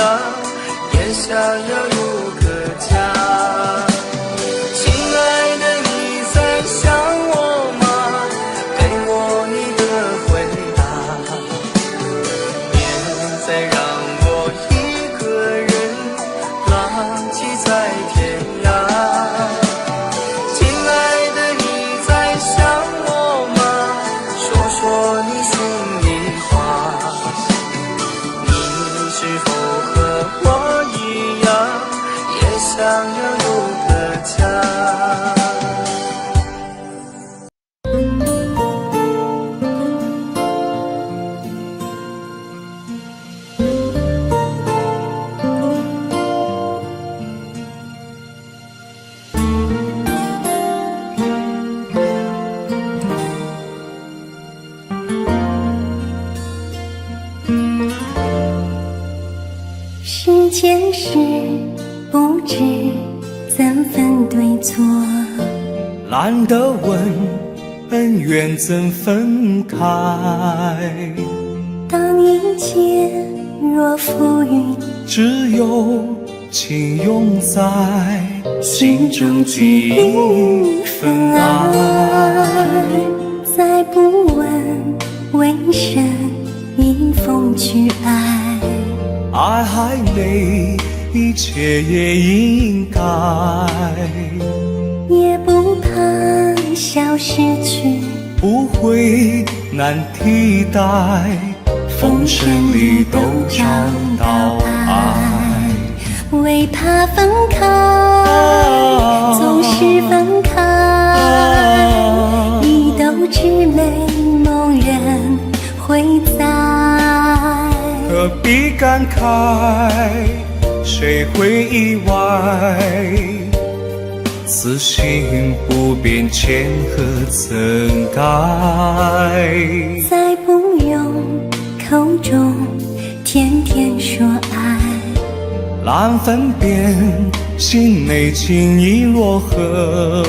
也想要有个家？亲爱的，你在想我吗？给我你的回答。再让我一个人浪迹在天涯。亲爱的，你在想我吗？说说你心里话。你是否和我一样，也想要有个家？世间事不知怎分对错，懒得问恩怨怎分开。当一切若浮云，只有情永在心中记一份爱。再不问为什迎风去爱，爱还没，一切也应该。也不怕笑失去，不会难替代。风声里都找到爱，为怕分开，总是分开。此心不变，前何曾改？再不用口中天天说爱，难分辨心内情意若何。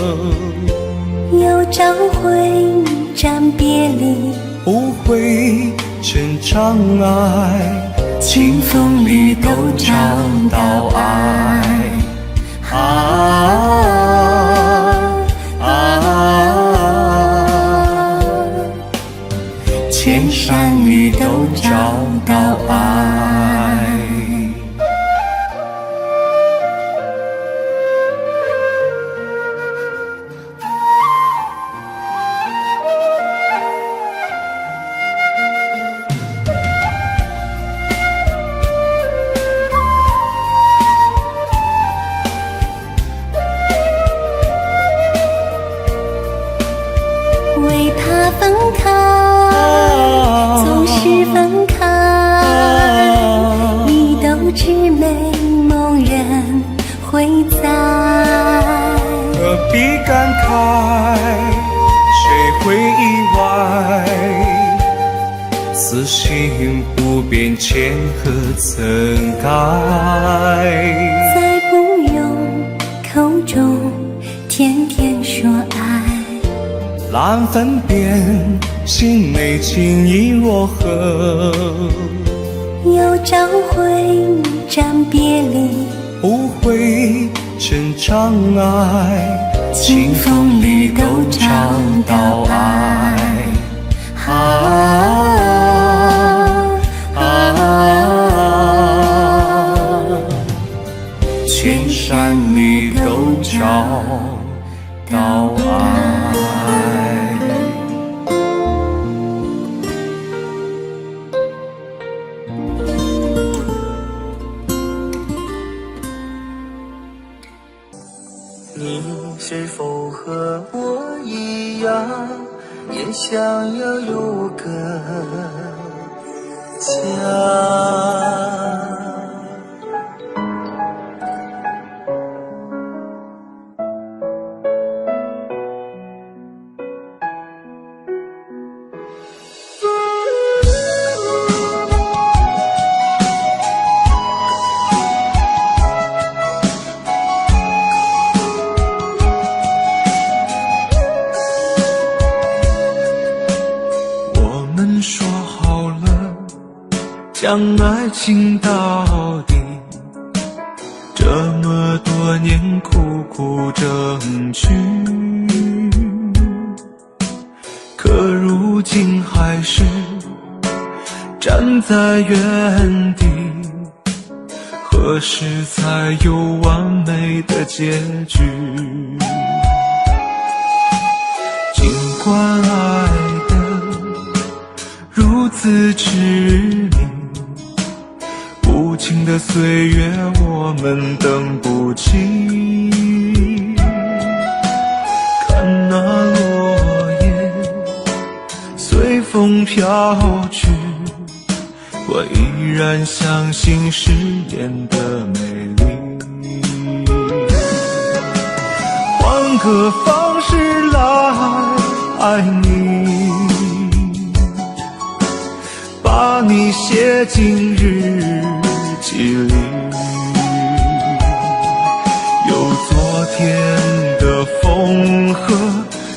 有朝会暂别离，不会成障碍，清风里都找到爱。千山里都找到爱。为怕分开，总是分开，你都知美梦人会在。何必感慨，谁会意外？此心不变，前何曾改？再不用口中天天说爱，难分辨心内情意若何。有朝会暂别离，不会成障碍，清风里都找到爱。千山里都找到爱。你是否和我一样，也想要有个家？说好了，将爱情到底，这么多年苦苦争取，可如今还是站在原地，何时才有完美的结局？尽管爱如此痴迷，无情的岁月我们等不起。看那落叶随风飘去，我依然相信誓言的美丽。换个方式来爱你，把你写进日记里，有昨天的风和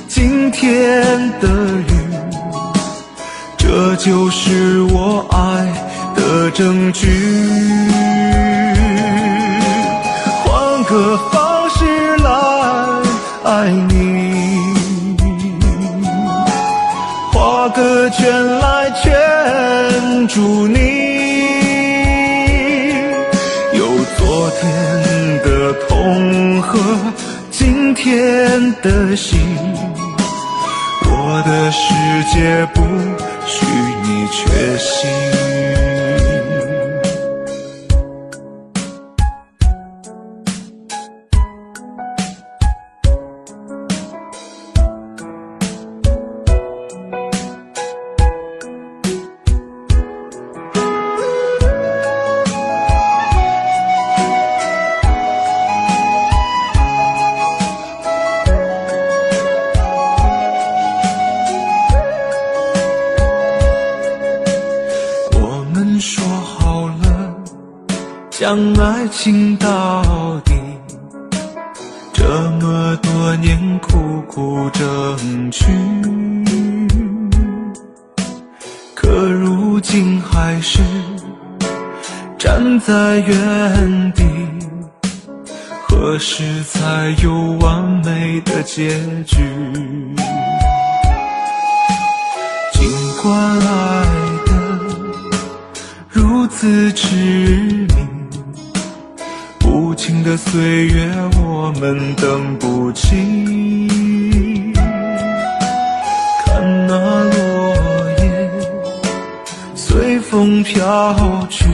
今天的雨，这就是我爱的证据。换个方式来爱你，画个圈来圈住你，有昨天的痛和今天的心，我的世界不许你缺席。将爱情到底。这么多年苦苦争取，可如今还是站在原地。何时才有完美的结局？尽管爱得如此痴迷，无情的岁月我们等不起。看那落叶随风飘去，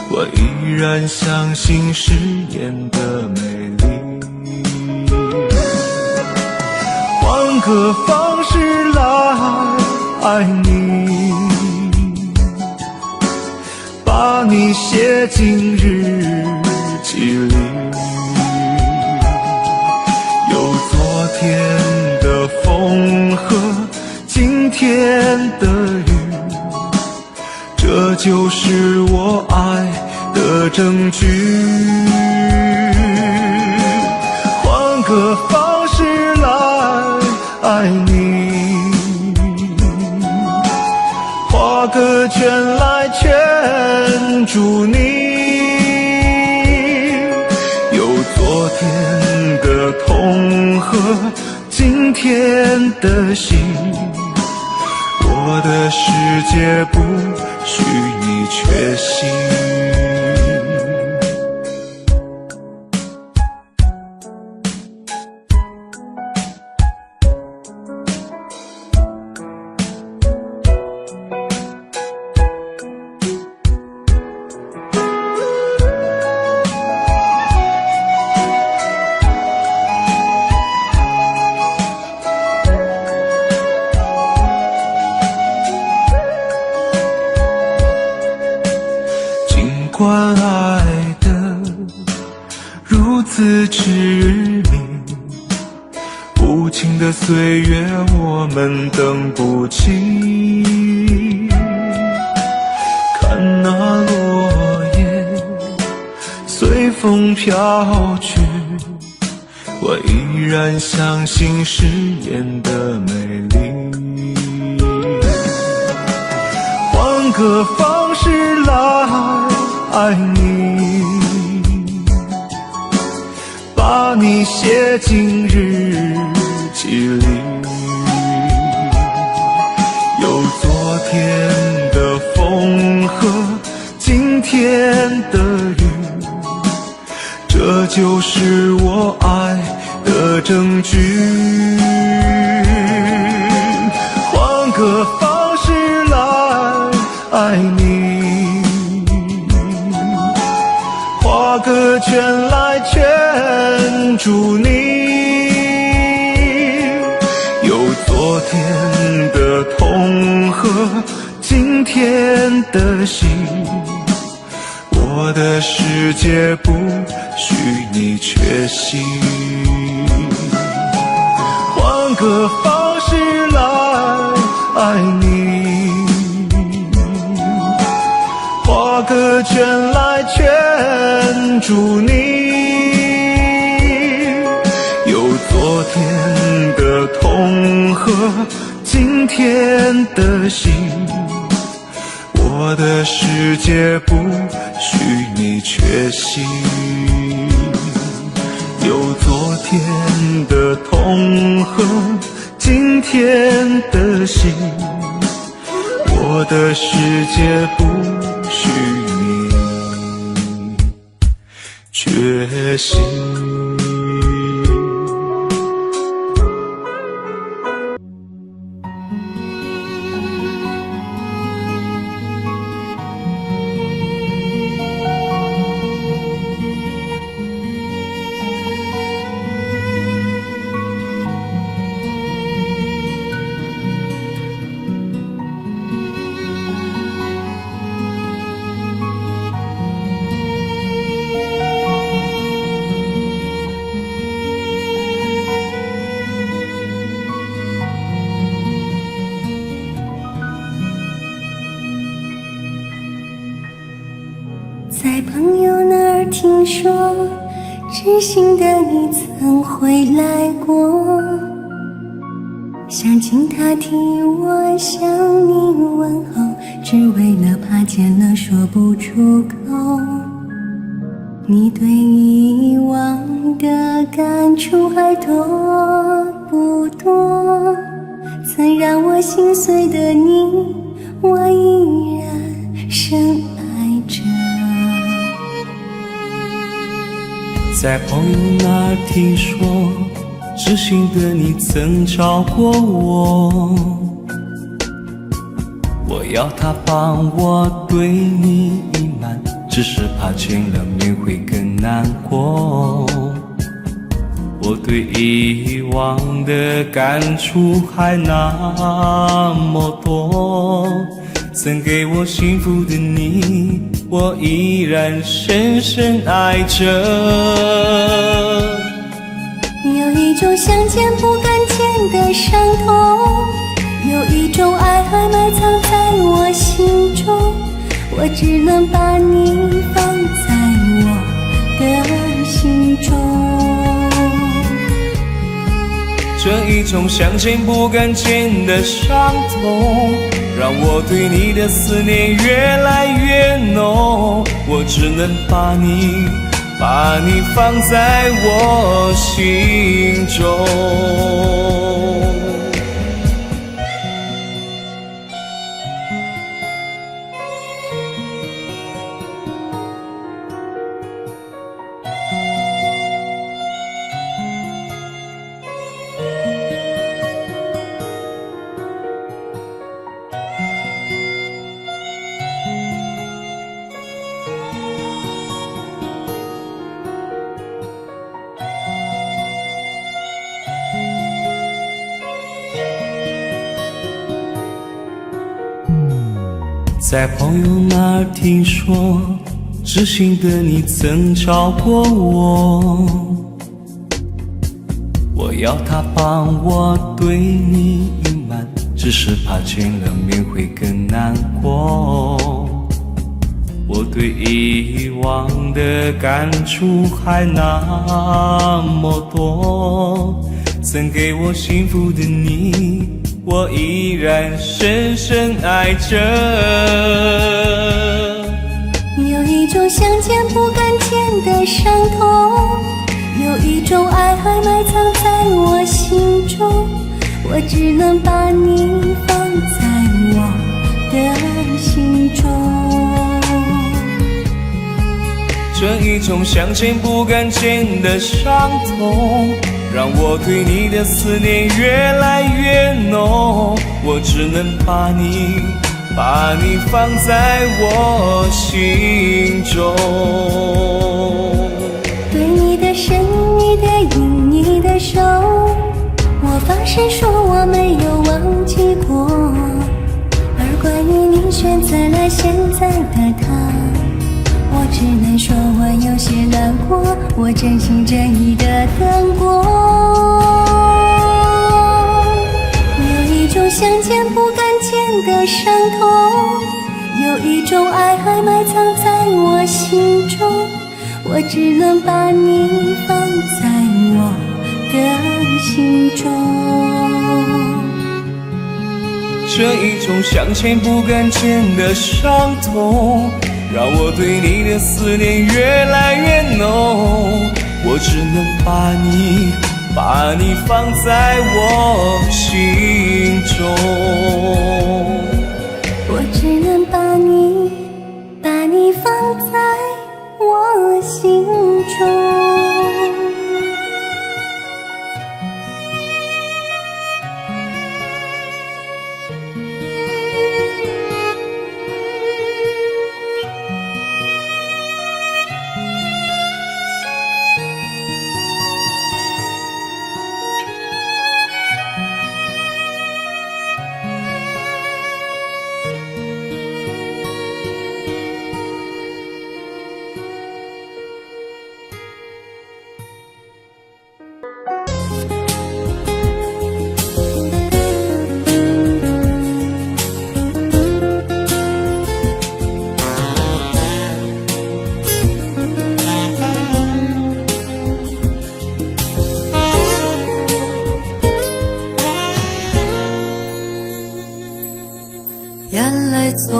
我依然相信誓言的美丽。换个方式来爱你，把你写进日记里。有昨天的风和今天的雨，这就是我爱的证据。换个方式来爱你，画个圈来圈住你。有昨天的痛和今天的心，我的世界不许你缺席。尽管爱得如此痴迷，无情的岁月我们等不起。看那落叶随风飘去，我依然相信誓言的美丽。换个方式来爱你，把你写进日记里。有昨天的风和今天的雨，这就是我爱的证据。换个方式来爱你，画个圈来圈住你。有昨天的痛和今天的心，我的世界不许你缺席。换个方式来爱你，画个圈来圈住你。有昨天的痛和今天的心，我的世界不许你缺席。有昨天的痛和今天的心，我的世界不许你缺席。听说，知心的你曾回来过。想请他替我向你问候，只为了怕见了说不出口。你对以往的感触还多不多？曾让我心碎的你，我依然深爱着。在朋友那儿听说，知心的你曾找过我，我要他帮我对你隐瞒，只是怕见了面会更难过。我对以往的感触还那么多，曾给我幸福的你，我依然深深爱着。有一种想见不敢见的伤痛，有一种爱还埋藏在我心中，我只能把你放在我的心中。这一种想见不敢见的伤痛，让我对你的思念越来越浓，我只能把你放在我心中。在朋友那儿听说，知心的你曾找过我，我要他帮我对你隐瞒，只是怕见了面会更难过。我对以往的感触还那么多，曾给我幸福的你，我依然深深爱着。有一种想见不敢见的伤痛，有一种爱还埋藏在我心中，我只能把你放在我的心中。这一种想见不敢见的伤痛，让我对你的思念越来越浓，我只能把你放在我心中。对你的身，你的影，你的手，我发誓说我没有忘记过。而关于你选择了现在的他，我只能说我有些难过，我真心真意的等过。有一种想见不敢见的伤痛，有一种爱还埋藏在我心中，我只能把你放在我的心中。这一种想见不敢见的伤痛，让我对你的思念越来越浓，我只能把你放在我心中。我只能把你放在我心中。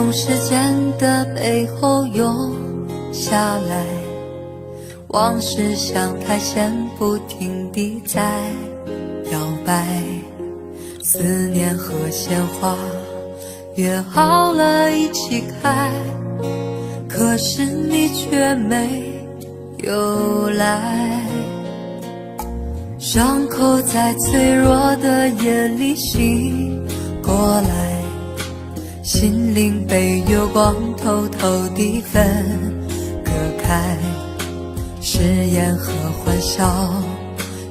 从时间的背后涌下来，往事像苔藓不停地在摇摆，思念和鲜花约好了一起开，可是你却没有来。伤口在脆弱的夜里醒过来，心灵被月光偷偷地分割开，誓言和欢笑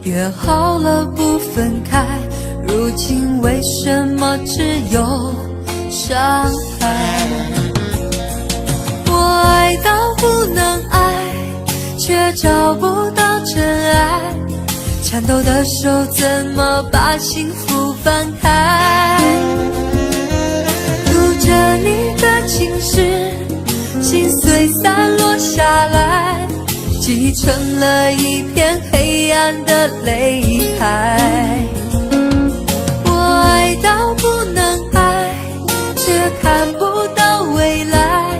约好了不分开，如今为什么只有伤害？我爱到不能爱，却找不到真爱，颤抖的手怎么把幸福翻开？读着你的情诗，心碎散落下来，积成了一片黑暗的泪海。我爱到不能爱，却看不到未来，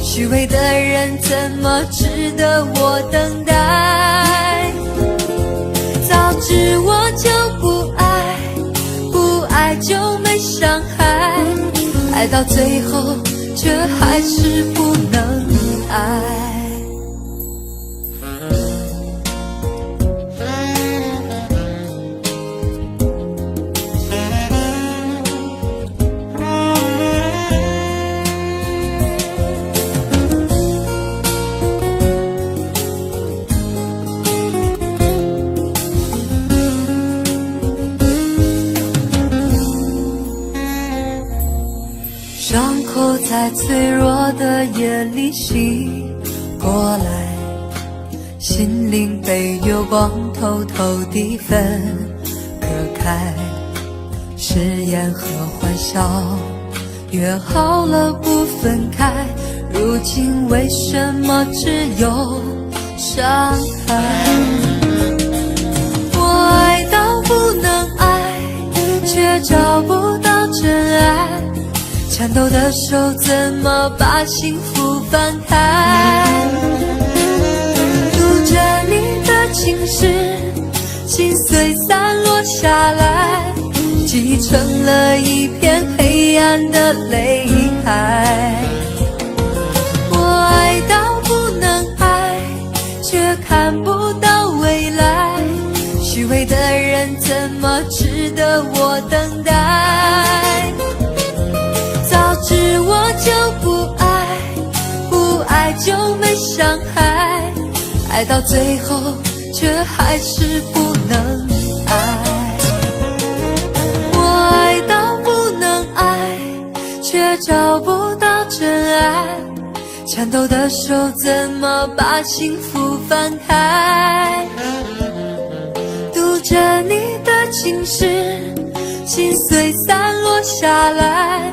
虚伪的人怎么值得我等待？早知我就不爱，不爱就没伤害，爱到最后却还是不能爱。伤口在脆弱的夜里醒过来，心灵被月光偷偷地分割开，誓言和欢笑约好了不分开，如今为什么只有伤害？我爱到不能爱，却找不到真爱，颤抖的手怎么把幸福翻开？读着你的情诗，心碎散落下来，积成了一片黑暗的泪海。我爱到不能爱，却看不到未来，虚伪的人怎么值得我等待？早知我就不爱，不爱就没伤害，爱到最后却还是不能爱。我爱到不能爱，却找不到真爱，颤抖的手怎么把幸福翻开？读着你的情诗，心碎散落下来，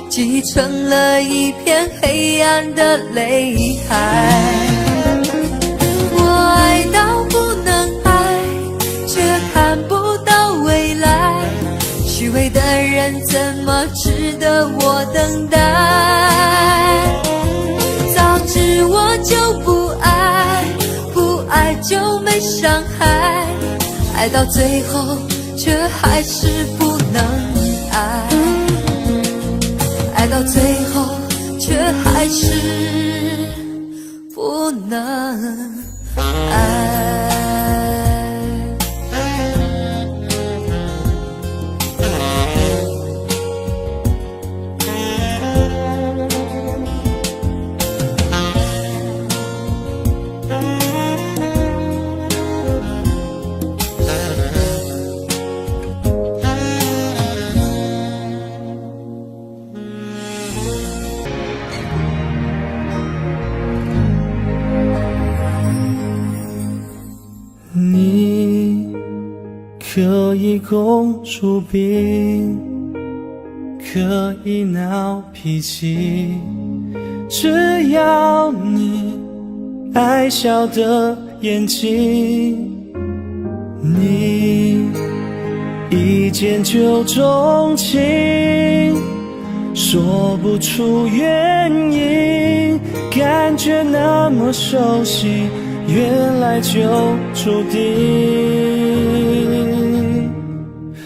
积成了一片黑暗的泪海。我爱到不能爱，却看不到未来，虚伪的人怎么值得我等待？早知我就不爱，不爱就没伤害，爱到最后却还是不能爱，爱到最后却还是不能爱。你可以公主病，可以闹脾气，只要你爱笑的眼睛，你一见就钟情，说不出原因，感觉那么熟悉，原来就注定。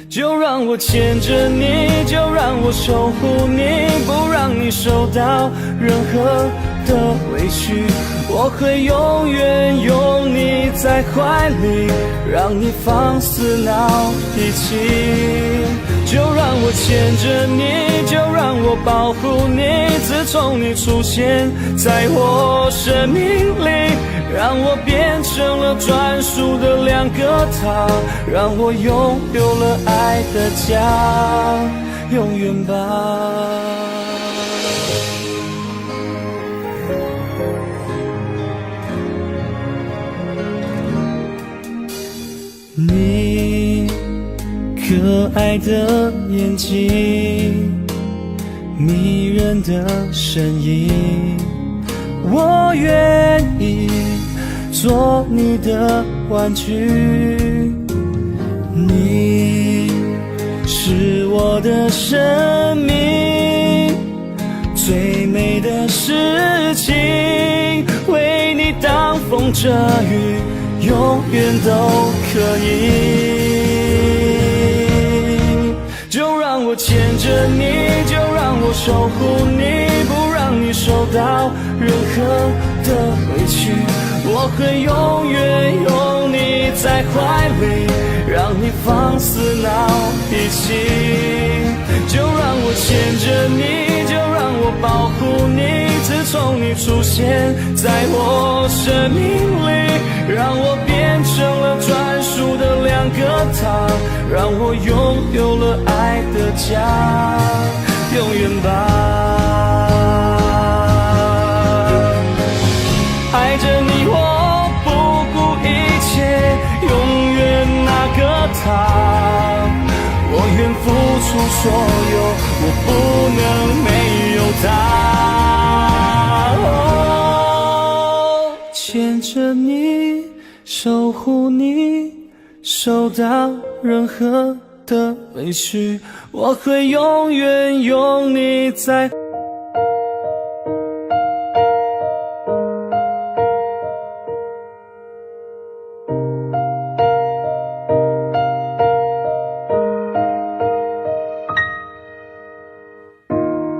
就让我牵着你，就让我守护你，不让你受到任何的委屈。我会永远拥你在怀里，让你放肆闹脾气。就让我牵着你，就让我保护你，自从你出现在我生命里，让我变成了专属的两个他，让我拥有了爱的家，永远吧。你可爱的眼睛，迷人的声音，我愿意做你的玩具。你是我的生命最美的事情，为你挡风遮雨，永远都可以。就让我牵着你，就让我守护你，不让你受到任何的委屈。我会永远拥你在怀里，让你放肆闹脾气。就让我牵着你，就让我保护你，自从你出现在我生命里，让我变成了专属的两个他，让我拥有了爱的家，永远吧。爱着你我不顾一切，永远那个他，我愿付出所有，我不能没有他。牵着你，守护你，受到任何的委屈，我会永远拥你在。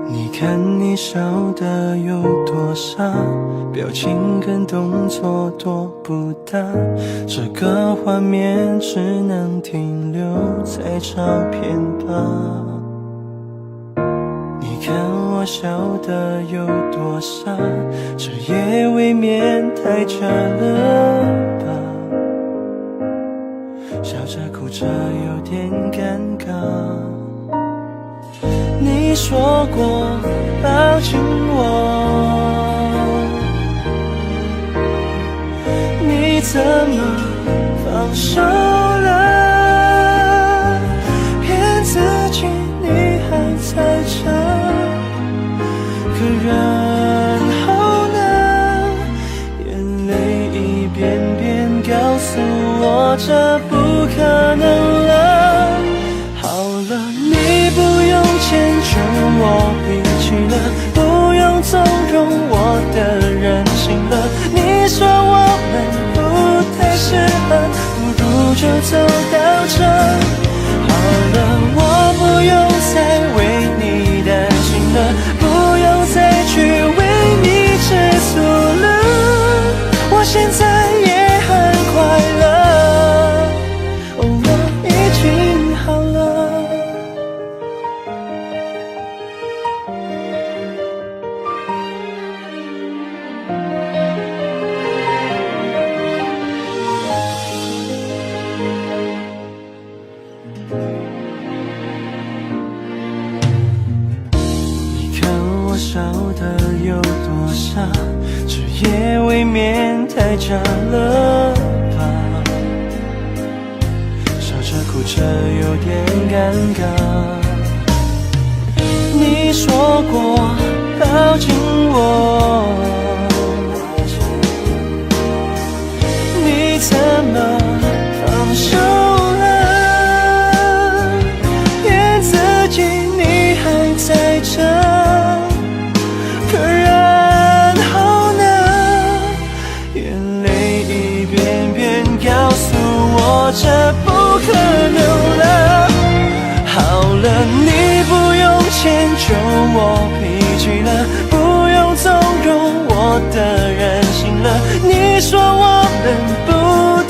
你看你笑得有多傻，表情跟动作多不搭，这个画面只能停留在照片吧。你看我笑得有多傻，这也未免太假了吧，笑着哭着有点尴尬。你说过抱紧我，你怎么放手了？骗自己你还在这，可然后呢？眼泪一遍遍告诉我这不可能了。好了，你不用迁就我脾气了，不用纵容我的任性了。你说我们不太适合，不如就走到这。好了，我不用再为你担心了，不用再去为你吃醋了。我现在也很快乐，我已经好了。笑得有多傻，这也未免太假了吧，笑着哭着有点尴尬。你说过抱紧我，你怎么放手了？骗自己你还在这。可能了。好了，你不用迁就我脾气了，不用纵容我的任性了。你说我们不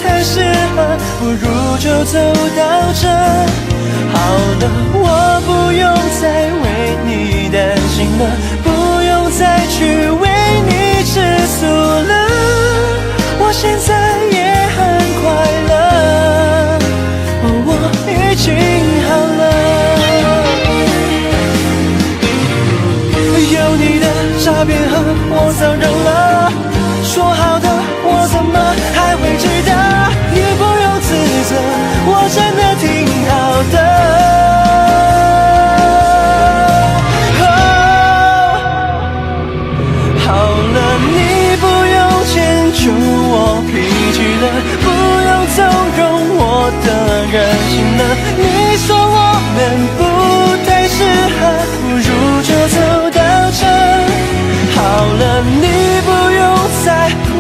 太适合，不如就走到这。好了，我不用再为你担心了，不用再去为你吃醋了。我现在也很快乐，我已经好了。有你的诈骗和我早认了，说好的我怎么还会记得？你不用自责，我真的挺好的。好了，你不用迁就我脾气了，不用纵容我的任性了。你说我们不太适合，不如就走到这。好了，你不用再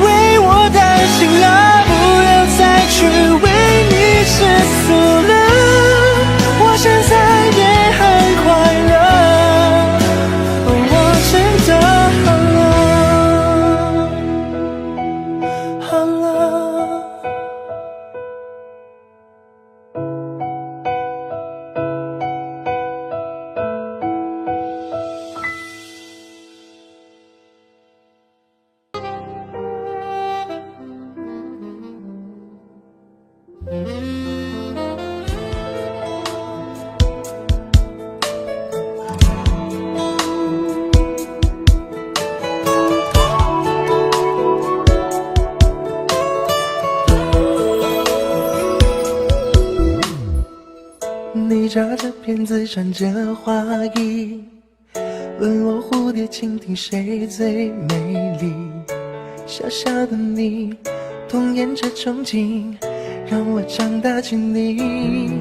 为我担心了，不要再去为你吃醋了。我现在也很快乐，我真的好了。你扎着辫子，穿着花衣，问我蝴蝶蜻蜓谁最美丽。小小的你，童颜着憧憬，让我长大起你。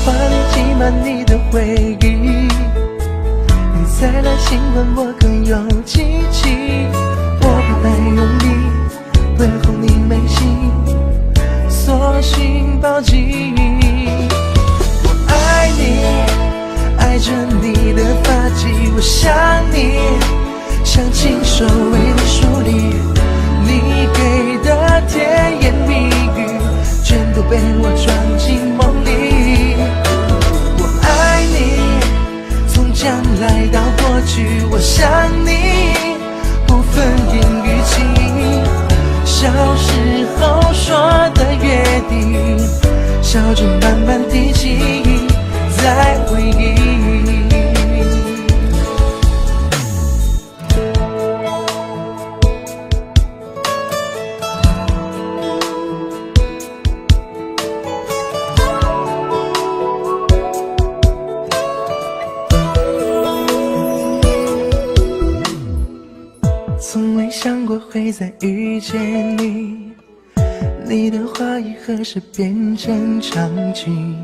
花里挤满你的回忆，你再来亲吻我更有激情。我不太用力，为哄你美心，索性抱紧。我爱你，爱着你的发髻，我想你，像亲手为你梳理。你给的甜言蜜语，全都被我装进梦里。我爱你，从将来到过去，我想你，不分阴与晴。小时候说的约定，笑着慢慢提起，再回忆。从未想过会再遇见你，你的话语何时变成场景？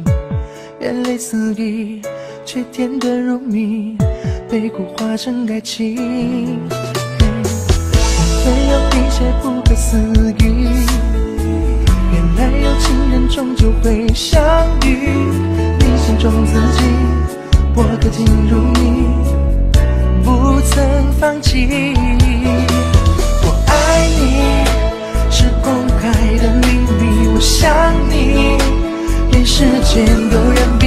眼泪四溢，却甜得如蜜，被苦化成爱情。没有一切不可思议，原来有情人终究会相遇。你心中自己，我可进入你，不曾放弃。我爱你，是公开的秘密，我想你，连时间都染冰。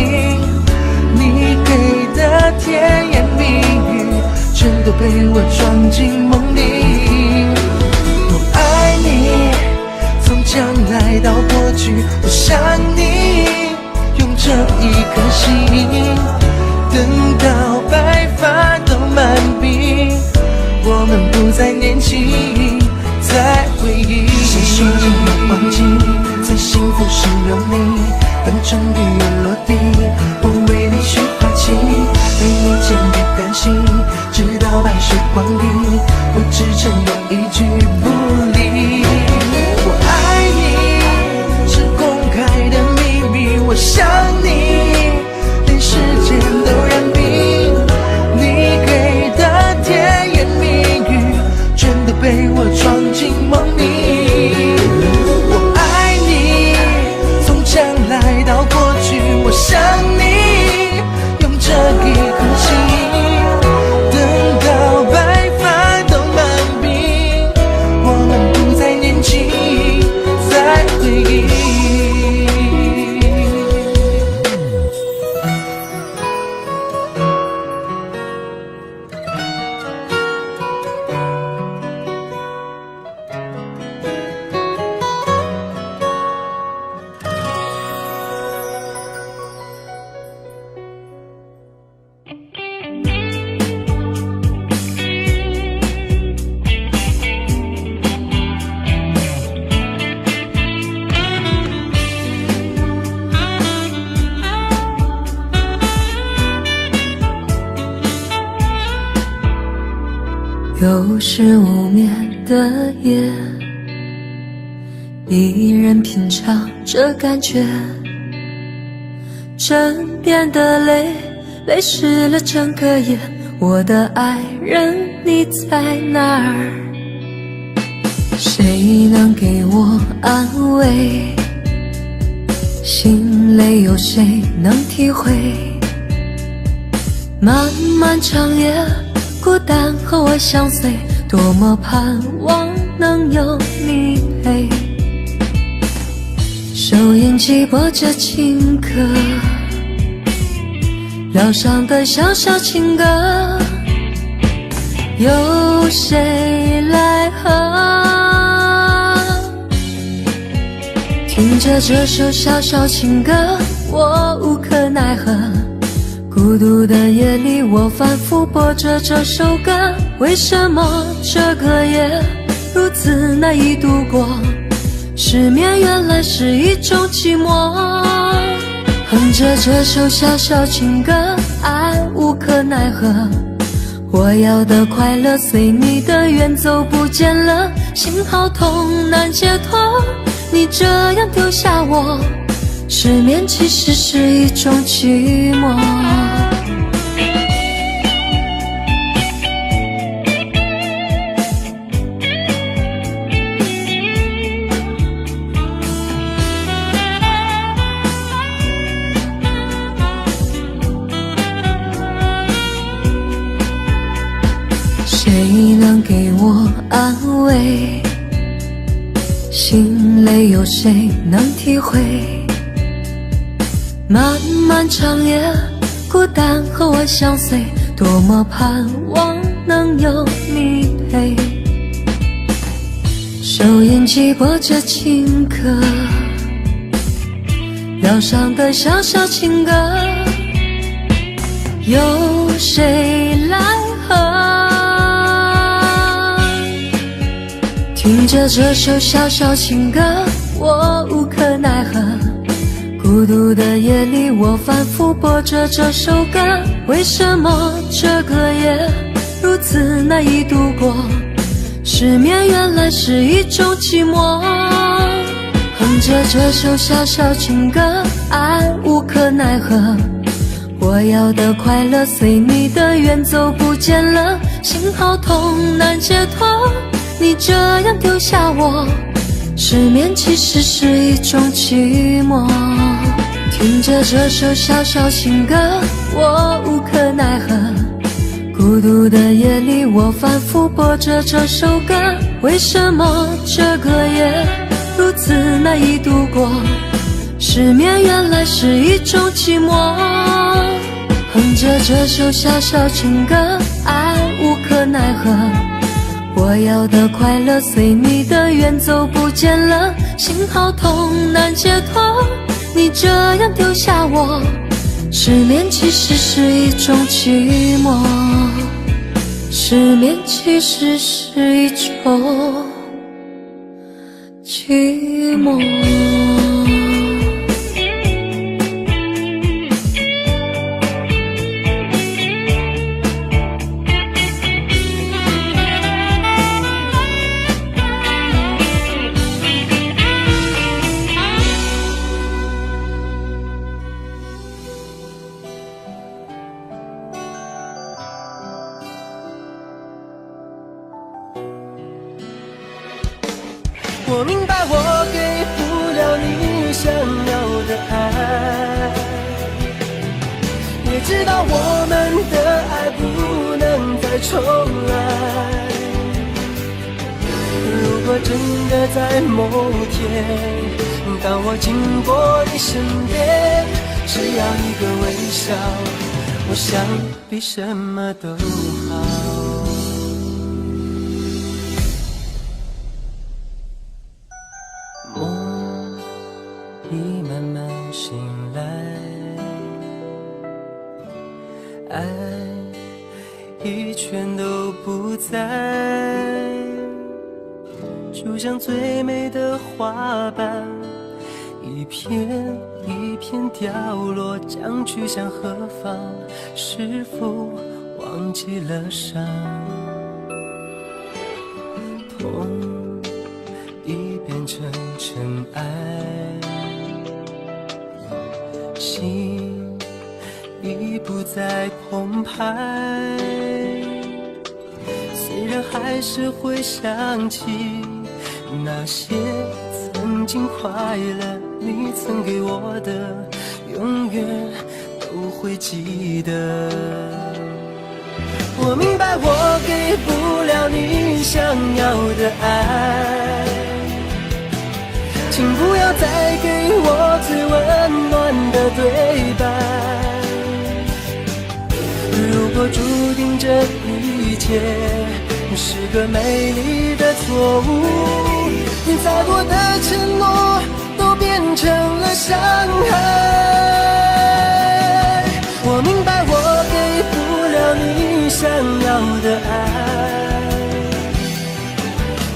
你给的甜言蜜语，全都被我装进梦里。我爱你，从将来到过去，我想你，用这一颗心，等到白发都满鬓，我们不再年轻，再回忆。谁说就能忘记，最幸福是有你，等成雨又落地，我为你去花期，为你坚定甘心，直到白首光阴，不只承诺一句不离。我爱你，是公开的秘密，我想你，连时间都染冰。你给的甜言蜜语，全都被我装进梦里。我爱你，从又是无眠的夜，一人品尝这感觉，枕边的泪泪湿了整个夜。我的爱人你在哪儿？谁能给我安慰？心累有谁能体会？漫漫长夜，孤单和我相随，多么盼望能有你陪。收音机播着情歌，疗伤的小小情歌，有谁来和？听着这首小小情歌，我无可奈何。孤独的夜里，我反复播着这首歌，为什么这个夜如此难以度过？失眠原来是一种寂寞。哼着这首小小情歌，爱无可奈何。我要的快乐随你的远走不见了，心好痛难解脱。你这样丢下我，失眠其实是一种寂寞。谁能给我安慰？心累有谁能体会？漫漫长夜，孤单和我相随，多么盼望能有你陪。收音机播着情歌，疗伤的小小情歌，有谁来和？听着这首小小情歌，我无可奈何。孤独的夜里，我反复播着这首歌，为什么这个夜如此难以度过？失眠原来是一种寂寞。哼着这首小小情歌，爱无可奈何。我要的快乐随你的远走不见了，心好痛难解脱。你这样丢下我，失眠其实是一种寂寞。听着这首小小情歌，我无可奈何。孤独的夜里，我反复播着这首歌，为什么这个夜如此难以度过？失眠原来是一种寂寞。哼着这首小小情歌，爱无可奈何。我要的快乐随你的远走不见了，心好痛难解脱。你这样丢下我，失眠其实是一种寂寞。失眠其实是一种寂寞。我明白我给不了你想要的爱，也知道我们的爱不能再重来。如果真的在某天，当我经过你身边，只要一个微笑，我想比什么都好。已慢慢醒来，爱已全都不在，就像最美的花瓣，一片一片掉落，将去向何方？是否忘记了伤？心已不再澎湃，虽然还是会想起那些曾经快乐，你曾给我的，永远都会记得。我明白我给不了你想要的爱，请不要再给我最温暖的对白。如果注定这一切是个美丽的错误，再多的承诺都变成了伤害。我明白我给不了你想要的爱，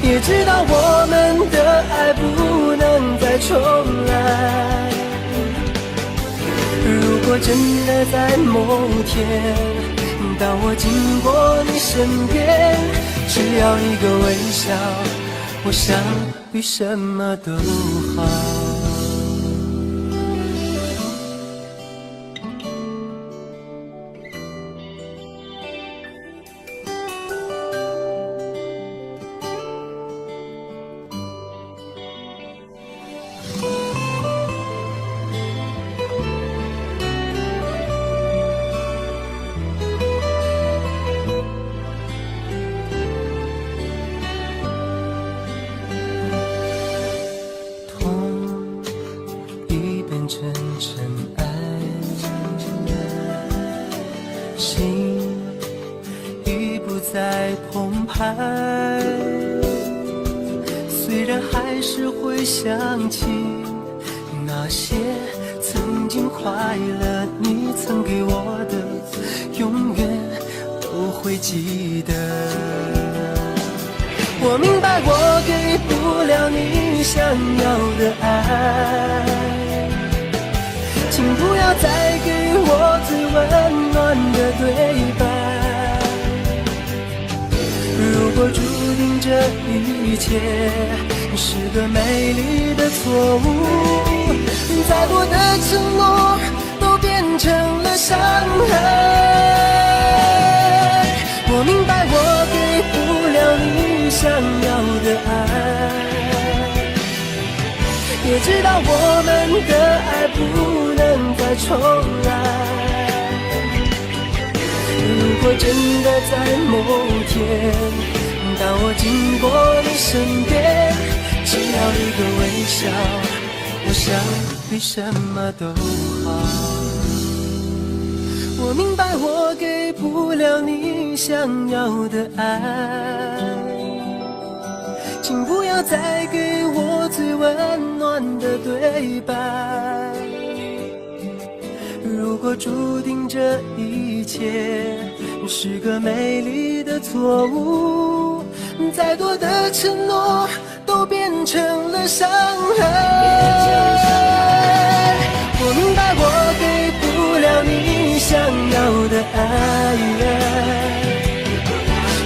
也知道我们的爱不能再重来。如果真的在某天，当我经过你身边，只要一个微笑，我想比什么都好。虽然还是会想起那些曾经快乐，你曾给我的，永远都会记得。我明白我给不了你想要的爱，请不要再给我最温暖的对白。如果注定这一切是个美丽的错误，再多的承诺都变成了伤害。我明白我给不了你想要的爱，也知道我们的爱不能再重来。如果真的在某天，当我经过你身边，只要一个微笑，我想比什么都好。我明白我给不了你想要的爱，请不要再给我最温暖的对白。如果注定这一切是个美丽的错误，再多的承诺都变成了伤害。我明白我给不了你想要的爱，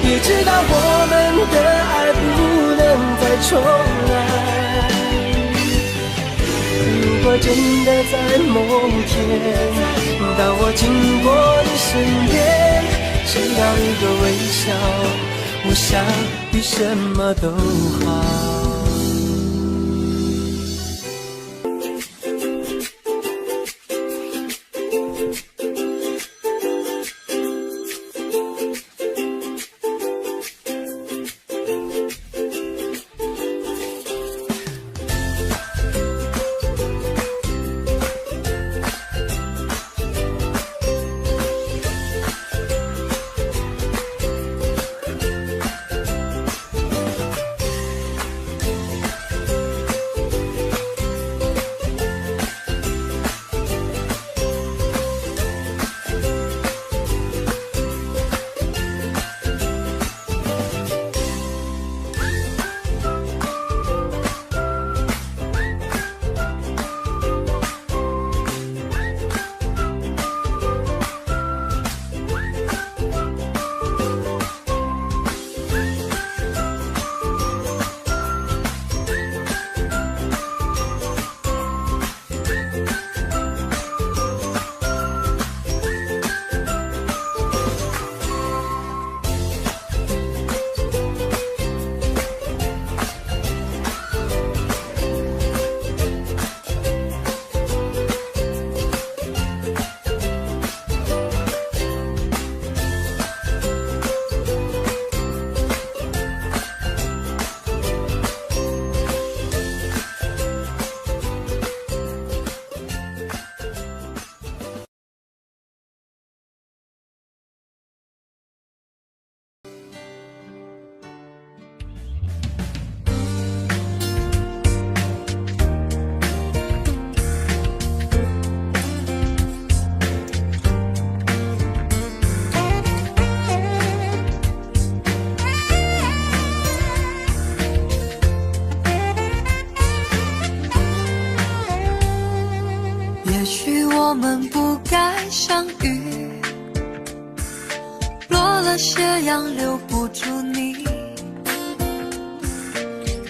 也知道我们的爱不能再重来。如果真的在某天，当我经过你身边，只要一个微笑，我想比什么都好。也许我们不该相遇，落了斜阳留不住你，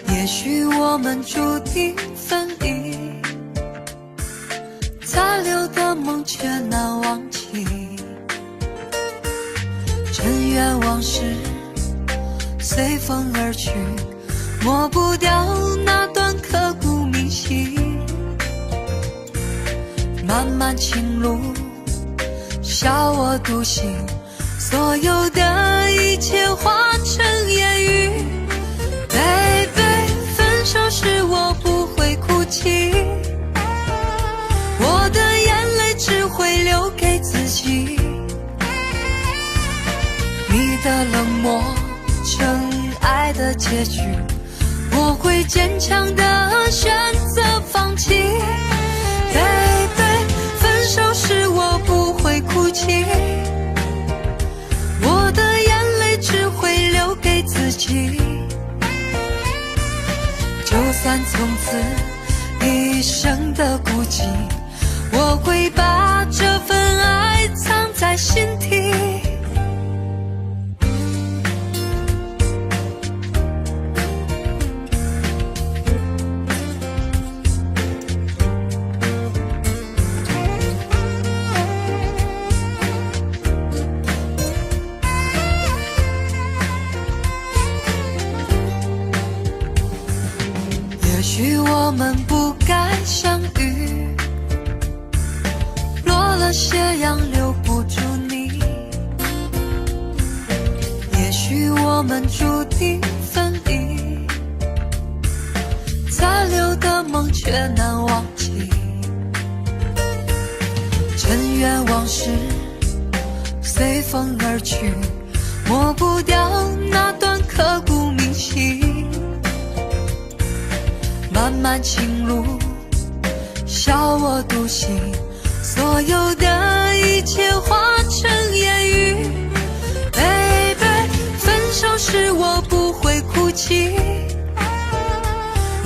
也许我们注定分离，残留的梦却难忘记，尘缘往事随风而去，抹不掉那段刻骨铭心。漫漫情路，笑我独行，所有的一切化成烟雨。Baby， 分手时我不会哭泣，我的眼泪只会留给自己。你的冷漠成爱的结局，我会坚强的选择放弃。Baby， 分手时我不会哭泣，我的眼泪只会留给自己。就算从此一生的孤寂，我会把这份爱藏在心底。也许我们不该相遇，落了斜阳留不住你，也许我们注定分离，残留的梦却难忘记，尘缘往事随风而去，抹不掉那段刻骨铭心。漫漫情路，笑我独行，所有的一切化成烟雨。Baby， 分手时我不会哭泣，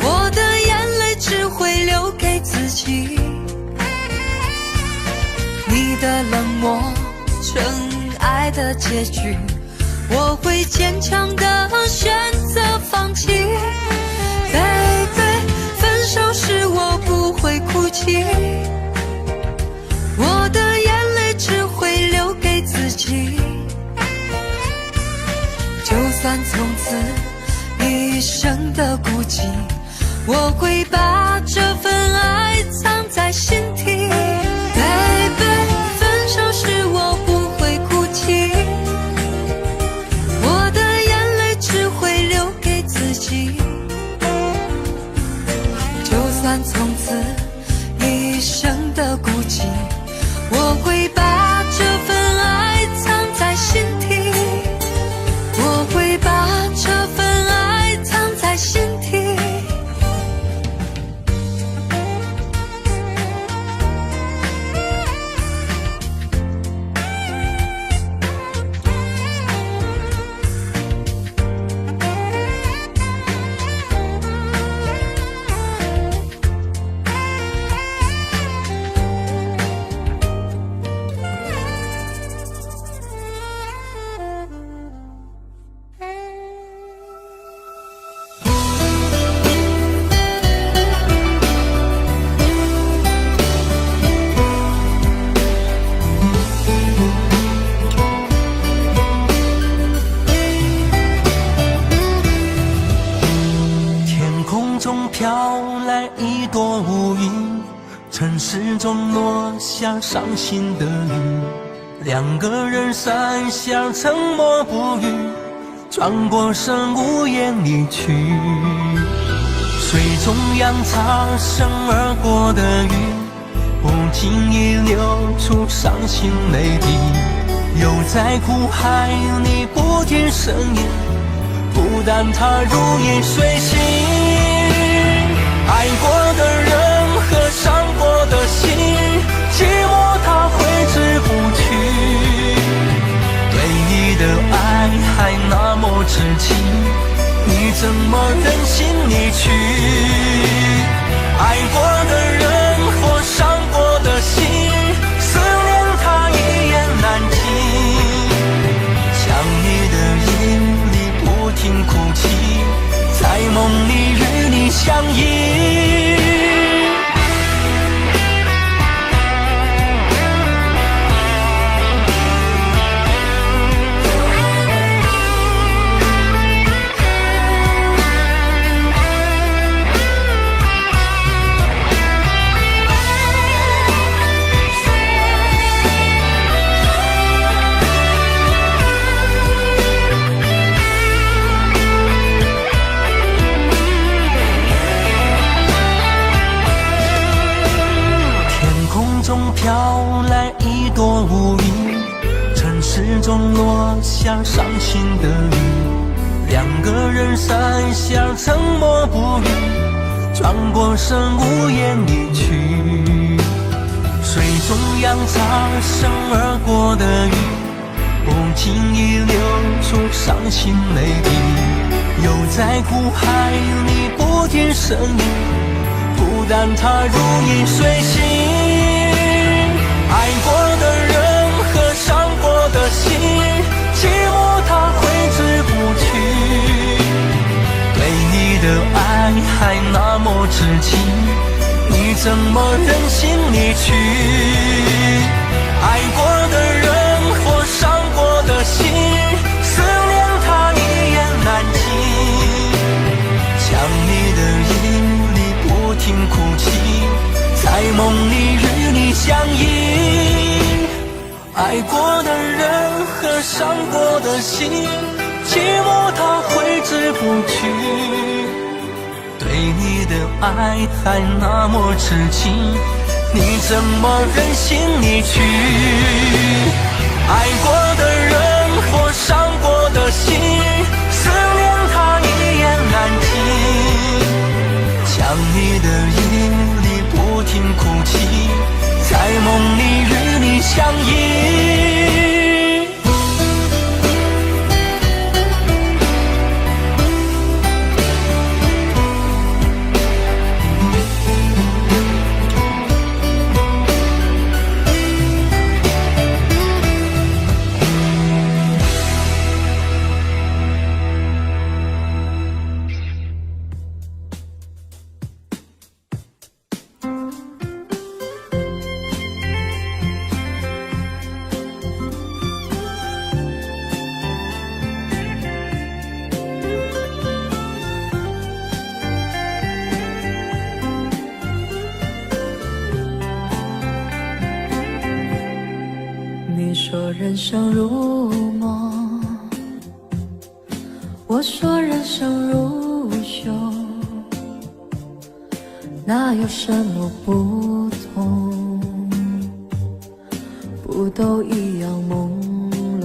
我的眼泪只会留给自己。你的冷漠成爱的结局，我会坚强的选择放弃。Baby， 分手时我不会哭泣，我的眼泪只会留给自己。就算从此一生的孤寂，我会把这份爱藏在心底。Baby， 分手时我不会哭泣，我的眼泪只会留给自己。就算从此一生的孤寂，我会把这份爱藏在心底，我会把这份爱藏在心底。城市中落下伤心的雨，两个人伞下沉默不语，转过身无言离去。水中央擦身而过的云，不经意流出伤心泪滴，又在苦海里不听声音，孤单它如影随形。爱过的人和伤过的心，寂寞它挥之不去。对你的爱还那么痴情，你怎么忍心离去？爱过的人或伤过的飘来一朵乌云，城市中落下伤心的雨，两个人讪笑沉默不语，转过身无言离去。水中央擦身而过的鱼，不经意流出伤心泪滴，又在苦海里不停呻吟，孤单它如影随形。爱过的人和伤过的心，寂寞它挥之不去，对你的爱还那么痴情，你怎么忍心离去？爱过的人或伤过的心，思念它一言难尽，想你的夜里不停哭泣，在梦里与你相依。爱过的人和伤过的心，寂寞它挥之不去，对你的爱还那么痴情，你怎么忍心离去？爱过的人或伤过的心，思念它一言难尽，想你的夜里不停哭泣，在梦里与你相依。你说人生如梦，我说人生如秀，哪有什么不同？不都一样朦胧，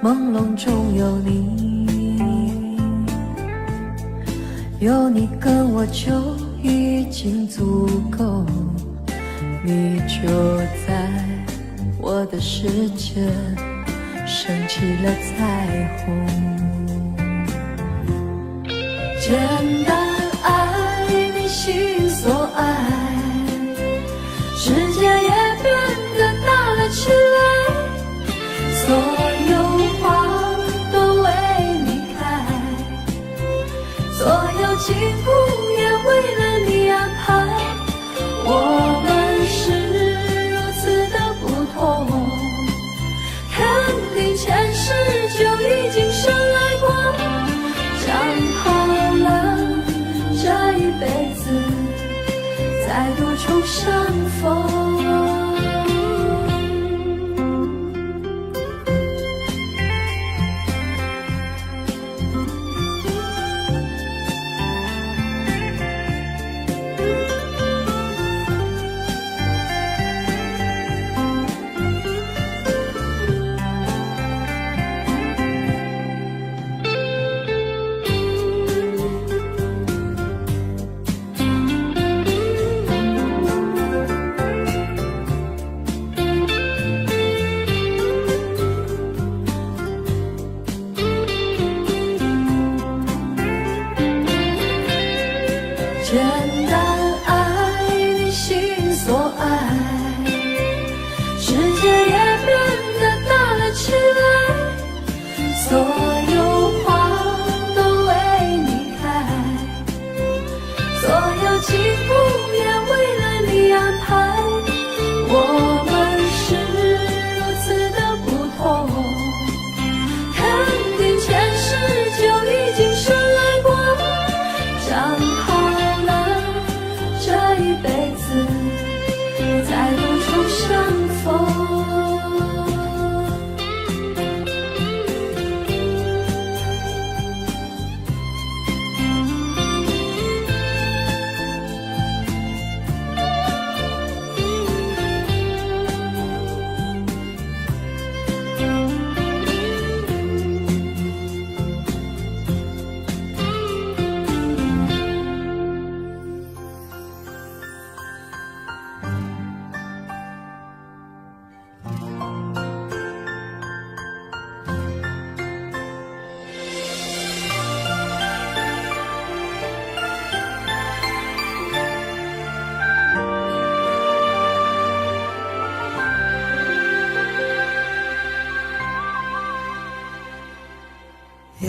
朦胧中有你，有你跟我就已经足够。你就在我的世界升起了彩虹，简单爱你心所爱，世界也变得大了起来，所有花都为你开，所有景物也为了你安排，我们是如此的不同，肯定前世就已经深爱过，讲好了这一辈子再度重相逢。简单爱你心所爱，世界也变得大了起来，所有花都为你开，所有景物也为了你安排，我们是如此的不同，肯定前世就已经深爱过，讲好这一辈子再度重相逢。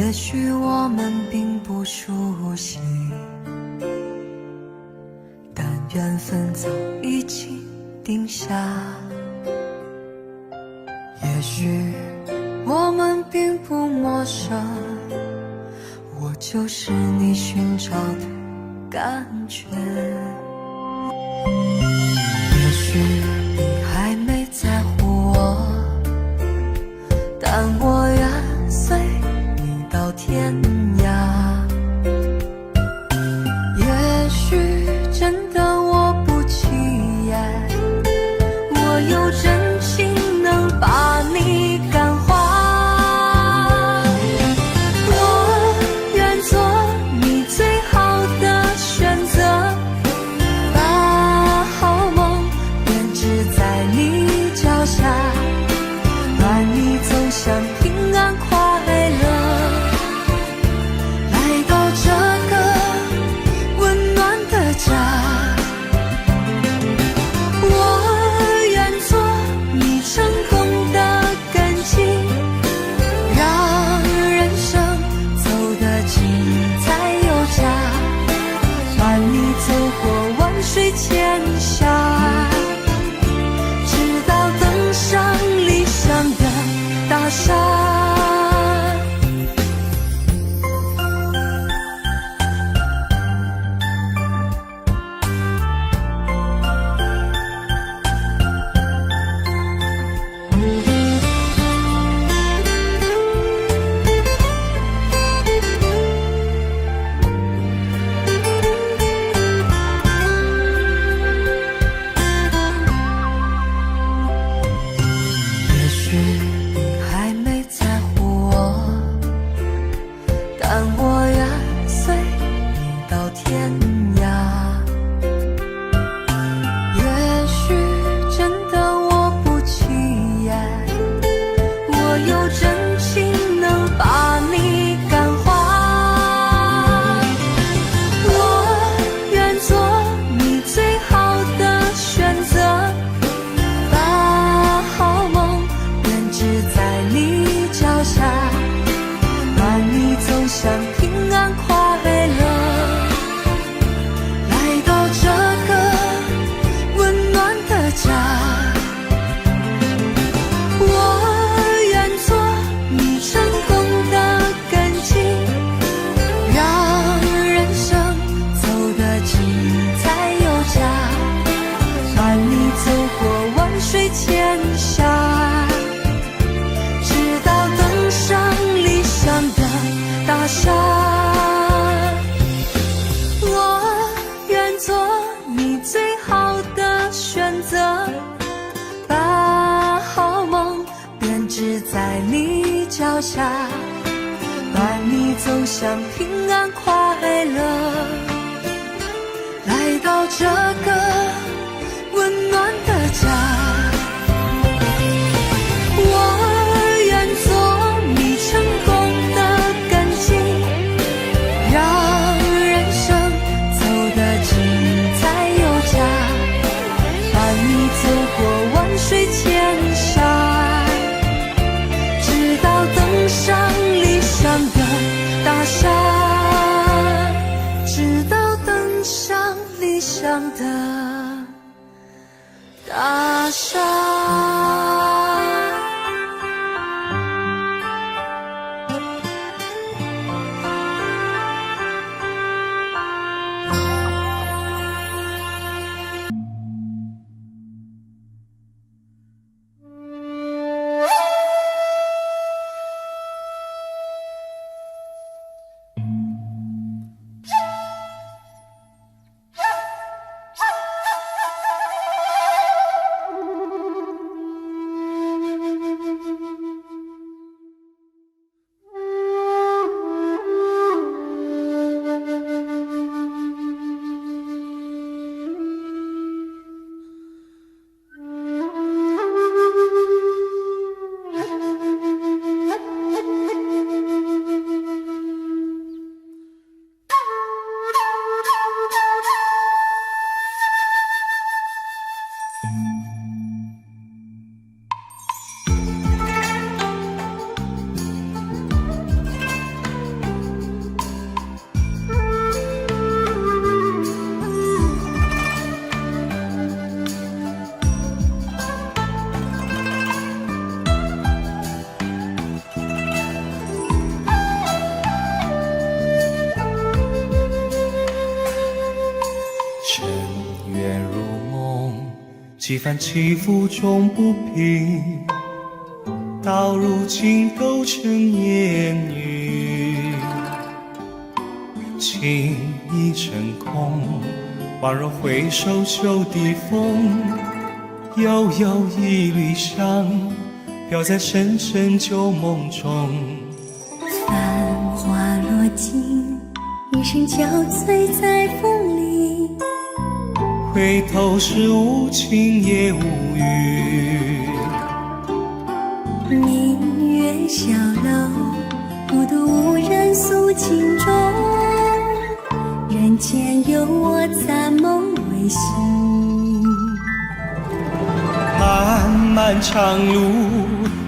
也许我们并不熟悉，但缘分早已经定下。也许我们并不陌生，我就是你寻找的感觉。也许你还没在乎我，但我愿随你到天涯。也许真的我不起眼，我有真情能把你感化。我愿做你最好的选择，把好梦编织在你脚下，伴你走向平安快乐，来到这个温暖的家。我愿做你成功的根基，让人生走得精彩有加，伴你走过万水千峡，直到登上理想的大厦。也许你还没在乎我，但我愿随你到天涯。也许真的我不起眼，我有真情能把你感化。我愿做你最好的选择，把好梦编织在你脚下，伴你走向平安快乐，来到这个温暖的家。我愿做你成功的根基，让人生走得精彩有加，伴你走过万水千峡，直到登上理想的大厦。我愿做你最好的选择，把好梦编织在你脚下，伴你走向平安快乐，来到这个温暖的家。我愿做你成功的根基，让人生走得精彩有加，伴你走过万水千峡，直到登上理想的大厦，直到登上理想的大厦。几番起伏终不平，到如今都成烟雨。情已成空，宛若回首旧地风，悠悠一缕香，飘在深深旧梦中。繁华落尽，一生憔悴在风里。回头是无情也无语。明月小楼，孤独无人诉情衷。人间有我残梦未醒。漫漫长路，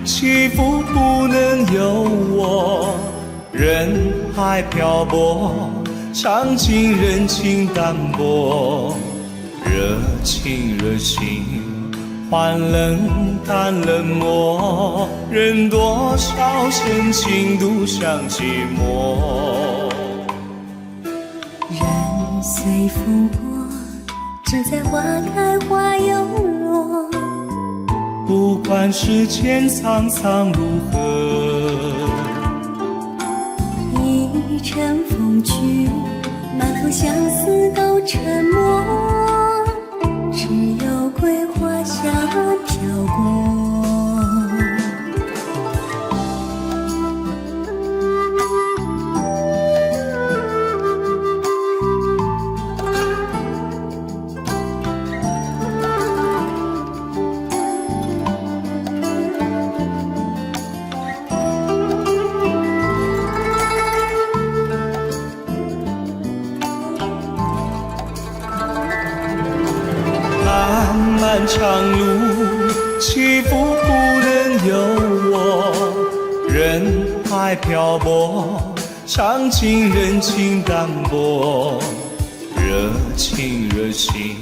起伏不能由我。人海漂泊，尝尽人情淡薄。热情热心，换冷淡冷漠。任多少深情独向寂寞。人随风波，只在花开花又落。不管世间沧桑如何，一程风去，满腹相思都沉默。只有桂花香飘过。漫长路，起伏不能由我。人海漂泊，尝尽人情淡薄。热情热心，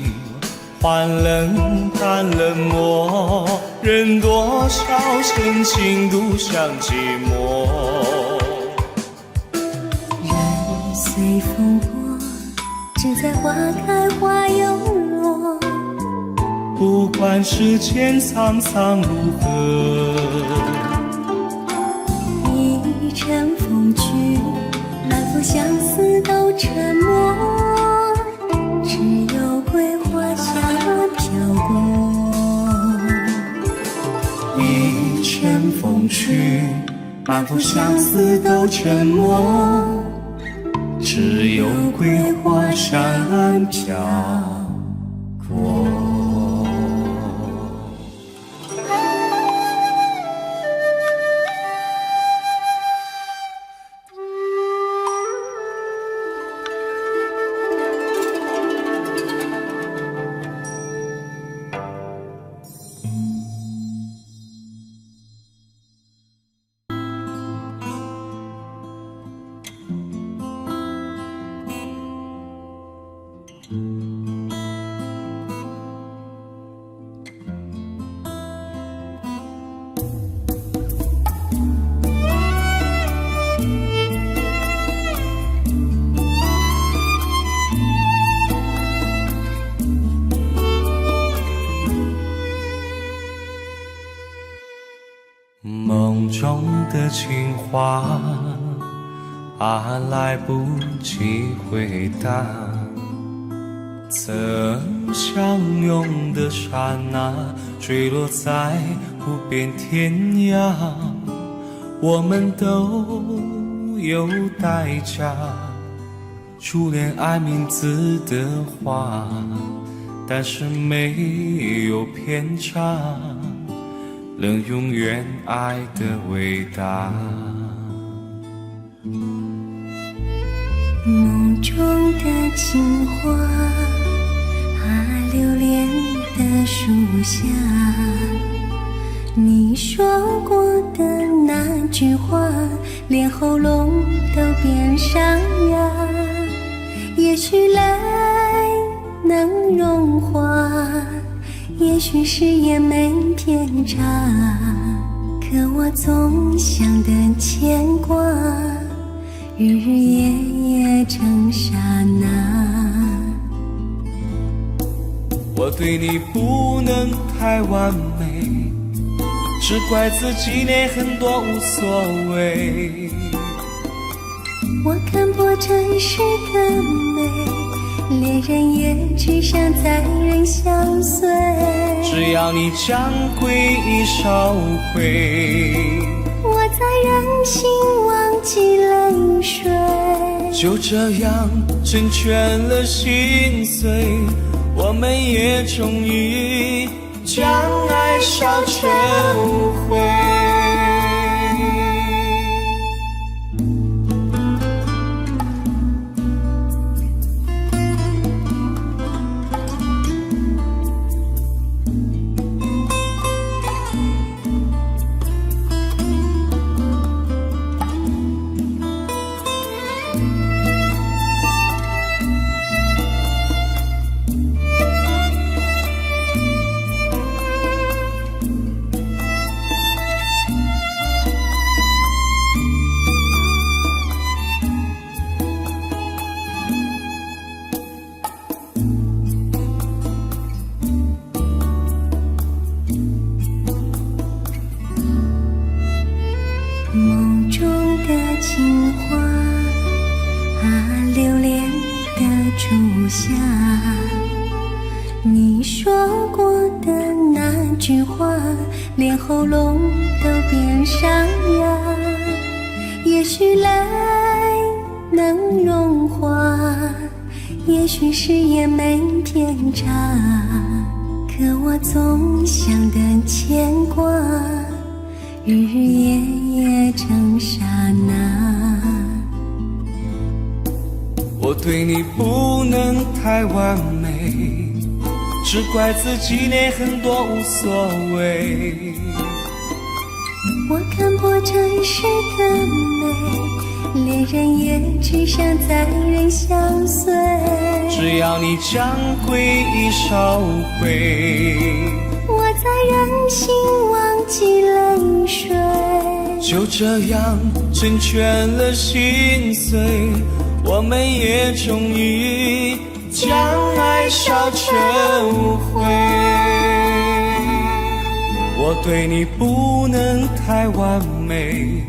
换冷淡冷漠。任多少深情独向寂寞。人随风波，只在花开花又落。不管世间沧桑如何，一程风去，满腹相思都沉默。只有桂花香飘过。一程风去，满腹相思都沉默。只有桂花香飘过。梦中的情话来不及回答，曾相拥的刹那坠落在无边天涯。我们都有代价，初恋爱名字的话，但是没有偏差，能永远爱的伟大。梦中的情话留恋的树下，你说过的那句话，连喉咙都变沙哑。也许泪能融化，也许誓言没偏差，可我总想的牵挂，日日夜夜成刹那。我对你不能太完美，只怪自己连很多无所谓。我看破尘世的美，恋人也只想在人相随。只要你将回忆烧毁，我再任性忘记泪水，就这样成全了心碎。我们也终于将爱烧成灰。梦中的情话留恋的初夏，你说过的那句话连喉咙都变沙哑。也许泪能融化，也许誓言没偏差，可我总想的牵挂日日夜夜成刹那。我对你不能太完美，只怪自己连很多无所谓。我看破尘世的美，恋人也只想在人相随。只要你将回忆烧毁，我再任性忘记泪水，就这样成全了心碎。我们也终于将爱烧成灰。我对你不能太完美，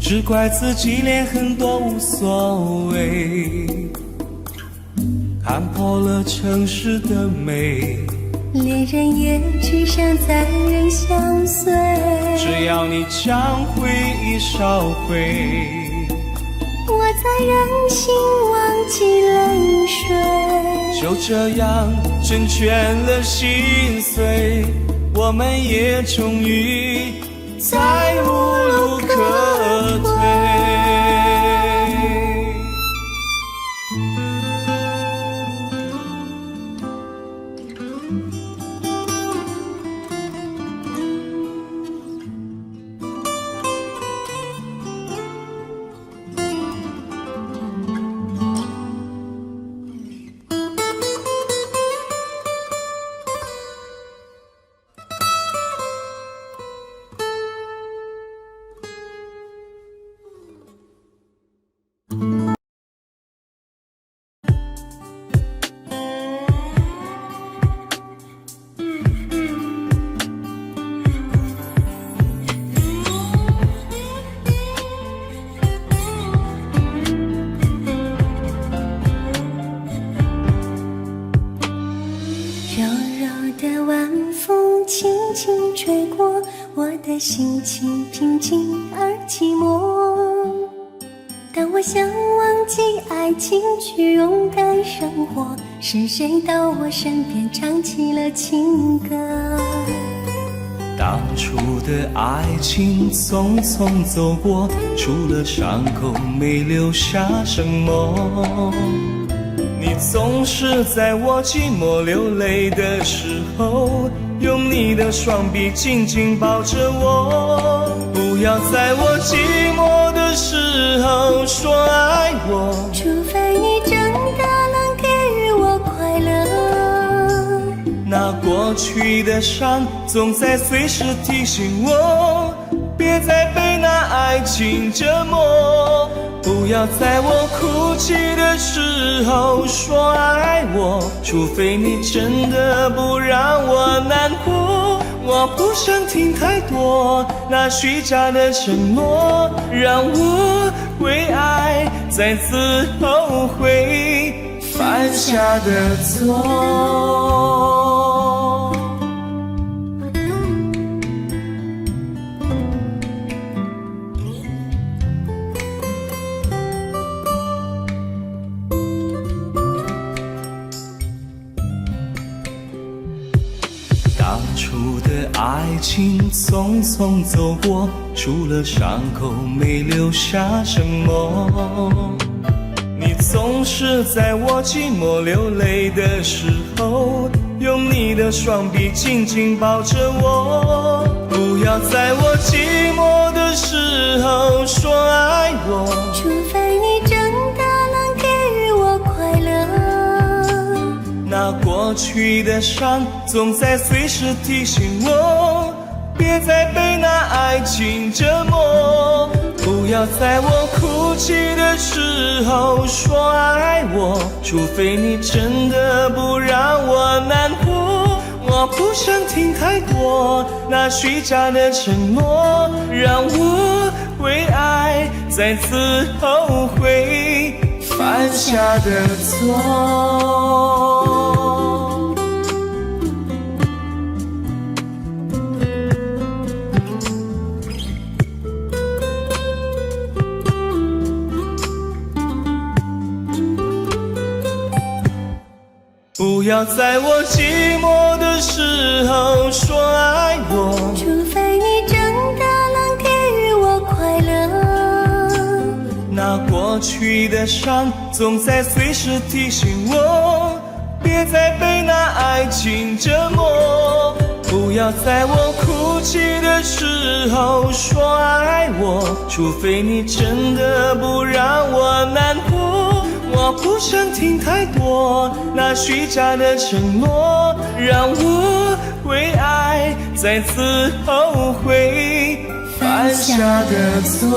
只怪自己连很多无所谓。看破了城市的美，恋人也只想在人相随。只要你将回忆烧毁，我再任性忘记泪水，就这样成全了心碎。我们也终于再无路可退。心情平静而寂寞，当我想忘记爱情去勇敢生活，是谁到我身边唱起了情歌？当初的爱情匆匆走过，除了伤口没留下什么。你总是在我寂寞流泪的时候，用你的双臂紧紧抱着我。不要在我寂寞的时候说爱我，除非你真的能给予我快乐。那过去的伤总在随时提醒我，别再被那爱情折磨。不要在我哭泣的时候说爱我，除非你真的不让我难过。我不想听太多那虚假的承诺，让我为爱再次后悔犯下的错。当初的爱情匆匆走过，除了伤口没留下什么。你总是在我寂寞流泪的时候，用你的双臂紧紧抱着我。不要在我寂寞的时候说爱我，除非你真的能给予我快乐。那过去的伤总在随时提醒我，别再被那爱情折磨。不要在我哭泣的时候说爱我，除非你真的不让我难过。我不想听太多那虚假的承诺，让我为爱再次后悔犯下的错。不要在我寂寞的时候说爱我，除非你真的能给予我快乐。那过去的伤总在随时提醒我，别再被那爱情折磨。不要在我哭泣的时候说爱我，除非你真的不让我难过。我不想听太多那虚假的承诺，让我为爱再次后悔犯下的错。